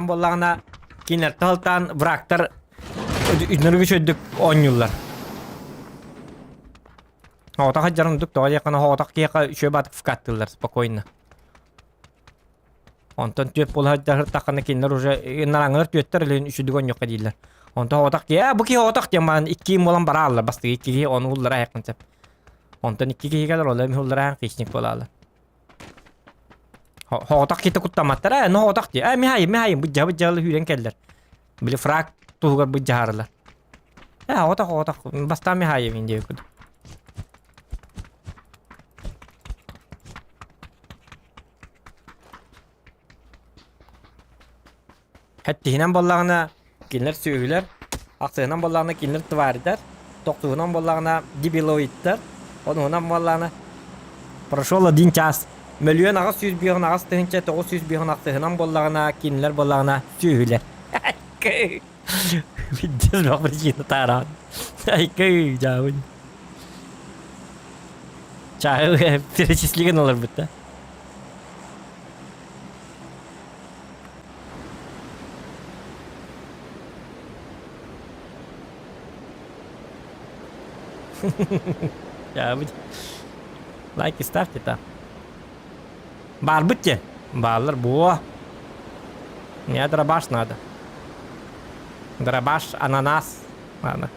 боллагына кинлер талтан врактар үднөргө чөддүк оңюллар. Отак жарындык тоға якына отак кияка үшө батык вкаттылар спокойно. Онтон төп болаждар таканы кинлер уже нараңыр төттөр элен үшүдүгөн жокка дейлер. Онтон отак кия бу ки отак деман 2 болан баралар басты 2 оны уллара якынча. Онтон 2 кигелер олар уллара кичник болалар. Отак ките куттаматтар, но отак ди. Михай бу жабы хүрен келдер. Били фрак тугар бу жарлар. Отак баста михай инде күд. Həttihinen bollarına kinler söğüler, aksığından bollarına kinler tıvaridar, toktuğundan bollarına dibiloidler, onundan bollarına proşol 1 час. Milyon ağız 100 biyon ağız tığınca 900 biyon aksığından bollarına kinler bollarına söğüler. Bileceğiz bak bir şeyini taran. Ay köy cavun. Çağı перечислен olur burada. Ya bu like ставьте там. Бар будьте. Баллар бо. Мне дробаш надо. Дробаш, ананас. Ладно.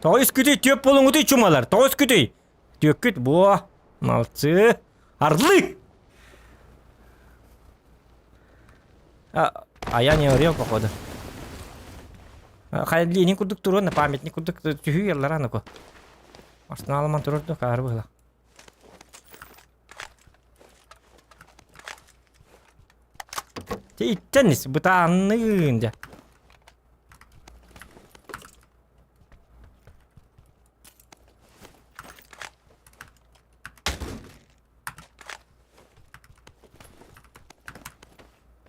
Тоғыз күдей төп болуңуды чумалар. Тоғыз күдей. Төккүт бо. Молодцы. Орлы. А я не орел, походу. Хайли не кудук турон на памятник кудук тюхи ларана ко. Астана алман турор до кар было. Ти теннис бутанында.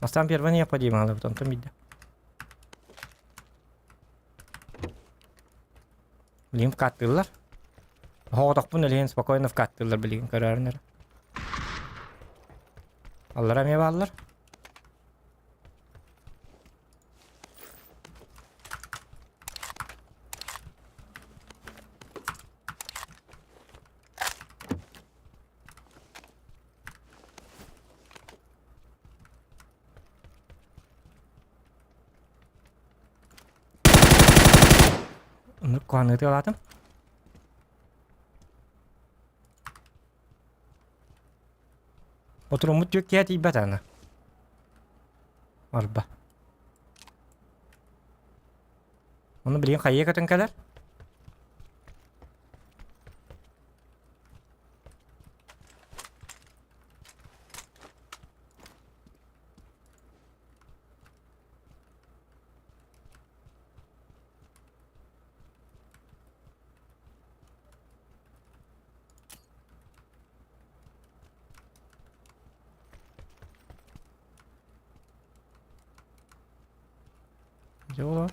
Нас там первое необходимо, але потом там иди. Bilin vkattırlar. Hoğdak bunu lihin spokojno vkattırlar bilin kararınlar. Allara mı bağlar? Nước còn nữa tiêu lát lắm. Oturumut yok ki ibet ana. Arba. Onu bileyim kayıya katın kadar. Yok.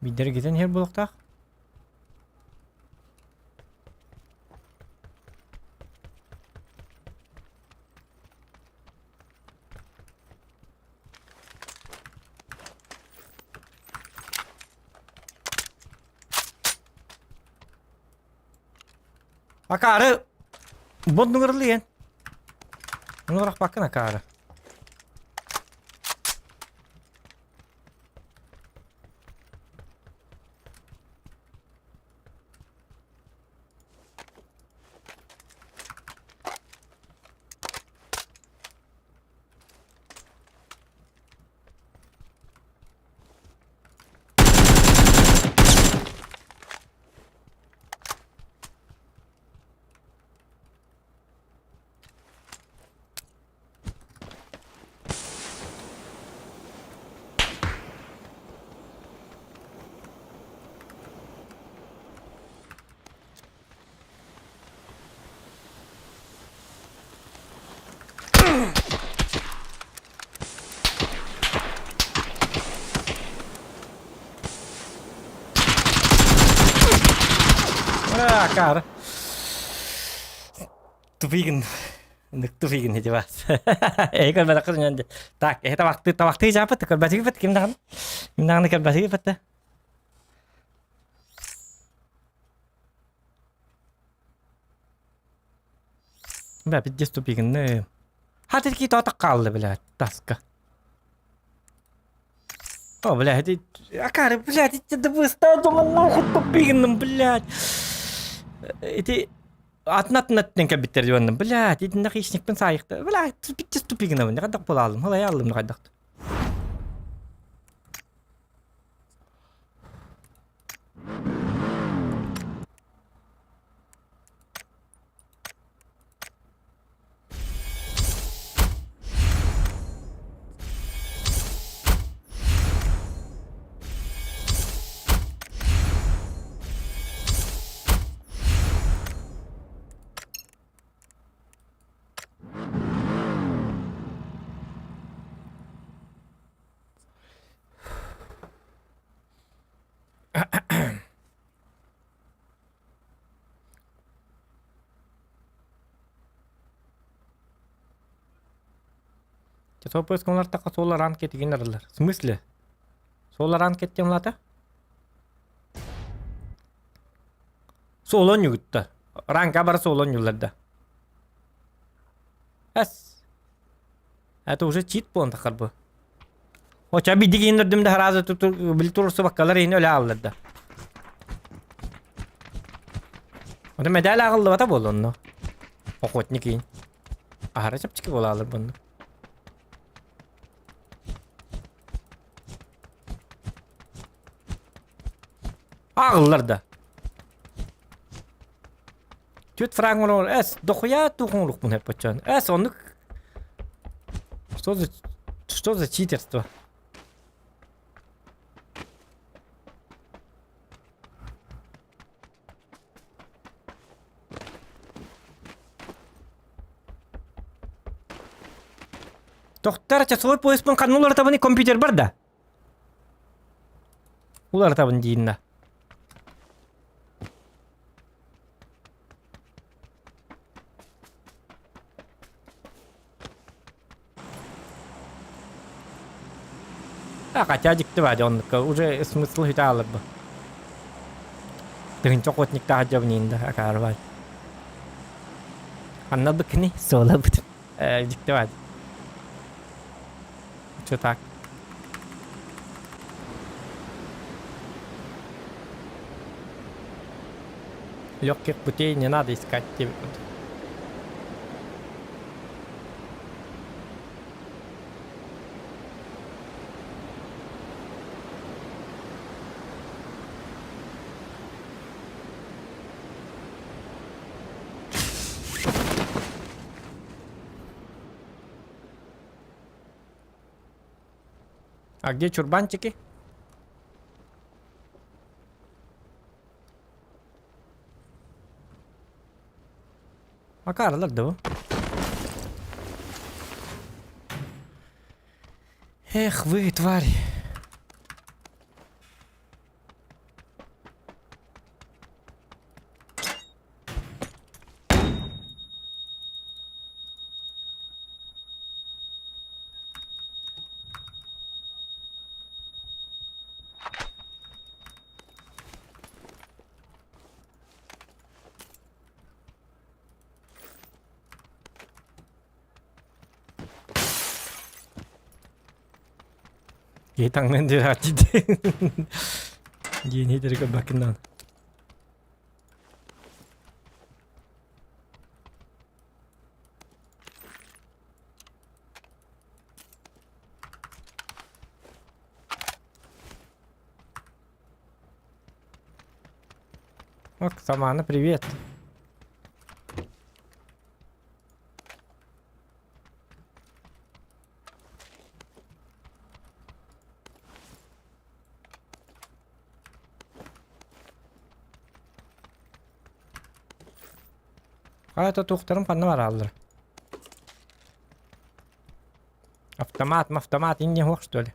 Bir giden her bulukta. Akarı. Bot numarlı yen. Numarak bakın akarı. Cara. Tupigin. Tupigin aja mas. Kan badak kerja aja. Tak, waktu siapa tuh kan basi cepet kim tangan kan basi cepet dah.แบบjust tupigin ne. Hadi kita tak kaldı bile taska. О, блядь, Акары, блядь, это вы стадом нахуй тупигным, блядь. Эти атнат-наттен кабиттер диванным, блядь, эти нахищникпен сайыкты, блядь, битчес тупигным, не кадак болалым, халай алым, не кадак. Сопы сконлар тақа солар анкет генералар. В смысле? Солар анкет темлата? Солон югутта. Ранка бар солон юлладда. Эс. Это уже чит пон тақарбы. Оча биди генердимде харазы бил турсы баккалар ени өле алладда. Ода медаль агылды бата болонно. Охотник ен. Ахара чапчики болалар бұнды. Ağıllar da. Tüt fragman olur. Es dokuya тухунлук bunu hep açan. Es onu Что за читерство? Тоқтар часовой пояспен канулар табыны компьютер бар да. Улар табын дейінна. Хотя дикты вадёнка, уже смысл хиталыр бы. Тыгын чокотникта хаджабнинда, акарвай. Анна быкни, сола быт. Дикты вад. Чё так? Легких путей не надо искать тебе. А где чурбанчики? Макарлар да bu. Эх, вы, твари. Ей таңмен де атиде. Ей дерге бакиндан. Ок, Самана, привет. А это тухтарым канна бар алыр. Автомат, инне хок, что ли?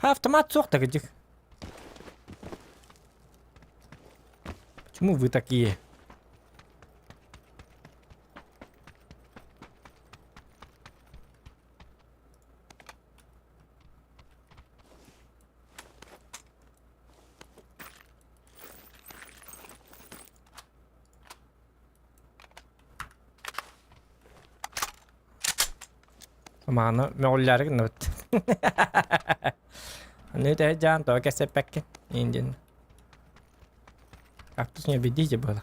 Автомат сох-то этих. Почему вы такие? Самана, мёлляры гына бит. Ne de can to kese pekke indin. Aktus ne bidice böyle.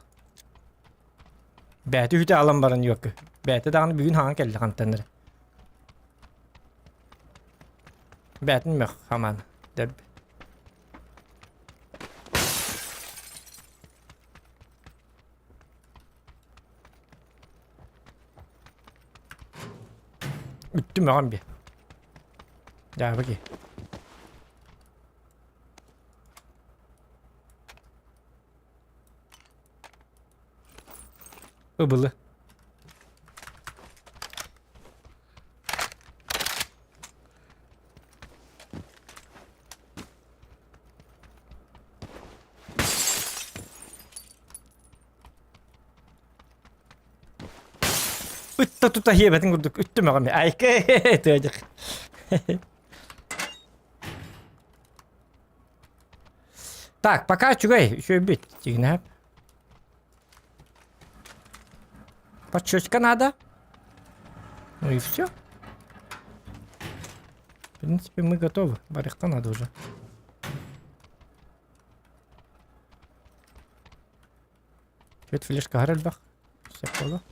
Bäti hüte alan barın yok. Bäti dağını bugün hangi kelle kantanır. Bätin mi haman deb. Üttüm ağam bir. Ya bakayım. Ibılı. Tuta hiyebetin kurduk. Üttüm ağam bir. Ay ke tüyecek. Так, пока чугай, еще бить. Тигнап. Подчётка надо. Ну и все. В принципе, мы готовы. Барихта надо уже. Чуть флешка гарельбах. Все поло.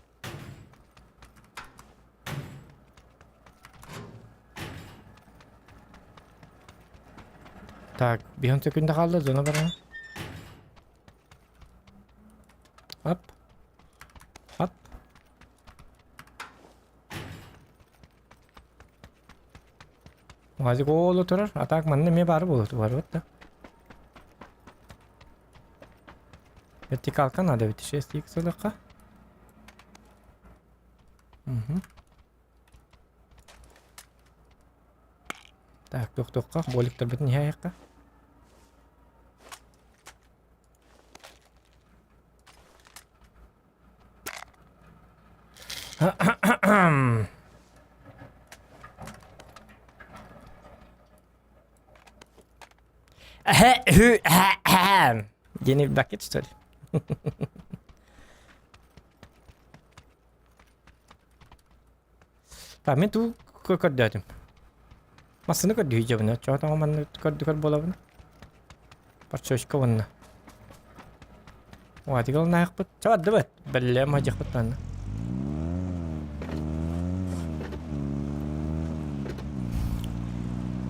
Так, бегом секунда қалды, зона бар. Оп. Оп. Мазик олы тұрар. Атак манны ме бары болуды бар бітті. Вертикалка надо ведь 6 х сылыққа. Так, тоқ-тоққа. Боликтер бітін не аяққа. Yeni bir paket story. Tamam men tu kod dedim. Masını kod diyeceğim ne? Çoğu tamam ben kod bulabın. Parçaşka bununla. Hadi kalau naik bet, cepat deh bet. Belum aja betan.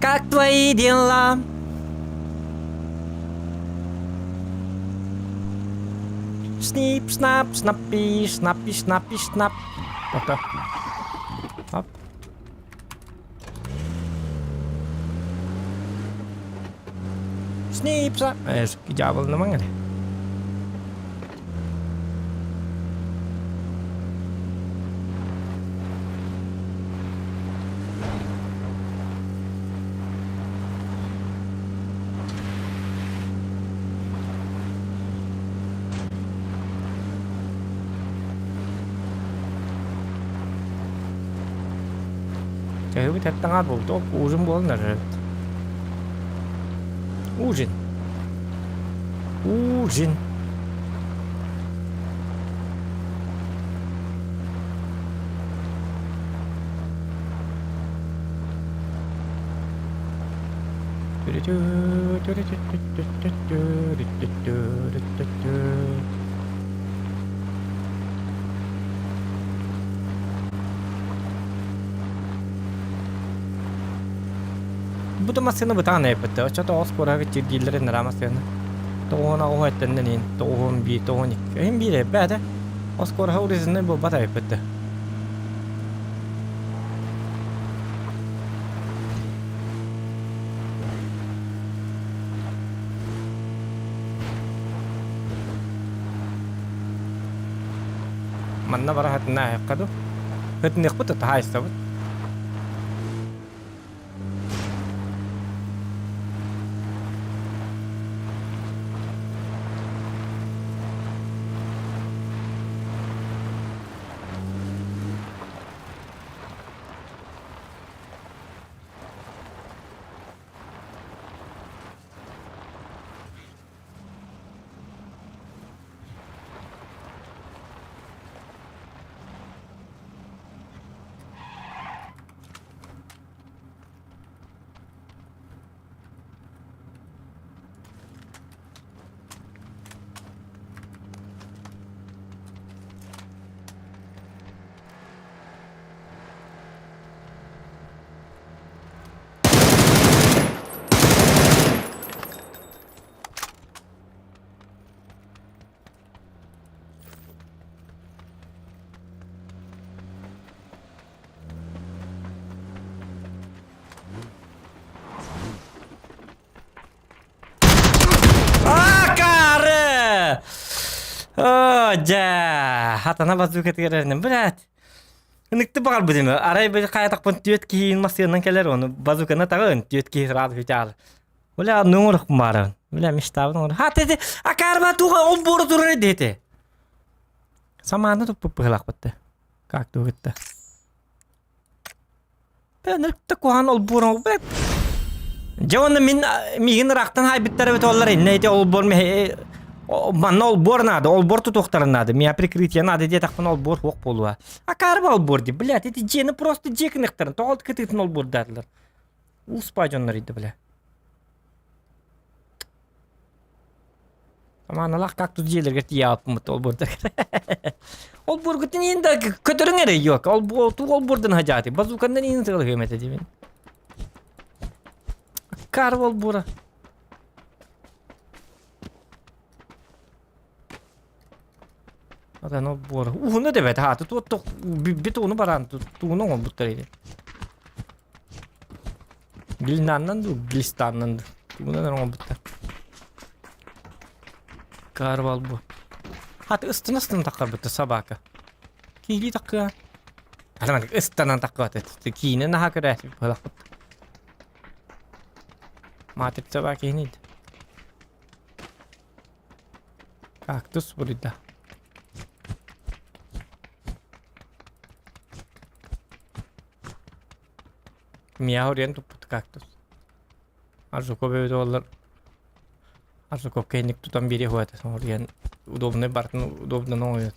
Как твои дела? Sniп, снап, снапи, снапи, снапи, снап. Oke. Hop. Snip, snap. Kejabel namanya deh. Trời ơi, thật tăng áp bộ tốt uzun bolun rồi. Uzun. Uzun. Bu da masını bu tane yapıttı. Çatı ospora ve çizgilerin ramasını. Toğuna o ettiğinin toğun bir toğun iki. Hem bir bade. Ospora haurizini bu bata yapıttı. Manna bara hatna yakadu. Hatni yakbutu tahay sabit. Oh, ja, hatana bazuka tigerenim, brat. Nıktı bakal bu demi. Araya bir kayatak pun tüyet kihin masyandan keler onu. Bazukana tağın tüyet kihin rahat hücal. Ula nunguruk kumaran. Ula mishtav nunguruk. Ha dedi, akarba tuha on boru durur dedi. Samana tuh pupulak bitti. Kak tuh gitti. Ben nıktı kuhan ol boru brat. Jawanı migin raktan hay bittere bit ollar neydi ol bor me manna ol bor nada ol bor tutuktarın nada меня прикрытие надо где так ol bor хок полуа а карба ol bor di блядь эти жени просто жекнехтерин тоолт кететін ol bor дадылар успажоннар иди бля аманалах как тут жерлерге тияп мыт ol borda ol bor гытын енді көтөрүңөр yok ol bor ту ol borдан хажаты базукандан ин тыгыл хемете дебин карба ol bora Ada no bor. Ne devet ha tu bir onu baran tu no on butları. Gilnandan du Gilistan'dan. Buna da on butlar. Karval bu. Hat ıstın takar butlar sabaka. Kili takka. Alaman ıstanan takka tet. Kine na hakere falan. Matip sabaka inid. Kaktus burada. Mia orientu put cactus. Arzu ko be dollar. Аж кофейник тутан бери хватит. Смотри, удобный бартын, удобно новый.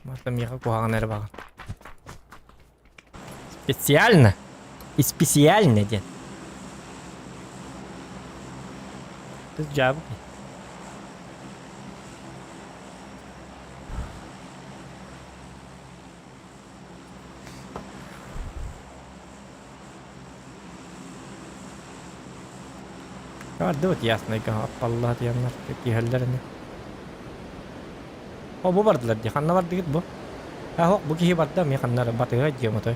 Матам я кухаган эрбаган. Специально. И специально, дед. Good job. Kadut ясный га аппалла дияннар киһэллэрини. О бу бардылар ди ханна барды гит бу. Хок бу киһи барда ми ханнар батыга дияматай.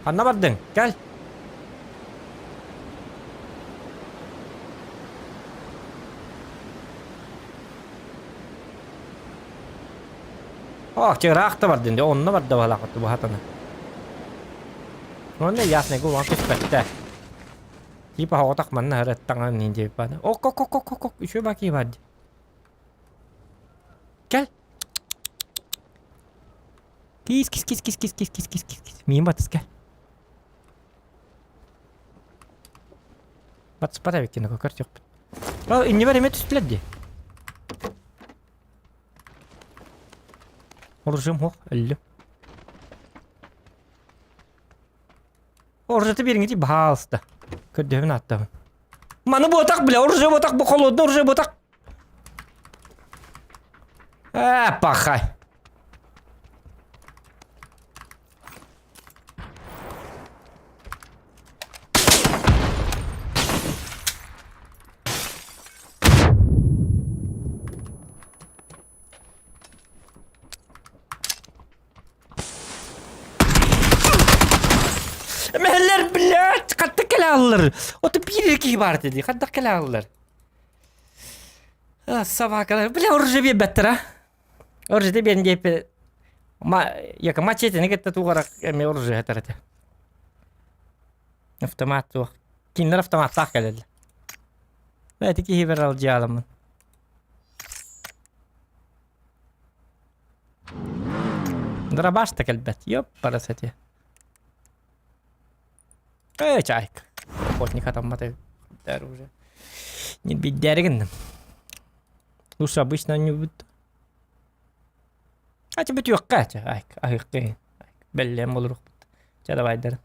Ханна бардың, гел. О, чыракта барды инде, онна барда балакытты бу хатана. Онда ясный гу вакыт бетте. Типа хаватак манна харат таңан нинде бада. Ок, еще баки бады. Гел. Кис. Мин батыс гел. Батыс бата беккені көкір жоқ. Инне бар емет үстіледі. Оржым хоқ, әлі. Оржаты беріңі бағалысты. Көддевін аттабын. Маны ботақ, бля, оржы ботақ, бұл қолудын оржы ботақ. Пахай. Meheller, blöd, kattık kele alırlar. O da bir iki var dedi, kattık kele alırlar. Sabah kadar, bля, orada bir better ha. Orada ben deyip, yaka maçetini gitti tuğarak emi orada hatarete. Автомат tuğ. Kinler автомат tak geldi. Belki ki hiber alacağım. Драбашта кельбет, ёп, парасете. Чайка. Охотник атаматы уже. Не бить дерген. Лучше обычно не будет. А тебе тюрка, айк, беллем olur. Давай дер.